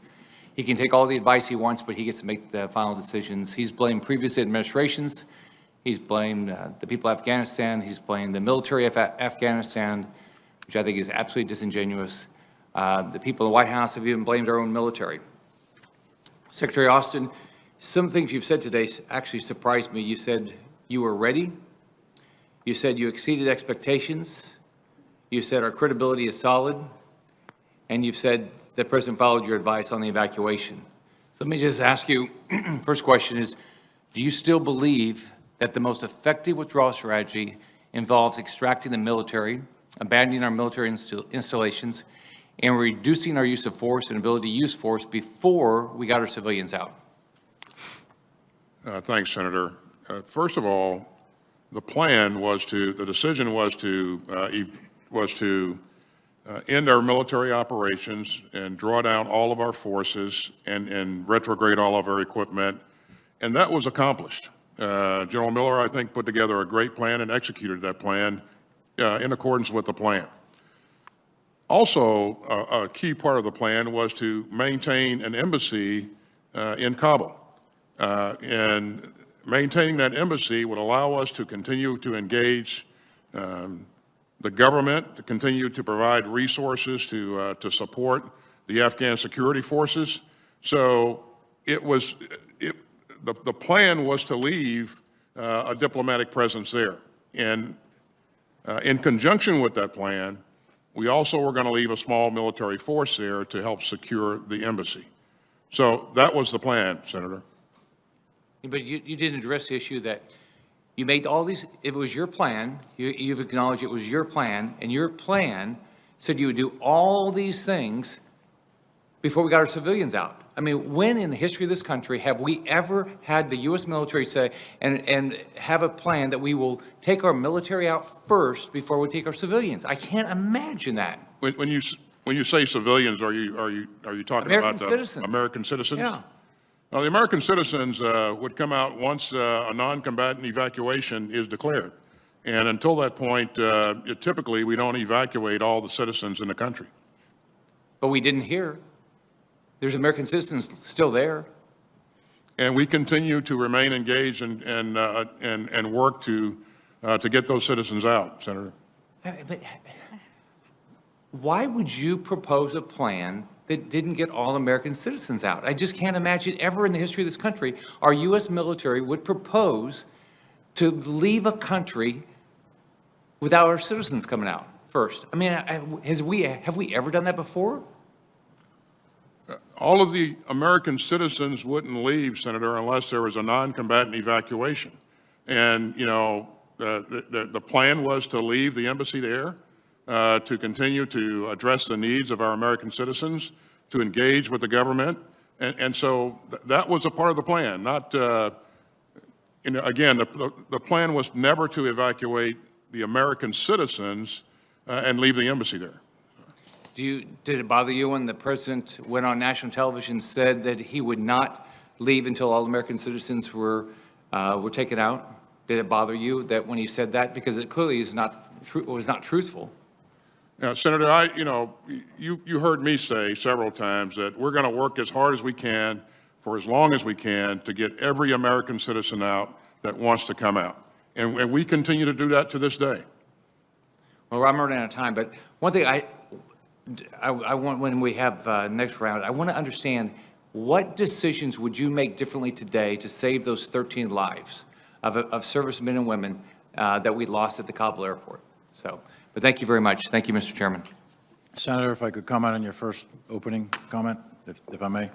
He can take all the advice he wants, but he gets to make the final decisions. He's blamed previous administrations. He's blamed the people of Afghanistan. He's blamed the military of Afghanistan, which I think is absolutely disingenuous. The people in the White House have even blamed our own military. Secretary Austin, some things you've said today actually surprised me. You said you were ready. You said you exceeded expectations. You said our credibility is solid. And you've said the President followed your advice on the evacuation. So let me just ask you, first question is, do you still believe that the most effective withdrawal strategy involves extracting the military, abandoning our military installations, and reducing our use of force and ability to use force before we got our civilians out? Thanks, Senator. First of all, the decision was to end our military operations and draw down all of our forces and retrograde all of our equipment, and that was accomplished. General Miller, I think, put together a great plan and executed that plan in accordance with the plan. Also, a key part of the plan was to maintain an embassy in Kabul. And maintaining that embassy would allow us to continue to engage the government, to continue to provide resources to support the Afghan security forces. So the plan was to leave a diplomatic presence there. And in conjunction with that plan, we also were going to leave a small military force there to help secure the embassy. So that was the plan, Senator. But you didn't address the issue that you made all these, if it was your plan, you've acknowledged it was your plan, and your plan said you would do all these things before we got our civilians out. I mean, when in the history of this country have we ever had the U.S. military say and have a plan that we will take our military out first before we take our civilians? I can't imagine that. When you say civilians, are you talking about the American citizens? Yeah. Now, the American citizens would come out once a non-combatant evacuation is declared. And until that point, typically we don't evacuate all the citizens in the country. But we didn't hear. There's American citizens still there. And we continue to remain engaged and work to get those citizens out, Senator. But why would you propose a plan that didn't get all American citizens out? I just can't imagine ever in the history of this country our U.S. military would propose to leave a country without our citizens coming out first. I mean, have we ever done that before? All of the American citizens wouldn't leave, Senator, unless there was a non-combatant evacuation. And, you know, the plan was to leave the embassy there, to continue to address the needs of our American citizens, to engage with the government. And so that was a part of the plan. Not, again, the plan was never to evacuate the American citizens and leave the embassy there. Did it bother you when the President went on national television and said that he would not leave until all American citizens were taken out? Did it bother you that when he said that? Because it clearly was not truthful. Senator, you heard me say several times that we're going to work as hard as we can for as long as we can to get every American citizen out that wants to come out. And we continue to do that to this day. Well, I'm running out of time, but one thing I want, when we have next round, I want to understand what decisions would you make differently today to save those 13 lives of servicemen and women that we lost at the Kabul airport? So, but thank you very much. Thank you, Mr. Chairman. Senator, if I could comment on your first opening comment, if I may.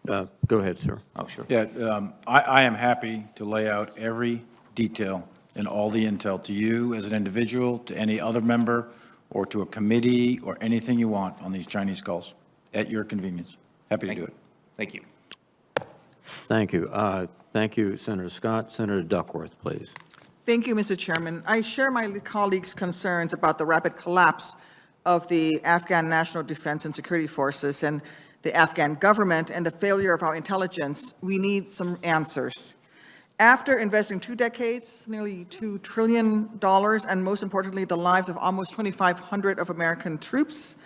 Go ahead, sir. Oh, sure. Yeah, I am happy to lay out every detail and all the intel to you as an individual, to any other member, or to a committee, or anything you want on these Chinese calls, at your convenience. Happy to do it. Thank you. Thank you. Thank you, Senator Scott. Senator Duckworth, please. Thank you, Mr. Chairman. I share my colleagues' concerns about the rapid collapse of the Afghan National Defense and Security Forces and the Afghan government and the failure of our intelligence. We need some answers. After investing 2 decades, nearly $2 trillion, and most importantly, the lives of almost 2,500 of American troops,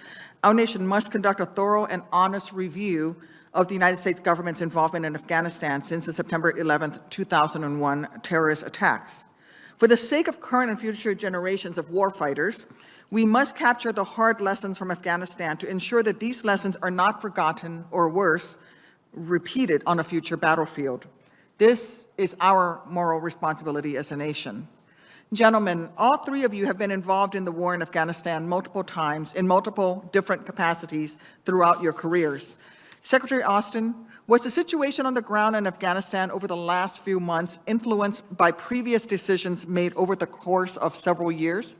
our nation must conduct a thorough and honest review of the United States government's involvement in Afghanistan since the September 11, 2001 terrorist attacks. For the sake of current and future generations of warfighters, we must capture the hard lessons from Afghanistan to ensure that these lessons are not forgotten or worse, repeated on a future battlefield. This is our moral responsibility as a nation. Gentlemen, all 3 of you have been involved in the war in Afghanistan multiple times in multiple different capacities throughout your careers. Secretary Austin, was the situation on the ground in Afghanistan over the last few months influenced by previous decisions made over the course of several years?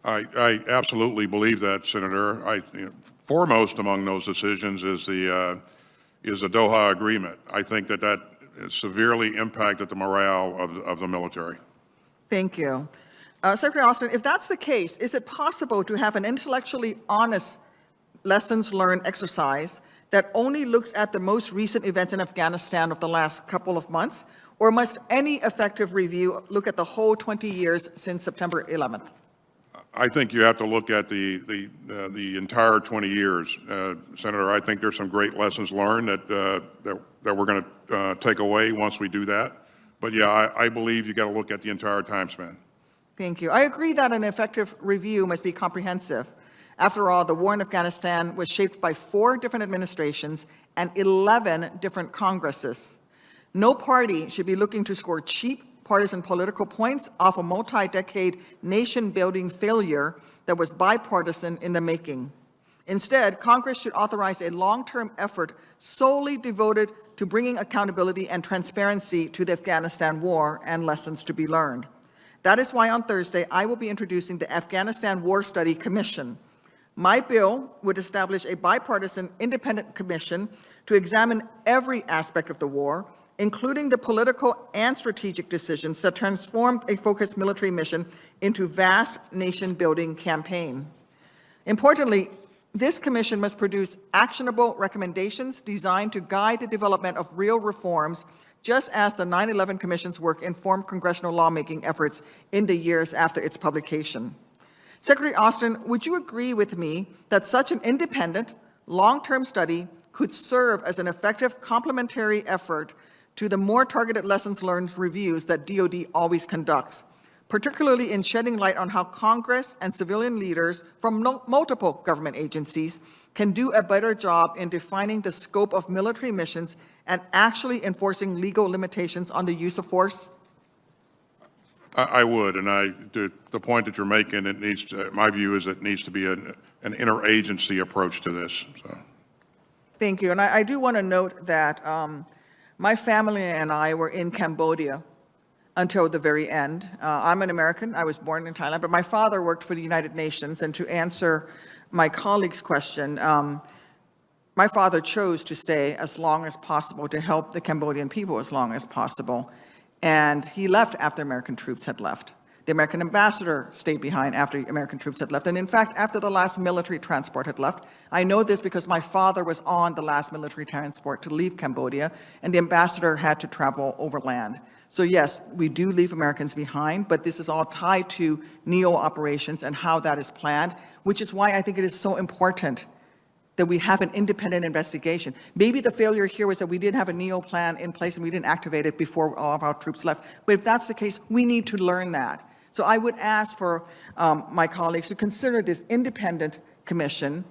I absolutely believe that, Senator. Foremost among those decisions is the Doha agreement. I think that severely impacted the morale of the military. Thank you. Secretary Austin, if that's the case, is it possible to have an intellectually honest lessons learned exercise that only looks at the most recent events in Afghanistan of the last couple of months, or must any effective review look at the whole 20 years since September 11th? I think you have to look at the entire 20 years, Senator. I think there's some great lessons learned that we're going to take away once we do that. But yeah, I believe you got to look at the entire time span. Thank you. I agree that an effective review must be comprehensive. After all, the war in Afghanistan was shaped by 4 different administrations and 11 different Congresses. No party should be looking to score cheap partisan political points off a multi-decade nation-building failure that was bipartisan in the making. Instead, Congress should authorize a long-term effort solely devoted to bringing accountability and transparency to the Afghanistan war and lessons to be learned. That is why on Thursday, I will be introducing the Afghanistan War Study Commission. My bill would establish a bipartisan independent commission to examine every aspect of the war, including the political and strategic decisions that transformed a focused military mission into vast nation-building campaign. Importantly, this commission must produce actionable recommendations designed to guide the development of real reforms, just as the 9/11 Commission's work informed congressional lawmaking efforts in the years after its publication. Secretary Austin, would you agree with me that such an independent, long-term study could serve as an effective complementary effort to the more targeted lessons learned reviews that DoD always conducts, particularly in shedding light on how Congress and civilian leaders from multiple government agencies can do a better job in defining the scope of military missions and actually enforcing legal limitations on the use of force? I would, and the point that you're making, it needs to, my view is it needs to be an interagency approach to this. So. Thank you, and I do want to note that my family and I were in Cambodia until the very end. I'm an American, I was born in Thailand, but my father worked for the United Nations, and to answer my colleague's question, my father chose to stay as long as possible to help the Cambodian people as long as possible. And he left after American troops had left. The American ambassador stayed behind after American troops had left. And in fact, after the last military transport had left, I know this because my father was on the last military transport to leave Cambodia, and the ambassador had to travel overland. So yes, we do leave Americans behind, but this is all tied to NEO operations and how that is planned, which is why I think it is so important that we have an independent investigation. Maybe the failure here was that we didn't have a NEO plan in place and we didn't activate it before all of our troops left. But if that's the case, we need to learn that. So I would ask for my colleagues to consider this independent commission.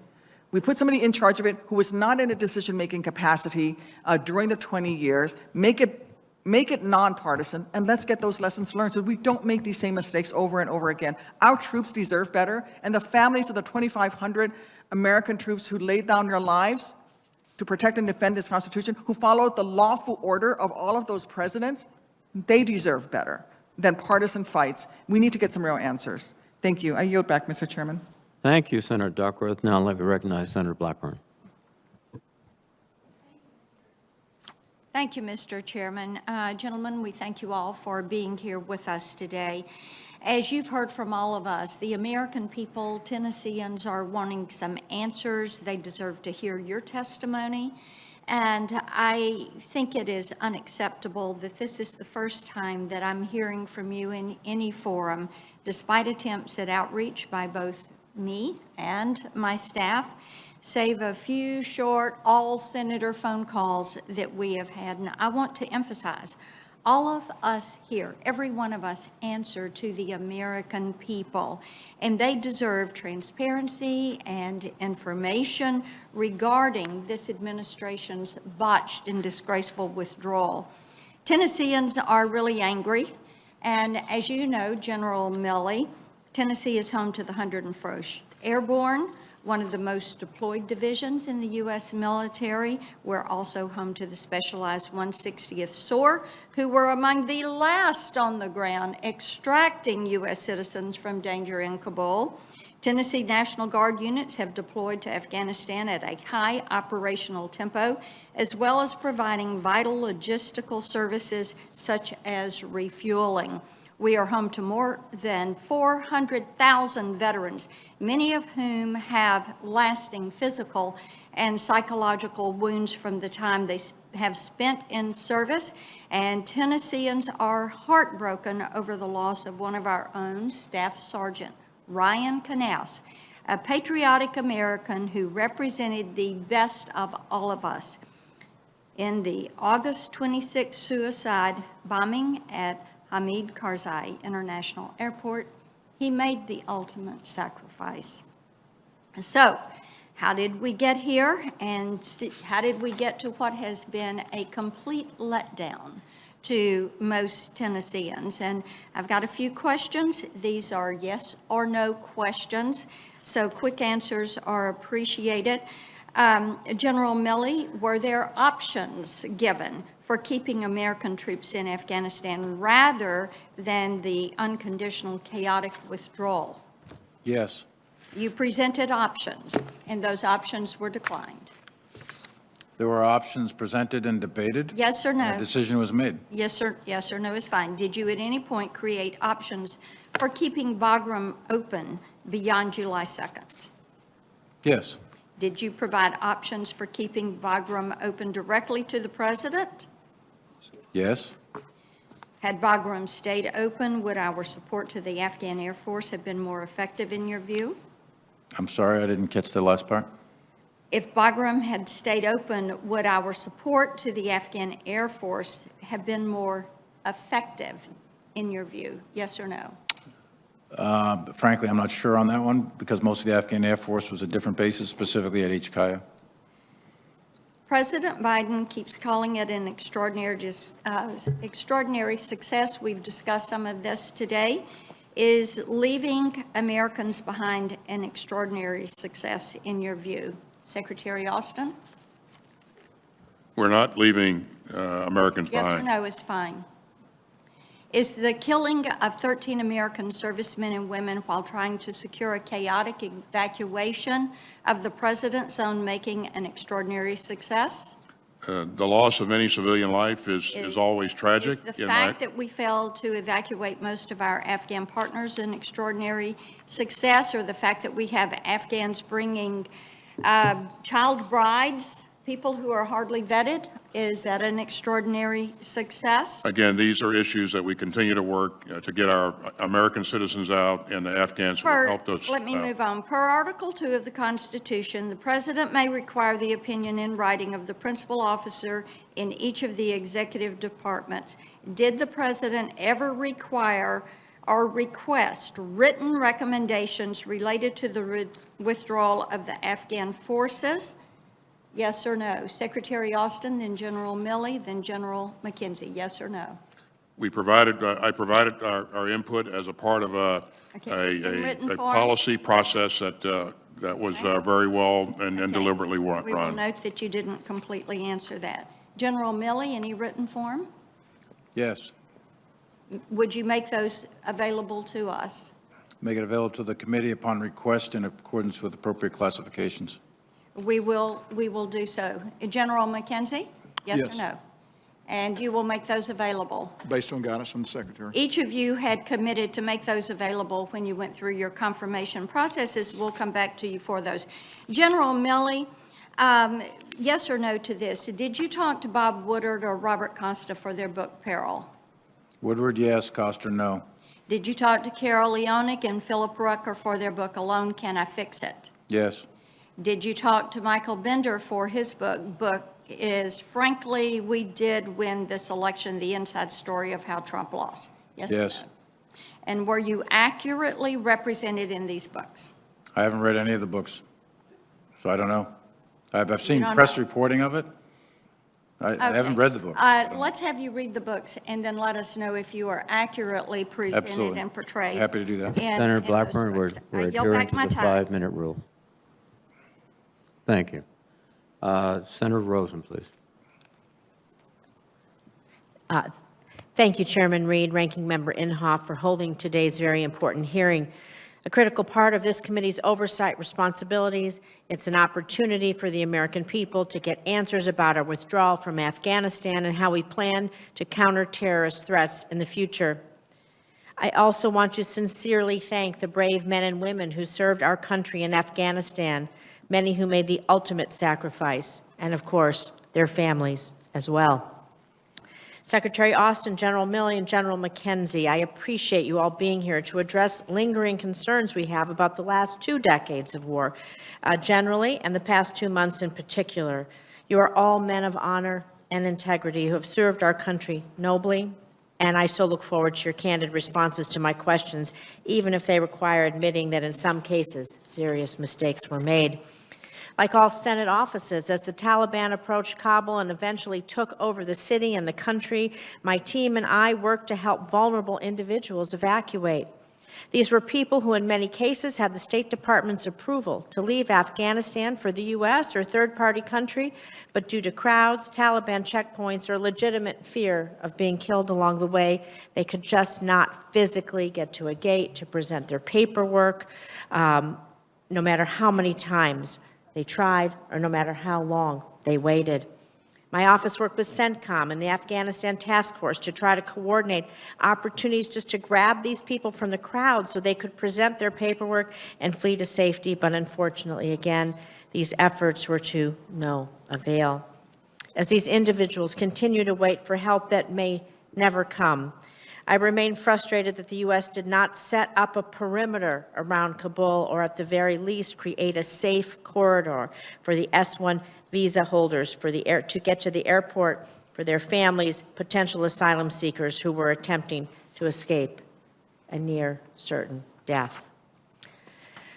We put somebody in charge of it who was not in a decision-making capacity during the 20 years. Make it nonpartisan, and let's get those lessons learned so we don't make these same mistakes over and over again. Our troops deserve better, and the families of the 2,500 American troops who laid down their lives to protect and defend this Constitution, who followed the lawful order of all of those presidents, they deserve better than partisan fights. We need to get some real answers. Thank you. I yield back, Mr. Chairman. Thank you, Senator Duckworth. Now let me recognize Senator Blackburn. Thank you, Mr. Chairman. Gentlemen, we thank you all for being here with us today. As you've heard from all of us, the American people, Tennesseans, are wanting some answers. They deserve to hear your testimony. And I think it is unacceptable that this is the first time that I'm hearing from you in any forum, despite attempts at outreach by both me and my staff, save a few short all-senator phone calls that we have had. And I want to emphasize, all of us here, every one of us, answer to the American people, and they deserve transparency and information regarding this administration's botched and disgraceful withdrawal. Tennesseans are really angry, and as you know, General Milley, Tennessee is home to the 101st Airborne, one of the most deployed divisions in the U.S. military. We're also home to the Specialized 160th SOAR, who were among the last on the ground extracting U.S. citizens from danger in Kabul. Tennessee National Guard units have deployed to Afghanistan at a high operational tempo, as well as providing vital logistical services such as refueling. We are home to more than 400,000 veterans, many of whom have lasting physical and psychological wounds from the time they have spent in service. And Tennesseans are heartbroken over the loss of one of our own, Staff Sergeant Ryan Knauss, a patriotic American who represented the best of all of us in the August 26 suicide bombing at Hamid Karzai International Airport. He made the ultimate sacrifice. So, how did we get here, and how did we get to what has been a complete letdown to most Tennesseans? And I've got a few questions. These are yes or no questions, so quick answers are appreciated. General Milley, were there options given for keeping American troops in Afghanistan rather than the unconditional chaotic withdrawal? Yes. You presented options, and those options were declined. There were options presented and debated. Yes or no? A decision was made. Yes or no is fine. Did you at any point create options for keeping Bagram open beyond July 2nd? Yes. Did you provide options for keeping Bagram open directly to the president? Yes. Had Bagram stayed open, would our support to the Afghan Air Force have been more effective in your view? I'm sorry, I didn't catch the last part. If Bagram had stayed open, would our support to the Afghan Air Force have been more effective in your view? Yes or no? Frankly, I'm not sure on that one because most of the Afghan Air Force was at different bases, specifically at HKIA. President Biden keeps calling it an extraordinary success. We've discussed some of this today. Is leaving Americans behind an extraordinary success in your view? Secretary Austin? We're not leaving Americans Yes behind. or no is fine. Is the killing of 13 American servicemen and women while trying to secure a chaotic evacuation of the president's own making an extraordinary success? The loss of any civilian life is always tragic. Is the fact that we failed to evacuate most of our Afghan partners an extraordinary success, or the fact that we have Afghans bringing child brides, people who are hardly vetted, is that an extraordinary success? Again, these are issues that we continue to work to get our American citizens out and the Afghans who have helped us. Let me move on. Per Article 2 of the Constitution, the President may require the opinion in writing of the principal officer in each of the executive departments. Did the President ever require or request written recommendations related to the withdrawal of the Afghan forces? Yes or no? Secretary Austin, then General Milley, then General McKenzie. Yes or no? We provided, I provided our input as a part of a policy process that was very well and deliberately run. We will note that you didn't completely answer that. General Milley, any written form? Yes. Would you make those available to us? Make it available to the committee upon request in accordance with appropriate classifications. We will do so. General McKenzie? Yes or no? And you will make those available? Based on guidance from the Secretary. Each of you had committed to make those available when you went through your confirmation processes. We'll come back to you for those. General Milley, yes or no to this? Did you talk to Bob Woodard or Robert Costa for their book, Peril? Woodward, yes. Costa, no. Did you talk to Carol Leonick and Philip Rucker for their book, Alone Can I Fix It? Yes. Did you talk to Michael Bender for his book is, Frankly, We Did Win This Election, The Inside Story of How Trump Lost? Yes. Yes. And were you accurately represented in these books? I haven't read any of the books, so I don't know. I've seen don't press know. reporting of it. I haven't read the book. Let's have you read the books and then let us know if you are accurately presented Absolutely. and portrayed. Happy to do that. Senator Blackburn, we're adhering to the 5-minute rule. Thank you. Senator Rosen, please. Thank you, Chairman Reed, Ranking Member Inhofe, for holding today's very important hearing. A critical part of this committee's oversight responsibilities, it's an opportunity for the American people to get answers about our withdrawal from Afghanistan and how we plan to counter terrorist threats in the future. I also want to sincerely thank the brave men and women who served our country in Afghanistan, many who made the ultimate sacrifice, and of course, their families as well. Secretary Austin, General Milley, and General McKenzie, I appreciate you all being here to address lingering concerns we have about the last 2 decades of war generally, and the past 2 months in particular. You are all men of honor and integrity who have served our country nobly, and I so look forward to your candid responses to my questions, even if they require admitting that in some cases, serious mistakes were made. Like all Senate offices, as the Taliban approached Kabul and eventually took over the city and the country, my team and I worked to help vulnerable individuals evacuate. These were people who in many cases had the State Department's approval to leave Afghanistan for the U.S. or third-party country, but due to crowds, Taliban checkpoints, or legitimate fear of being killed along the way, they could just not physically get to a gate to present their paperwork, no matter how many times they tried, or no matter how long they waited. My office worked with CENTCOM and the Afghanistan Task Force to try to coordinate opportunities just to grab these people from the crowd so they could present their paperwork and flee to safety. But unfortunately, again, these efforts were to no avail. As these individuals continue to wait for help that may never come, I remain frustrated that the U.S. did not set up a perimeter around Kabul, or at the very least create a safe corridor for the S-1 visa holders to get to the airport for their families, potential asylum seekers who were attempting to escape a near certain death.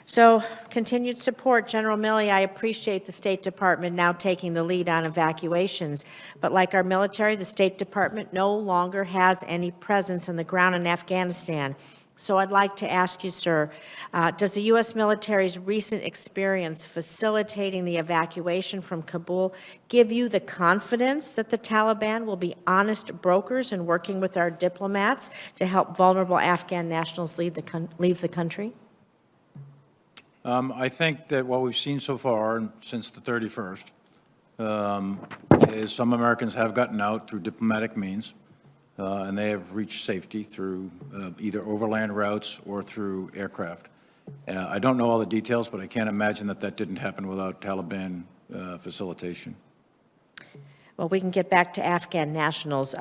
So, continued support, General Milley. I appreciate the State Department now taking the lead on evacuations. But like our military, the State Department no longer has any presence on the ground in Afghanistan. So I'd like to ask you, sir, does the U.S. military's recent experience facilitating the evacuation from Kabul give you the confidence that the Taliban will be honest brokers in working with our diplomats to help vulnerable Afghan nationals leave the country? I think that what we've seen so far since the 31st is some Americans have gotten out through diplomatic means, and they have reached safety through either overland routes or through aircraft. I don't know all the details, but I can't imagine that that didn't happen without Taliban facilitation. Well, we can get back to Afghan nationals,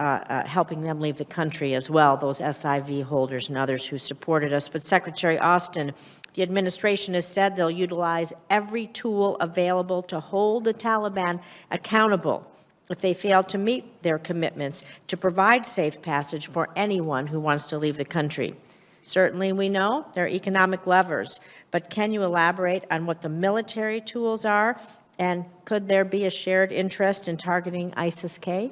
helping them leave the country as well, those SIV holders and others who supported us. But Secretary Austin, the administration has said they'll utilize every tool available to hold the Taliban accountable if they fail to meet their commitments to provide safe passage for anyone who wants to leave the country. Certainly, we know there are economic levers, but can you elaborate on what the military tools are, and could there be a shared interest in targeting ISIS-K?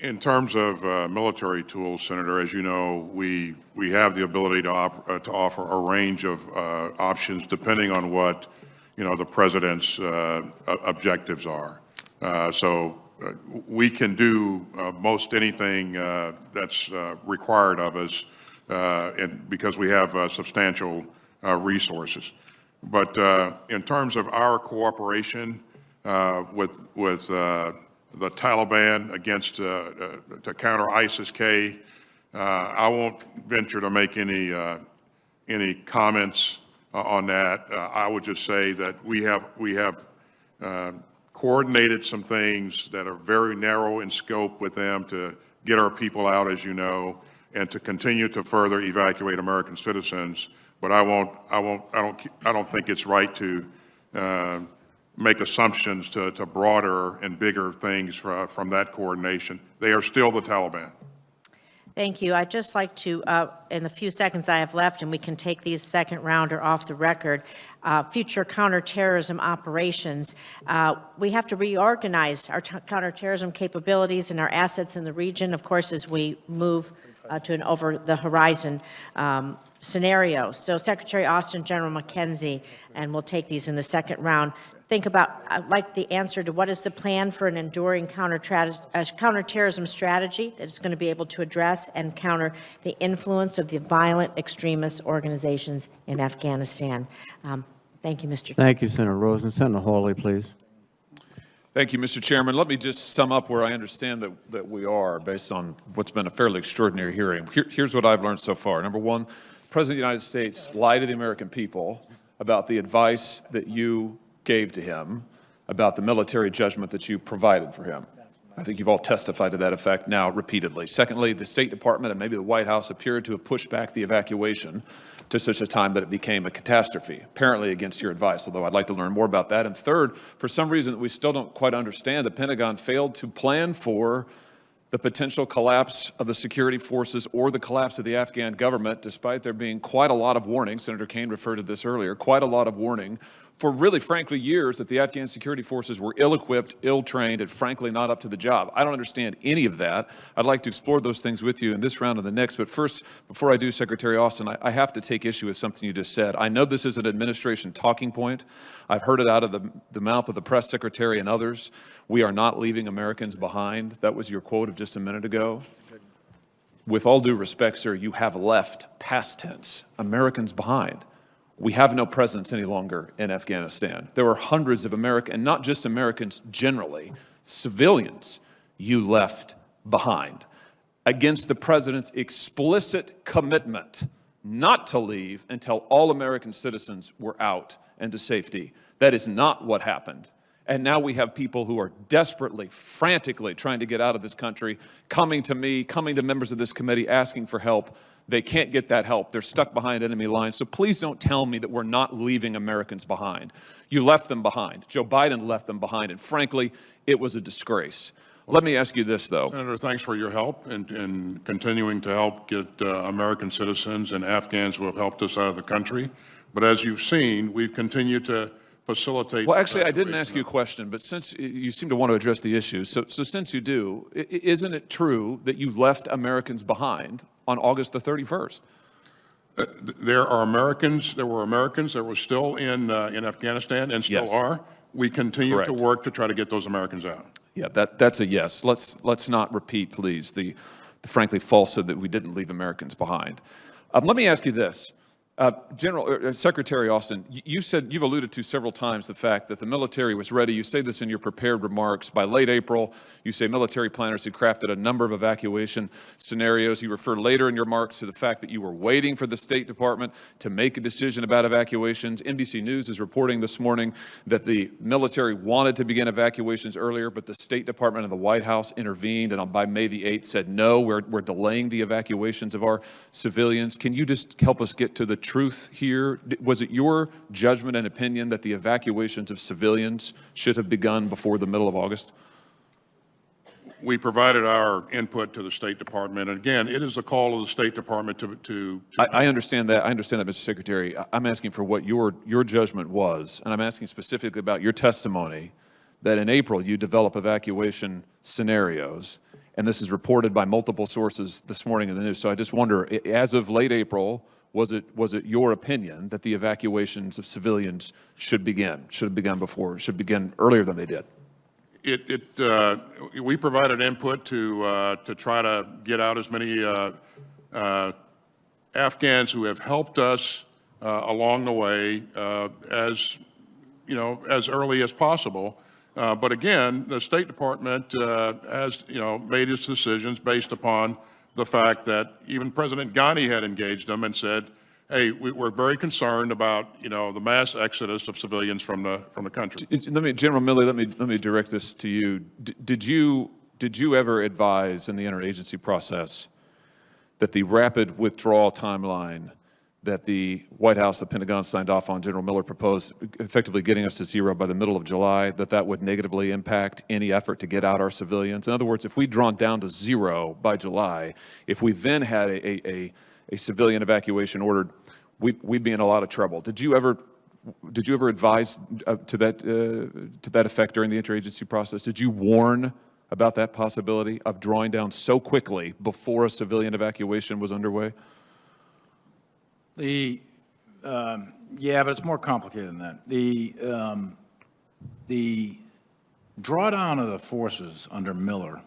In terms of military tools, Senator, as you know, we have the ability to offer a range of options depending on what, the President's objectives are. So we can do most anything that's required of us and because we have substantial resources. But in terms of our cooperation with the Taliban against to counter ISIS-K, I won't venture to make any comments on that. I would just say that we have coordinated some things that are very narrow in scope with them to get our people out, as you know, and to continue to further evacuate American citizens. But I don't think it's right to make assumptions to broader and bigger things from that coordination. They are still the Taliban. Thank you. I'd just like to, in the few seconds I have left, and we can take these second rounder off the record, future counterterrorism operations. We have to reorganize our counterterrorism capabilities and our assets in the region, of course, as we move to an over-the-horizon scenario. So Secretary Austin, General McKenzie, and we'll take these in the second round. Think about, I'd like the answer to what is the plan for an enduring counterterrorism strategy that is going to be able to address and counter the influence of the violent extremist organizations in Afghanistan. Thank you, Mr. Chairman. Thank you, Senator Rosen. Senator Hawley, please. Thank you, Mr. Chairman. Let me just sum up where I understand that we are based on what's been a fairly extraordinary hearing. Here's what I've learned so far. Number one, the President of the United States lied to the American people about the advice that you gave to him about the military judgment that you provided for him. I think you've all testified to that effect now repeatedly. Secondly, the State Department and maybe the White House appeared to have pushed back the evacuation to such a time that it became a catastrophe, apparently against your advice, although I'd like to learn more about that. And third, for some reason that we still don't quite understand, the Pentagon failed to plan for the potential collapse of the security forces or the collapse of the Afghan government, despite there being quite a lot of warning, Senator Kaine referred to this earlier, quite a lot of warning for really, frankly, years that the Afghan security forces were ill-equipped, ill-trained, and frankly not up to the job. I don't understand any of that. I'd like to explore those things with you in this round and the next. But first, before I do, Secretary Austin, I have to take issue with something you just said. I know this is an administration talking point. I've heard it out of the mouth of the press secretary and others. We are not leaving Americans behind. That was your quote of just a minute ago. With all due respect, sir, you have left, past tense, Americans behind. We have no presence any longer in Afghanistan. There were hundreds of Americans, and not just Americans generally, civilians you left behind against the President's explicit commitment not to leave until all American citizens were out and to safety. That is not what happened. And now we have people who are desperately, frantically trying to get out of this country, coming to me, coming to members of this committee, asking for help. They can't get that help. They're stuck behind enemy lines. So please don't tell me that we're not leaving Americans behind. You left them behind. Joe Biden left them behind. And frankly, it was a disgrace. Let me ask you this, though. Senator, thanks for your help in continuing to help get American citizens and Afghans who have helped us out of the country. But as you've seen, we've continued to facilitate. Well, actually, I didn't ask you a question, but since you seem to want to address the issue, so since you do, isn't it true that you left Americans behind on August the 31st? There were Americans that were still in Afghanistan and still are. We continue to work to try to get those Americans out. Yeah, that's a yes. Let's not repeat, please, the frankly falsehood that we didn't leave Americans behind. Let me ask you this. Secretary Austin, you've alluded to several times the fact that the military was ready. You say this in your prepared remarks. By late April, you say military planners had crafted a number of evacuation scenarios. You refer later in your remarks to the fact that you were waiting for the State Department to make a decision about evacuations. NBC News is reporting this morning that the military wanted to begin evacuations earlier, but the State Department and the White House intervened, and by May the 8th said, no, we're delaying the evacuations of our civilians. Can you just help us get to the truth here? Was it your judgment and opinion that the evacuations of civilians should have begun before the middle of August? We provided our input to the State Department. And again, it is the call of the State Department to I understand that. I understand that, Mr. Secretary. I'm asking for what your judgment was, and I'm asking specifically about your testimony that in April you develop evacuation scenarios, and this is reported by multiple sources this morning in the news. So I just wonder, as of late April, was it your opinion that the evacuations of civilians should begin earlier than they did? We provided input to try to get out as many Afghans who have helped us along the way as early as possible. But again, the State Department has made its decisions based upon the fact that even President Ghani had engaged them and said, hey, we're very concerned about the mass exodus of civilians from the country. General Milley, let me direct this to you. Did you ever advise in the interagency process that the rapid withdrawal timeline that the White House, the Pentagon signed off on, General Miller proposed, effectively getting us to zero by the middle of July, that would negatively impact any effort to get out our civilians? In other words, if we'd drawn down to zero by July, if we then had a civilian evacuation ordered, we'd be in a lot of trouble. Did you ever advise to that effect during the interagency process? Did you warn about that possibility of drawing down so quickly before a civilian evacuation was underway? Yeah, but it's more complicated than that. The drawdown of the forces under Miller,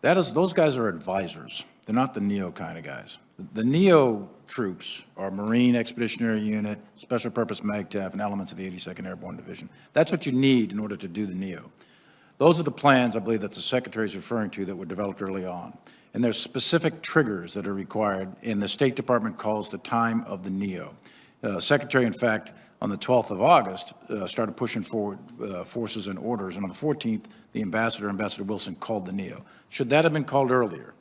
those guys are advisors. They're not the NEO kind of guys. The NEO troops are Marine Expeditionary Unit, Special Purpose MAGTF, and elements of the 82nd Airborne Division. That's what you need in order to do the NEO. Those are the plans, I believe, that the Secretary is referring to that were developed early on. And there's specific triggers that are required, and the State Department calls the time of the NEO. Secretary, in fact, on the 12th of August, started pushing forward forces and orders, and on the 14th, the Ambassador Wilson, called the NEO. Should that have been called earlier?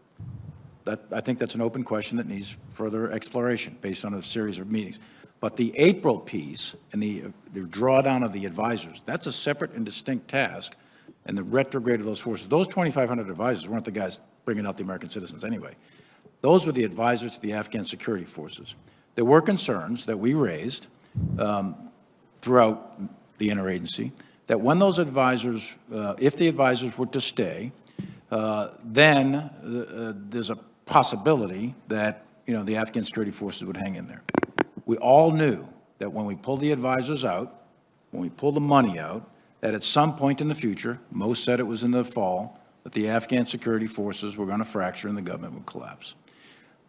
I think that's an open question that needs further exploration based on a series of meetings. But the April piece and the drawdown of the advisors, that's a separate and distinct task, and the retrograde of those forces, those 2,500 advisors weren't the guys bringing out the American citizens anyway. Those were the advisors to the Afghan security forces. There were concerns that we raised throughout the interagency that when those advisors, if the advisors were to stay, then there's a possibility that the Afghan security forces would hang in there. We all knew that when we pulled the advisors out, when we pulled the money out, that at some point in the future, most said it was in the fall, that the Afghan security forces were going to fracture and the government would collapse.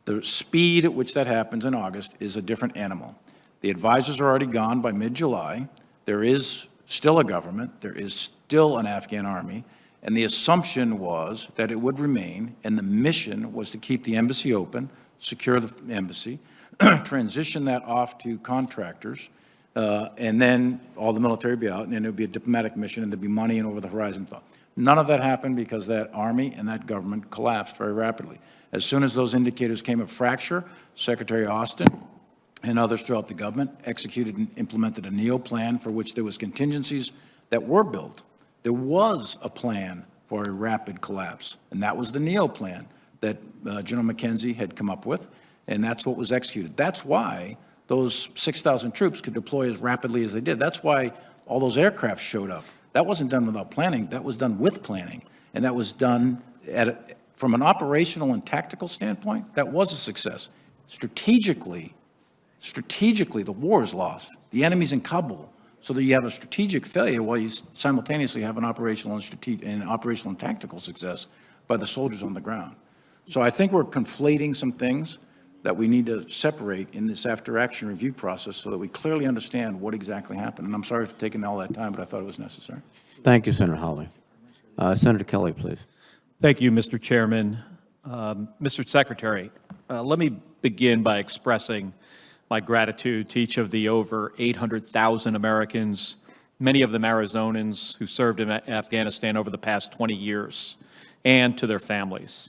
The speed at which that happens in August is a different animal. The advisors are already gone by mid-July. There is still a government. There is still an Afghan army. And the assumption was that it would remain, and the mission was to keep the embassy open, secure the embassy, transition that off to contractors, and then all the military would be out, and then it would be a diplomatic mission, and there'd be money and over-the-horizon thought. None of that happened because that army and that government collapsed very rapidly. As soon as those indicators came of fracture, Secretary Austin and others throughout the government executed and implemented a NEO plan for which there was contingencies that were built. There was a plan for a rapid collapse, and that was the NEO plan that General McKenzie had come up with, and that's what was executed. That's why those 6,000 troops could deploy as rapidly as they did. That's why all those aircraft showed up. That wasn't done without planning. That was done with planning, and that was done from an operational and tactical standpoint. That was a success. Strategically, the war is lost. The enemy's in Kabul, so that you have a strategic failure while you simultaneously have an operational and tactical success by the soldiers on the ground. So I think we're conflating some things. that we need to separate in this after-action review process so that we clearly understand what exactly happened. And I'm sorry for taking all that time, but I thought it was necessary. Thank you, Senator Hawley. Senator Kelly, please. Thank you, Mr. Chairman. Mr. Secretary, let me begin by expressing my gratitude to each of the over 800,000 Americans, many of them Arizonans, who served in Afghanistan over the past 20 years, and to their families.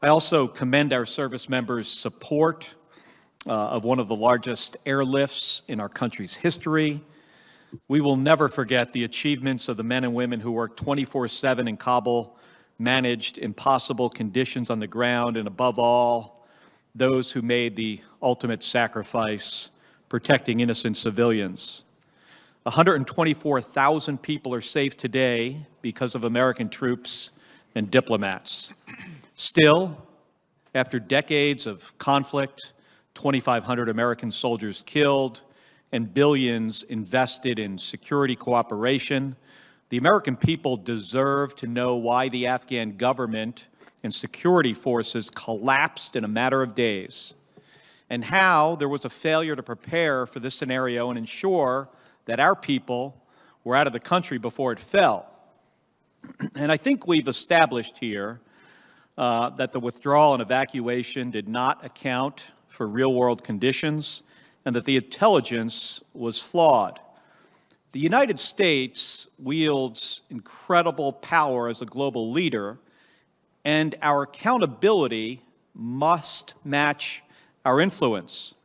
I also commend our service members' support of one of the largest airlifts in our country's history. We will never forget the achievements of the men and women who worked 24/7 in Kabul, managed impossible conditions on the ground, and above all, those who made the ultimate sacrifice, protecting innocent civilians. 124,000 people are safe today because of American troops and diplomats. Still, after decades of conflict, 2,500 American soldiers killed, and billions invested in security cooperation, the American people deserve to know why the Afghan government and security forces collapsed in a matter of days, and how there was a failure to prepare for this scenario and ensure that our people were out of the country before it fell. And I think we've established here that the withdrawal and evacuation did not account for real-world conditions and that the intelligence was flawed. The United States wields incredible power as a global leader, and our accountability must match our influence.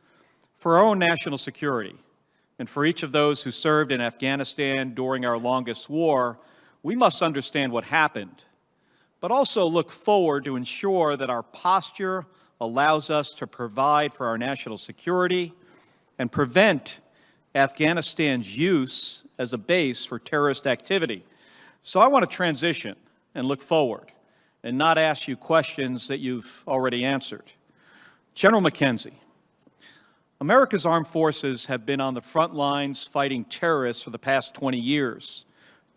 For our own national security, and for each of those who served in Afghanistan during our longest war, we must understand what happened, but also look forward to ensure that our posture allows us to provide for our national security and prevent Afghanistan's use as a base for terrorist activity. So I want to transition and look forward and not ask you questions that you've already answered. General McKenzie, America's armed forces have been on the front lines fighting terrorists for the past 20 years.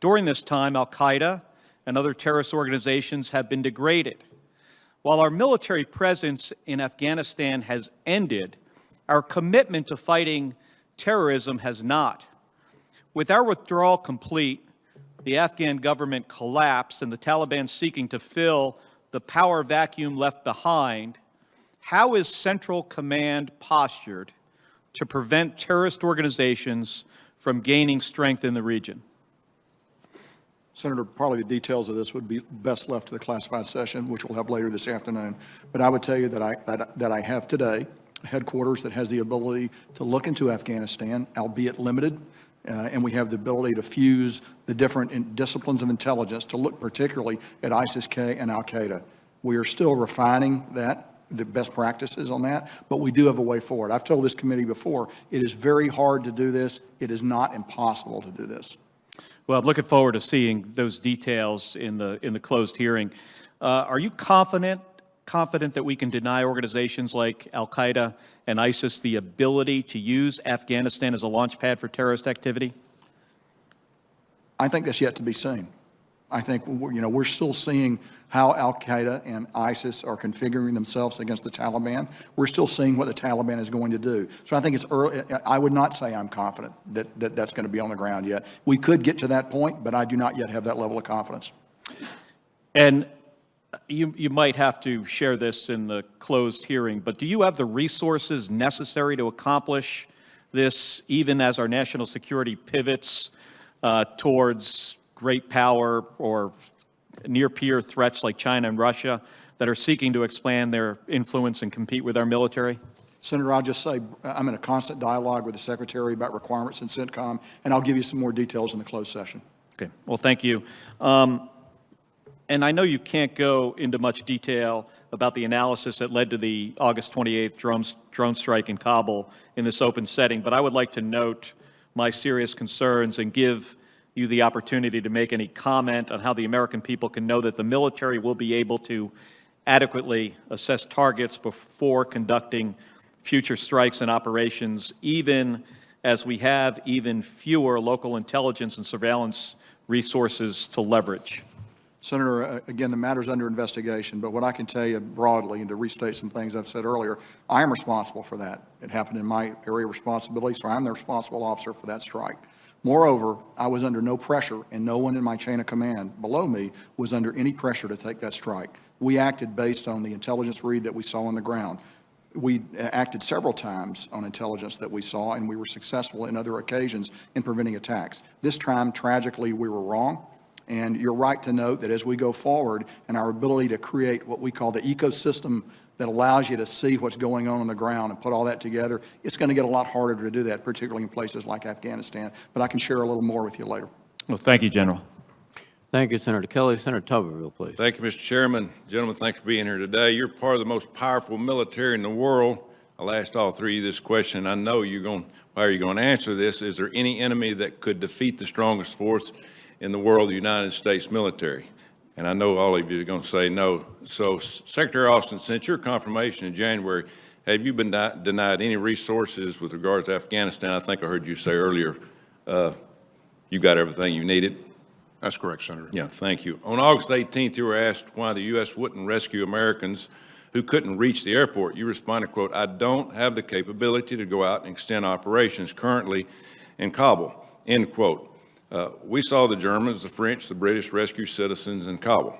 During this time, Al-Qaeda and other terrorist organizations have been degraded. While our military presence in Afghanistan has ended, our commitment to fighting terrorism has not. With our withdrawal complete, the Afghan government collapsed and the Taliban seeking to fill the power vacuum left behind, how is Central Command postured to prevent terrorist organizations from gaining strength in the region? Senator, probably the details of this would be best left to the classified session, which we'll have later this afternoon. But I would tell you that I have today a headquarters that has the ability to look into Afghanistan, albeit limited, and we have the ability to fuse the different disciplines of intelligence to look particularly at ISIS-K and Al-Qaeda. We are still refining the best practices on that, but we do have a way forward. I've told this committee before, it is very hard to do this. It is not impossible to do this. Well, I'm looking forward to seeing those details in the closed hearing. Are you confident that we can deny organizations like Al-Qaeda and ISIS the ability to use Afghanistan as a launch pad for terrorist activity? I think that's yet to be seen. I think, we're still seeing how Al-Qaeda and ISIS are configuring themselves against the Taliban. We're still seeing what the Taliban is going to do. So I think it's early. I would not say I'm confident that that's going to be on the ground yet. We could get to that point, but I do not yet have that level of confidence. And you might have to share this in the closed hearing, but do you have the resources necessary to accomplish this, even as our national security pivots towards great power or near-peer threats like China and Russia that are seeking to expand their influence and compete with our military? Senator, I'll just say I'm in a constant dialogue with the Secretary about requirements in CENTCOM, and I'll give you some more details in the closed session. Okay. Well, thank you. And I know you can't go into much detail about the analysis that led to the August 28th drone strike in Kabul in this open setting, but I would like to note my serious concerns and give you the opportunity to make any comment on how the American people can know that the military will be able to adequately assess targets before conducting future strikes and operations, even as we have even fewer local intelligence and surveillance resources to leverage. Senator, again, the matter's under investigation, but what I can tell you broadly, and to restate some things I've said earlier, I am responsible for that. It happened in my area of responsibility, so I'm the responsible officer for that strike. Moreover, I was under no pressure, and no one in my chain of command below me was under any pressure to take that strike. We acted based on the intelligence read that we saw on the ground. We acted several times on intelligence that we saw, and we were successful in other occasions in preventing attacks. This time, tragically, we were wrong. And you're right to note that as we go forward and our ability to create what we call the ecosystem that allows you to see what's going on the ground and put all that together, it's going to get a lot harder to do that, particularly in places like Afghanistan. But I can share a little more with you later. Well, thank you, General. Thank you, Senator Kelly. Senator Tuberville, please. Thank you, Mr. Chairman. Gentlemen, thanks for being here today. You're part of the most powerful military in the world. I'll ask all three of you this question. I know how are you going to answer this? Is there any enemy that could defeat the strongest force in the world, the United States military? And I know all of you are going to say no. So, Secretary Austin, since your confirmation in January, have you been denied any resources with regards to Afghanistan? I think I heard you say earlier you got everything you needed. That's correct, Senator. Yeah, thank you. On August 18th, you were asked why the U.S. wouldn't rescue Americans who couldn't reach the airport. You responded, quote, "I don't have the capability to go out and extend operations currently in Kabul," end quote. We saw the Germans, the French, the British rescue citizens in Kabul.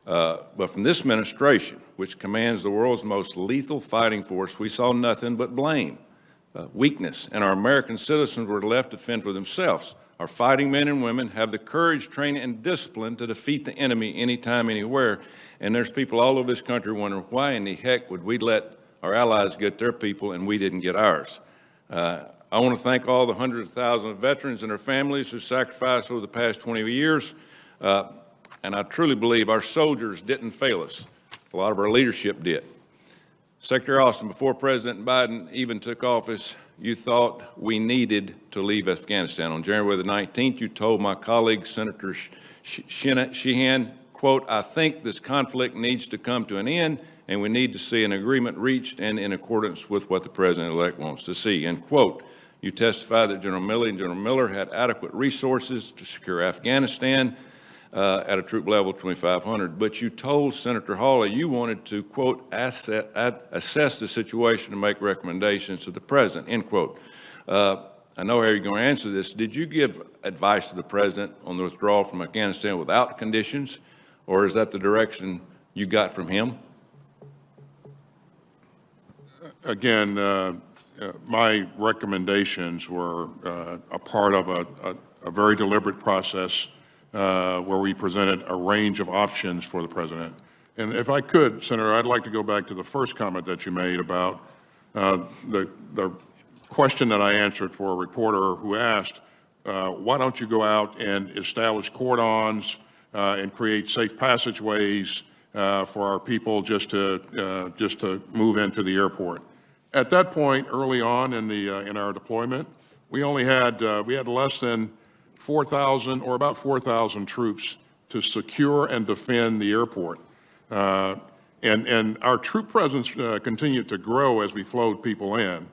But from this administration, which commands the world's most lethal fighting force, we saw nothing but blame, weakness, and our American citizens were left to fend for themselves. Our fighting men and women have the courage, training, and discipline to defeat the enemy anytime, anywhere. And there's people all over this country wondering why in the heck would we let our allies get their people and we didn't get ours. I want to thank all the hundreds of thousands of veterans and their families who sacrificed over the past 20 years. And I truly believe our soldiers didn't fail us. A lot of our leadership did. Secretary Austin, before President Biden even took office, you thought we needed to leave Afghanistan. On January the 19th, you told my colleague, Senator Sheehan, quote, "I think this conflict needs to come to an end, and we need to see an agreement reached and in accordance with what the President-elect wants to see," end quote. You testified that General Milley and General Miller had adequate resources to secure Afghanistan at a troop level 2,500, but you told Senator Hawley you wanted to, quote, assess the situation and make recommendations to the President, end quote. I know how you're going to answer this. Did you give advice to the President on the withdrawal from Afghanistan without conditions, or is that the direction you got from him? Again, my recommendations were a part of a very deliberate process where we presented a range of options for the President. And if I could, Senator, I'd like to go back to the first comment that you made about the question that I answered for a reporter who asked, why don't you go out and establish cordons and create safe passageways for our people just to move into the airport. At that point, early on in our deployment, we only had less than 4,000 or about 4,000 troops to secure and defend the airport. And our troop presence continued to grow as we flowed people in.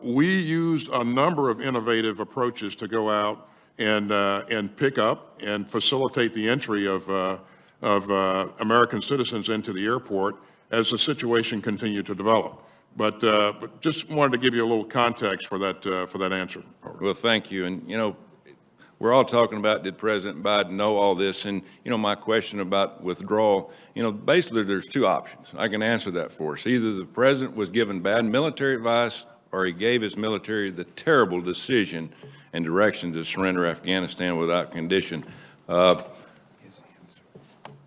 We used a number of innovative approaches to go out and pick up and facilitate the entry of American citizens into the airport as the situation continued to develop. But just wanted to give you a little context for that answer. Well, thank you. And, you know, we're all talking about, did President Biden know all this? And, you know, my question about withdrawal, you know, basically there's two options. I can answer that for us. Either the President was given bad military advice or he gave his military the terrible decision and direction to surrender Afghanistan without condition. I'll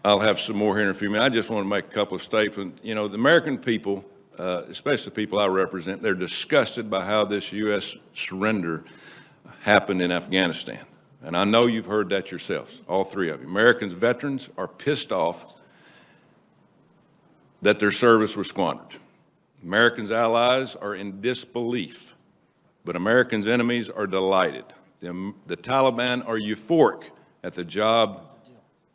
have some more here in a few minutes. I just want to make a couple of statements. You know, the American people, especially the people I represent, they're disgusted by how this U.S. surrender happened in Afghanistan. And I know you've heard that yourselves, all three of you. Americans, veterans are pissed off that their service was squandered. Americans' allies are in disbelief, but Americans' enemies are delighted. The Taliban are euphoric at the job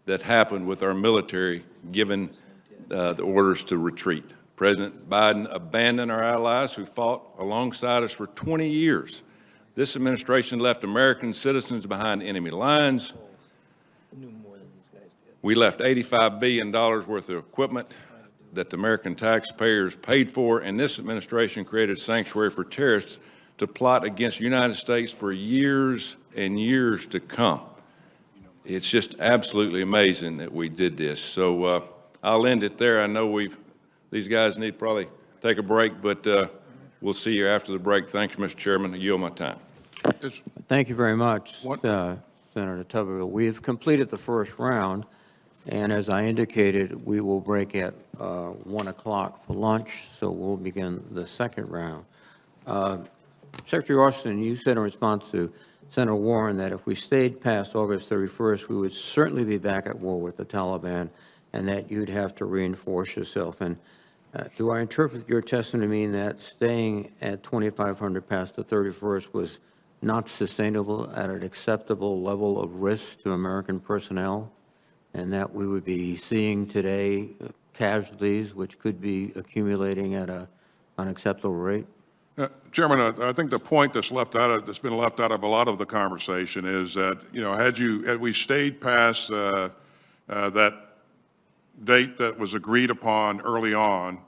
that happened with our military given the orders to retreat. President Biden abandoned our allies who fought alongside us for 20 years. This administration left American citizens behind enemy lines. We left $85 billion worth of equipment that the American taxpayers paid for, and this administration created sanctuary for terrorists to plot against the United States for years and years to come. It's just absolutely amazing that we did this. So I'll end it there. I know these guys need to probably take a break, but we'll see you after the break. Thanks, Mr. Chairman. I yield my time. Thank you very much, Senator Tuberville. We've completed the first round, and as I indicated, we will break at 1 o'clock for lunch, so we'll begin the second round. Secretary Austin, you said in response to Senator Warren that if we stayed past August 31st, we would certainly be back at war with the Taliban, and that you'd have to reinforce yourself. And do I interpret your testimony to mean that staying at 2,500 past the 31st was not sustainable at an acceptable level of risk to American personnel, and that we would be seeing today casualties which could be accumulating at an unacceptable rate? Chairman, I think the point that's been left out of a lot of the conversation is that, had we stayed past that date that was agreed upon early on,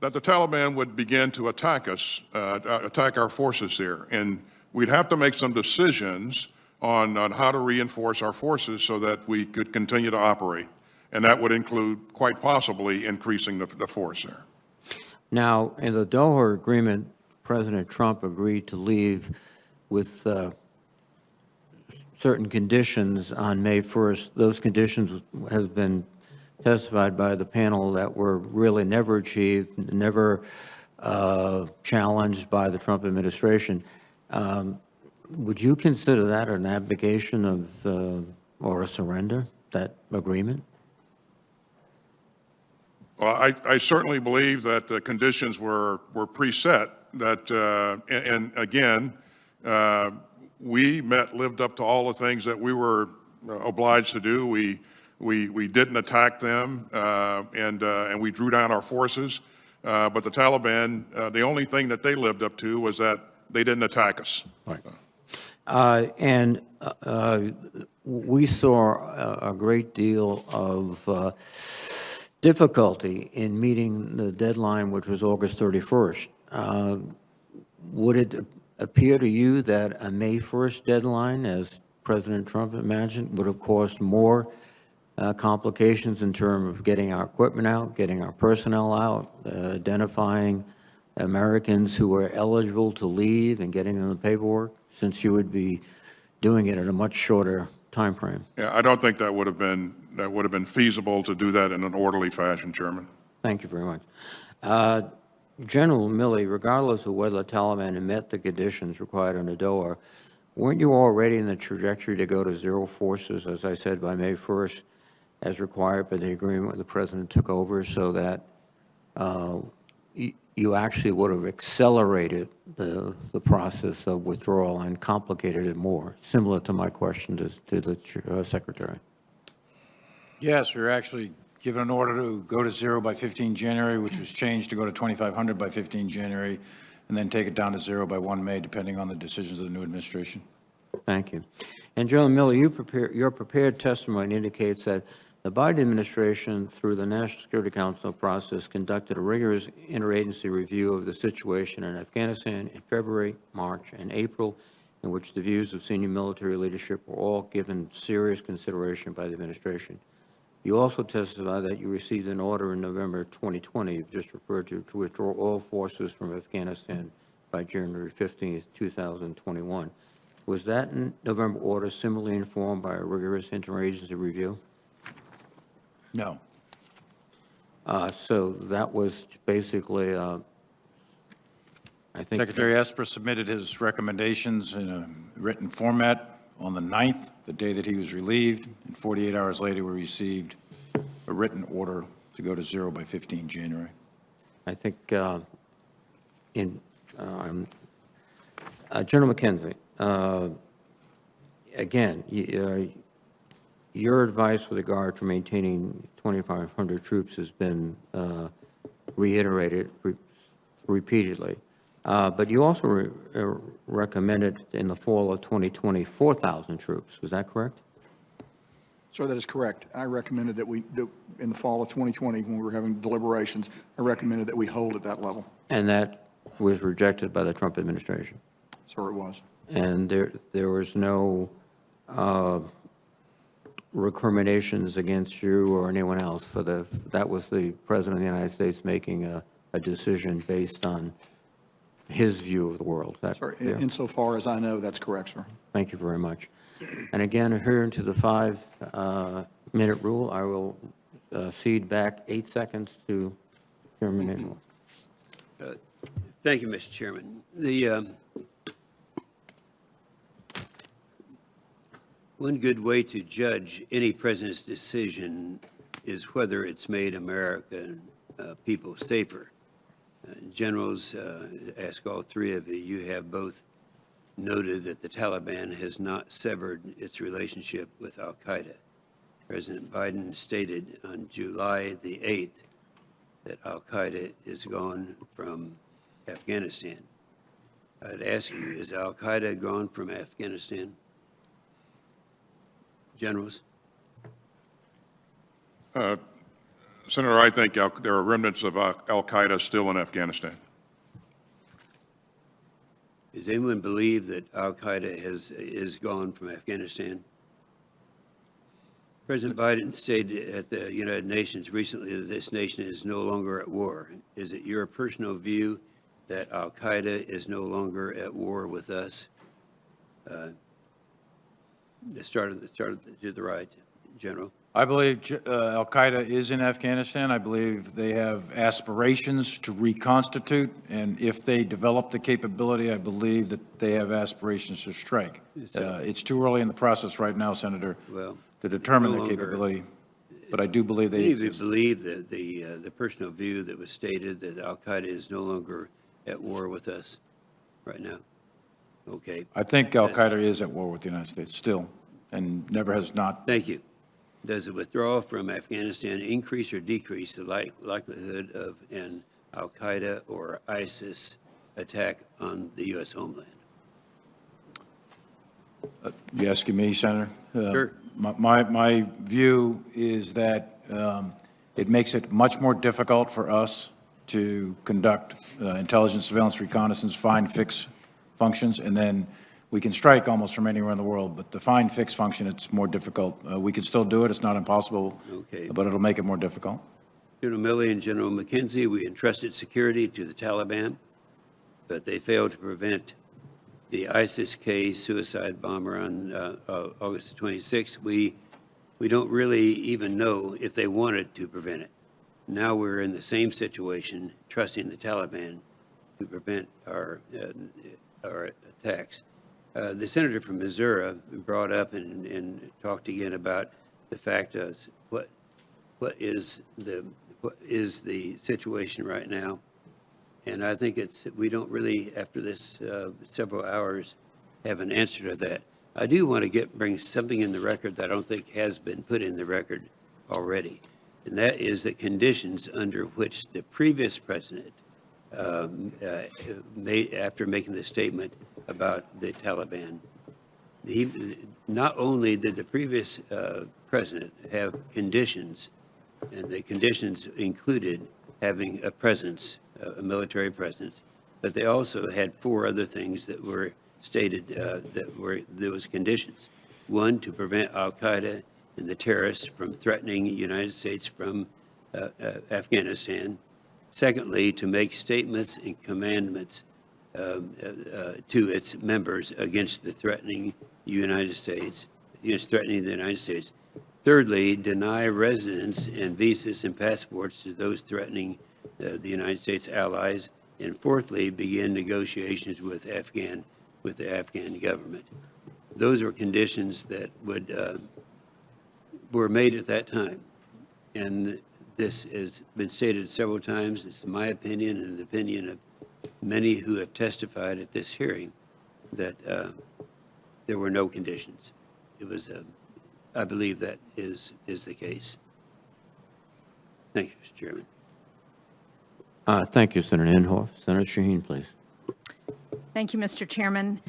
that the Taliban would begin to attack us, attack our forces here. And we'd have to make some decisions on how to reinforce our forces so that we could continue to operate. And that would include, quite possibly, increasing the force there. Now, in the Doha agreement, President Trump agreed to leave with certain conditions on May 1st. Those conditions have been testified by the panel that were really never achieved, never challenged by the Trump administration. Would you consider that an abdication of or a surrender, that agreement? Well, I certainly believe that the conditions were preset. That and again, we lived up to all the things that we were obliged to do. We didn't attack them, and we drew down our forces. But the Taliban, the only thing that they lived up to was that they didn't attack us. Right. And we saw a great deal of difficulty in meeting the deadline, which was August 31st. Would it appear to you that a May 1st deadline, as President Trump imagined, would have caused more complications in terms of getting our equipment out, getting our personnel out, identifying Americans who are eligible to leave and getting them the paperwork, since you would be doing it at a much shorter time frame? Yeah, I don't think that would have been feasible to do that in an orderly fashion, Chairman. Thank you very much. General Milley, regardless of whether the Taliban had met the conditions required under Doha, weren't you already in the trajectory to go to zero forces, as I said, by May 1st, as required by the agreement when the President took over, so that you actually would have accelerated the process of withdrawal and complicated it more, similar to my question to the Secretary? Yes, we were actually given an order to go to zero by 15 January, which was changed to go to 2,500 by 15 January, and then take it down to zero by 1 May, depending on the decisions of the new administration. Thank you. And General Milley, your prepared testimony indicates that the Biden administration, through the National Security Council process, conducted a rigorous interagency review of the situation in Afghanistan in February, March, and April, in which the views of senior military leadership were all given serious consideration by the administration. You also testified that you received an order in November 2020, you've just referred to withdraw all forces from Afghanistan by January 15th, 2021. Was that November order similarly informed by a rigorous interagency review? No. So that was basically, I think... Secretary Esper submitted his recommendations in a written format on the 9th, the day that he was relieved, and 48 hours later we received a written order to go to zero by 15 January. I think General McKenzie, again, your advice with regard to maintaining 2,500 troops has been reiterated repeatedly. But you also recommended in the fall of 2020 4,000 troops. Was that correct? Sir, that is correct. I recommended that in the fall of 2020, when we were having deliberations, I recommended that we hold at that level. And that was rejected by the Trump administration. Sir, it was. And there was no recriminations against you or anyone else that was the President of the United States making a decision based on his view of the world. Sir, insofar as I know, that's correct, sir. Thank you very much. And again, adhering to the 5-minute rule, I will cede back 8 seconds to Chairman Inhofe. Thank you, Mr. Chairman. One good way to judge any president's decision is whether it's made American people safer. Generals, ask all three of you, you have both noted that the Taliban has not severed its relationship with Al-Qaeda. President Biden stated on July the 8th that Al-Qaeda is gone from Afghanistan. I'd ask you, is Al-Qaeda gone from Afghanistan? Generals? Senator, I think there are remnants of Al-Qaeda still in Afghanistan. Does anyone believe that Al-Qaeda is gone from Afghanistan? President Biden stated at the United Nations recently that this nation is no longer at war. Is it your personal view that Al-Qaeda is no longer at war with us? Start to the right, General. I believe Al-Qaeda is in Afghanistan. I believe they have aspirations to reconstitute, and if they develop the capability, I believe that they have aspirations to strike. It's too early in the process right now, Senator, to determine their capability, but I do believe they exist. Do you believe that the personal view that was stated that Al-Qaeda is no longer at war with us right now? Okay. I think Al-Qaeda is at war with the United States still, and never has not. Thank you. Does the withdrawal from Afghanistan increase or decrease the likelihood of an Al-Qaeda or ISIS attack on the U.S. homeland? You asking me, Senator? Sure. My view is that it makes it much more difficult for us to conduct intelligence, surveillance, reconnaissance, find, fix functions, and then we can strike almost from anywhere in the world, but the find, fix function, it's more difficult. We can still do it. It's not impossible, but it'll make it more difficult. General Milley and General McKenzie, we entrusted security to the Taliban, but they failed to prevent the ISIS-K suicide bomber on August 26th. We don't really even know if they wanted to prevent it. Now we're in the same situation, trusting the Taliban to prevent our attacks. The senator from Missouri brought up and talked again about the fact of what is the situation right now, and I think we don't really, after this several hours, have an answer to that. I do want to bring something in the record that I don't think has been put in the record already, and that is the conditions under which the previous president made after making the statement about the Taliban. Not only did the previous president have conditions, and the conditions included having a presence, a military presence, but they also had 4 other things that were stated that were those conditions. 1, to prevent Al-Qaeda and the terrorists from threatening the United States from Afghanistan. Secondly, to make statements and commandments to its members against the threatening United States, threatening the United States. Thirdly, deny residence and visas and passports to those threatening the United States allies. And fourthly, begin negotiations with the Afghan government. Those are conditions that were made at that time. And this has been stated several times. It's my opinion and the opinion of many who have testified at this hearing that there were no conditions. It was, I believe that is the case. Thank you, Mr. Chairman. Thank you, Senator Inhofe. Senator Shaheen, please. Thank you, Mr. Chairman.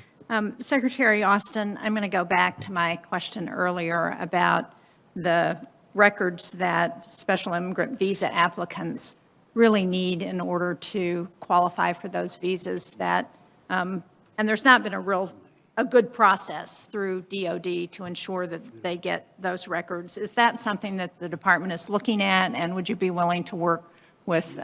Secretary Austin, I'm going to go back to my question earlier about the records that special immigrant visa applicants really need in order to qualify for those visas that, and there's not been a good process through DOD to ensure that they get those records. Is that something that the department is looking at, and would you be willing to work with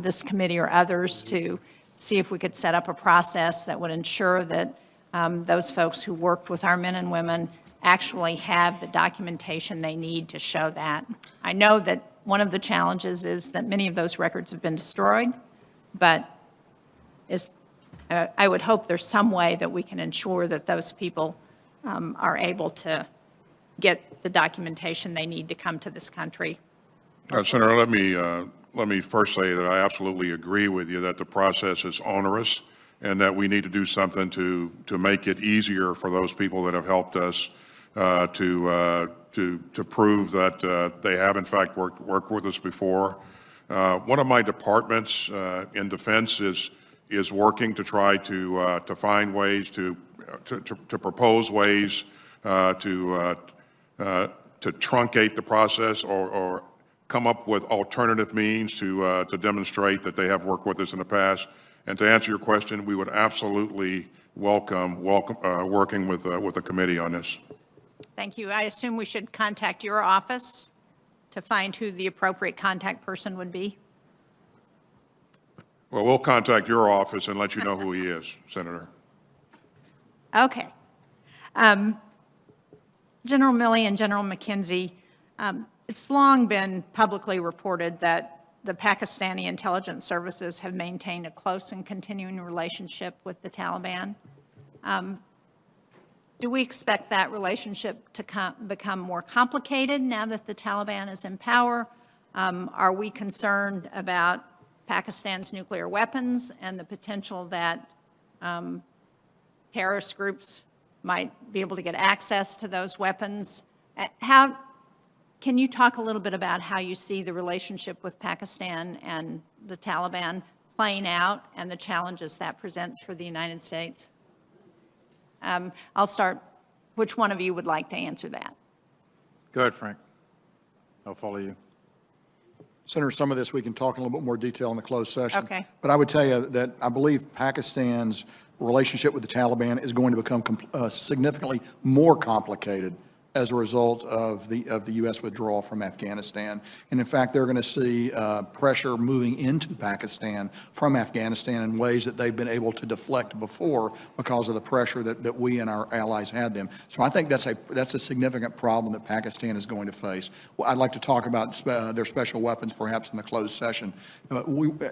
this committee or others to see if we could set up a process that would ensure that those folks who worked with our men and women actually have the documentation they need to show that? I know that one of the challenges is that many of those records have been destroyed, but I would hope there's some way that we can ensure that those people are able to get the documentation they need to come to this country. Senator, let me first say that I absolutely agree with you that the process is onerous and that we need to do something to make it easier for those people that have helped us to prove that they have in fact worked with us before. One of my departments in defense is working to try to find ways to propose ways to truncate the process or come up with alternative means to demonstrate that they have worked with us in the past. And to answer your question, we would absolutely welcome working with the committee on this. Thank you. I assume we should contact your office to find who the appropriate contact person would be? Well, we'll contact your office and let you know who he is, Senator. Okay. General Milley and General McKenzie, it's long been publicly reported that the Pakistani intelligence services have maintained a close and continuing relationship with the Taliban. Do we expect that relationship to become more complicated now that the Taliban is in power? Are we concerned about Pakistan's nuclear weapons and the potential that terrorist groups might be able to get access to those weapons? Can you talk a little bit about how you see the relationship with Pakistan and the Taliban playing out and the challenges that presents for the United States? I'll start. Which one of you would like to answer that? Go ahead, Frank. I'll follow you. Senator, some of this we can talk in a little bit more detail in the closed session. Okay. But I would tell you that I believe Pakistan's relationship with the Taliban is going to become significantly more complicated as a result of the U.S. withdrawal from Afghanistan. And in fact, they're going to see pressure moving into Pakistan from Afghanistan in ways that they've been able to deflect before because of the pressure that we and our allies had them. So I think that's a significant problem that Pakistan is going to face. Well, I'd like to talk about their special weapons perhaps in the closed session.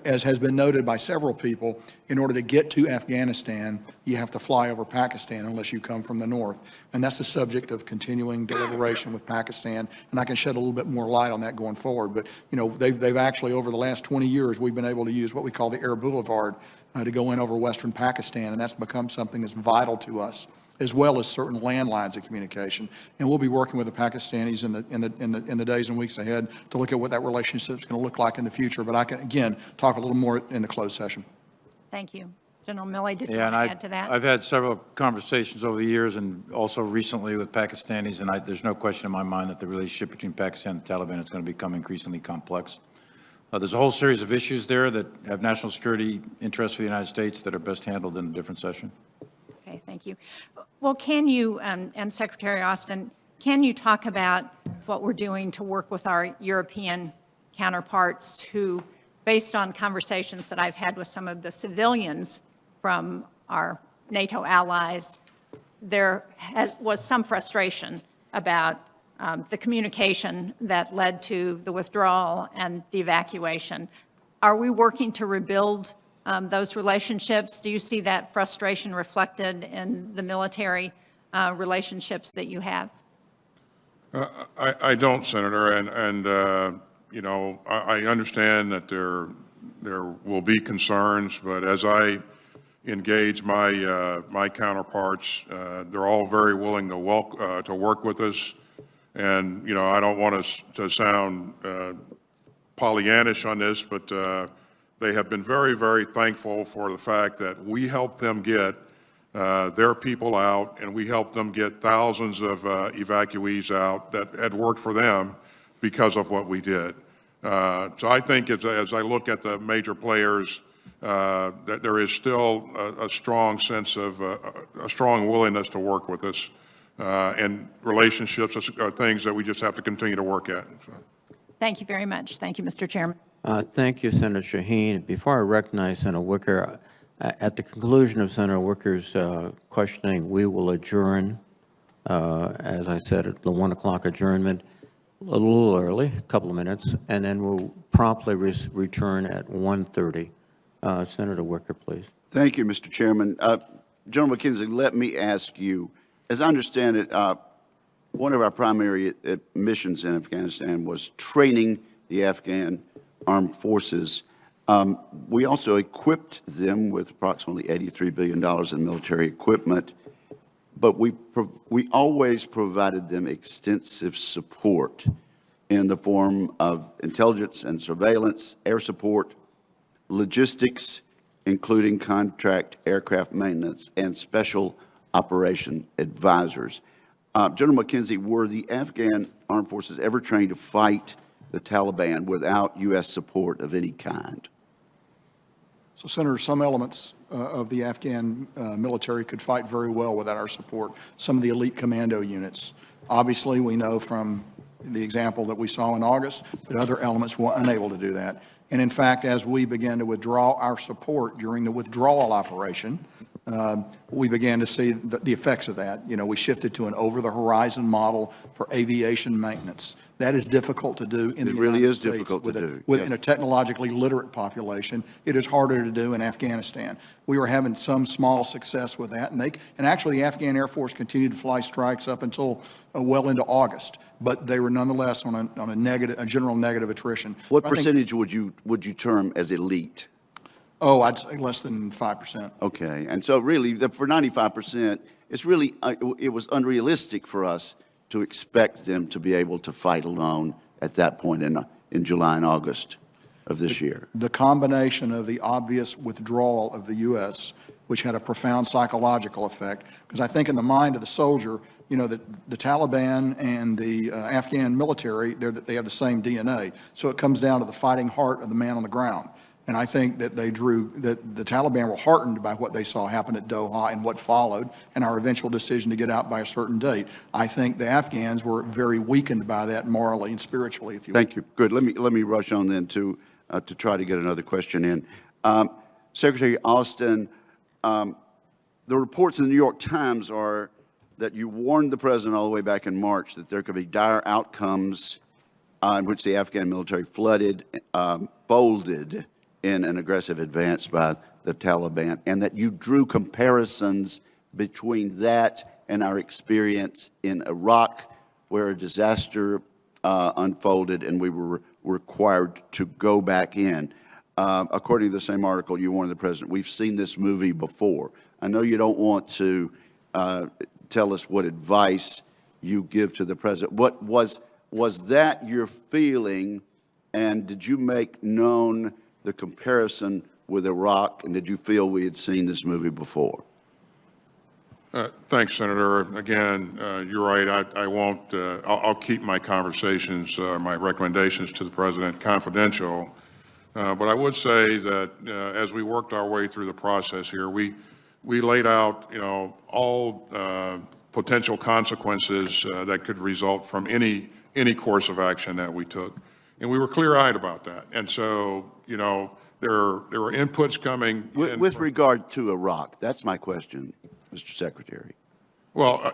As has been noted by several people, in order to get to Afghanistan, you have to fly over Pakistan unless you come from the north. And that's the subject of continuing deliberation with Pakistan, and I can shed a little bit more light on that going forward. But, you know, they've actually, over the last 20 years, we've been able to use what we call the Air Boulevard to go in over western Pakistan, and that's become something that's vital to us, as well as certain landlines of communication. And we'll be working with the Pakistanis in the days and weeks ahead to look at what that relationship is going to look like in the future. But I can, again, talk a little more in the closed session. Thank you. General Milley, did you Yeah, want and to add to that? I've had several conversations over the years and also recently with Pakistanis, and there's no question in my mind that the relationship between Pakistan and the Taliban is going to become increasingly complex. There's a whole series of issues there that have national security interests for the United States that are best handled in a different session. Okay, thank you. Well, can you, and Secretary Austin, can you talk about what we're doing to work with our European counterparts who, based on conversations that I've had with some of the civilians from our NATO allies, there was some frustration about the communication that led to the withdrawal and the evacuation. Are we working to rebuild those relationships? Do you see that frustration reflected in the military relationships that you have? I don't, Senator, and you know, I understand that there will be concerns, but as I engage my counterparts, they're all very willing to work with us, and you know, I don't want us to sound Pollyannish on this, but they have been very, very thankful for the fact that we helped them get their people out, and we helped them get thousands of evacuees out that had worked for them because of what we did. So I think as I look at the major players, that there is still a strong sense of a strong willingness to work with us, and relationships are things that we just have to continue to work at. So. Thank you very much. Thank you, Mr. Chairman. Thank you, Senator Shaheen. Before I recognize Senator Wicker, at the conclusion of Senator Wicker's questioning, we will adjourn, as I said, at the 1 o'clock adjournment, a little early, a couple of minutes, and then we'll promptly return at 1:30. Senator Wicker, please. Thank you, Mr. Chairman. General McKenzie, let me ask you, as I understand it, one of our primary missions in Afghanistan was training the Afghan armed forces. We also equipped them with approximately $83 billion in military equipment, but we always provided them extensive support in the form of intelligence and surveillance, air support, logistics, including contract aircraft maintenance, and special operation advisors. General McKenzie, were the Afghan armed forces ever trained to fight the Taliban without U.S. support of any kind? So, Senator, some elements of the Afghan military could fight very well without our support. Some of the elite commando units. Obviously, we know from the example that we saw in August that other elements were unable to do that. And in fact, as we began to withdraw our support during the withdrawal operation, we began to see the effects of that. You know, we shifted to an over-the-horizon model for aviation maintenance. That is difficult to do in the United States. It really is difficult to do. In a technologically literate population, it is harder to do in Afghanistan. We were having some small success with that, and actually the Afghan Air Force continued to fly strikes up until well into August, but they were nonetheless on a general negative attrition. What percentage would you term as elite? Oh, I'd say less than 5%. Okay, and so really, for 95%, it's really, it was unrealistic for us to expect them to be able to fight alone at that point in July and August of this year. The combination of the obvious withdrawal of the U.S., which had a profound psychological effect, because I think in the mind of the soldier, you know, that the Taliban and the Afghan military, they have the same DNA. So it comes down to the fighting heart of the man on the ground. And I think that that the Taliban were heartened by what they saw happen at Doha and what followed, and our eventual decision to get out by a certain date. I think the Afghans were very weakened by that morally and spiritually, if you will. Thank you. Good. Let me rush on then to try to get another question in. Secretary Austin, the reports in the New York Times are that you warned the president all the way back in March that there could be dire outcomes in which the Afghan military folded in an aggressive advance by the Taliban, and that you drew comparisons between that and our experience in Iraq, where a disaster unfolded and we were required to go back in. According to the same article, you warned the president, we've seen this movie before. I know you don't want to tell us what advice you give to the president. What was that your feeling, and did you make known the comparison with Iraq, and did you feel we had seen this movie before? Thanks, Senator. Again, you're right. I won't. I'll keep my conversations, my recommendations to the president confidential. But I would say that as we worked our way through the process here, we laid out, you know, all potential consequences that could result from any course of action that we took. And we were clear-eyed about that. And so, you know, there were inputs coming. With regard to Iraq, that's my question, Mr. Secretary. Well,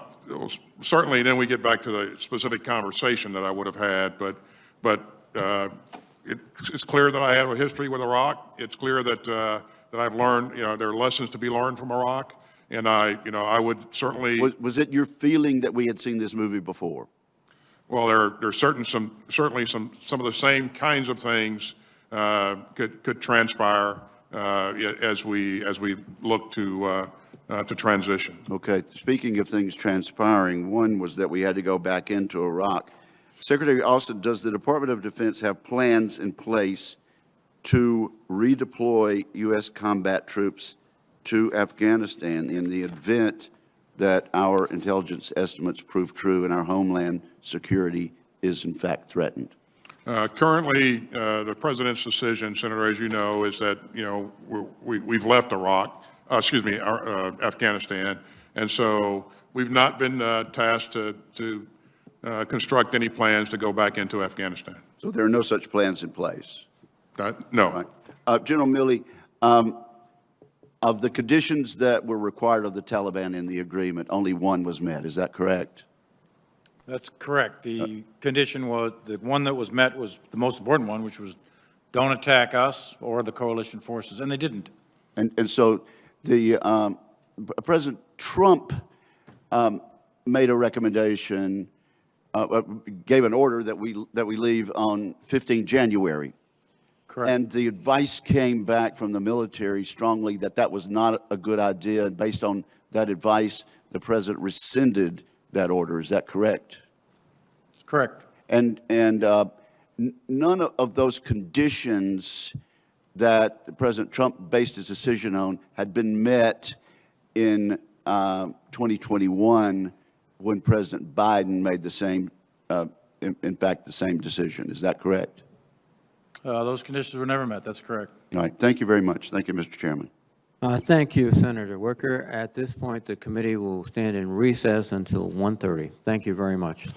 certainly then we get back to the specific conversation that I would have had, but it's clear that I have a history with Iraq. It's clear that I've learned, you know, there are lessons to be learned from Iraq. And I would certainly. Was it your feeling that we had seen this movie before? Well, there's certainly some of the same kinds of things could transpire as we look to transition. Okay. Speaking of things transpiring, one was that we had to go back into Iraq. Secretary Austin, does the Department of Defense have plans in place to redeploy U.S. combat troops to Afghanistan in the event that our intelligence estimates prove true and our homeland security is in fact threatened? Currently, the President's decision, Senator, as you know, is that, we've left Afghanistan, and so we've not been tasked to construct any plans to go back into Afghanistan. So there are no such plans in place? No. Right. General Milley, of the conditions that were required of the Taliban in the agreement, only one was met. Is that correct? That's correct. The condition was, the one that was met was the most important one, which was don't attack us or the coalition forces, and they didn't. And so the President Trump made a recommendation, gave an order that we leave on 15 January. Correct. And the advice came back from the military strongly that that was not a good idea. And based on that advice, the President rescinded that order. Is that correct? Correct. And none of those conditions that President Trump based his decision on had been met in 2021 when President Biden made the same, in fact, the same decision. Is that correct? Those conditions were never met. That's correct. All right. Thank you very much. Thank you, Mr. Chairman. Thank you, Senator Wicker. At this point, the committee will stand in recess until 1:30. Thank you very much.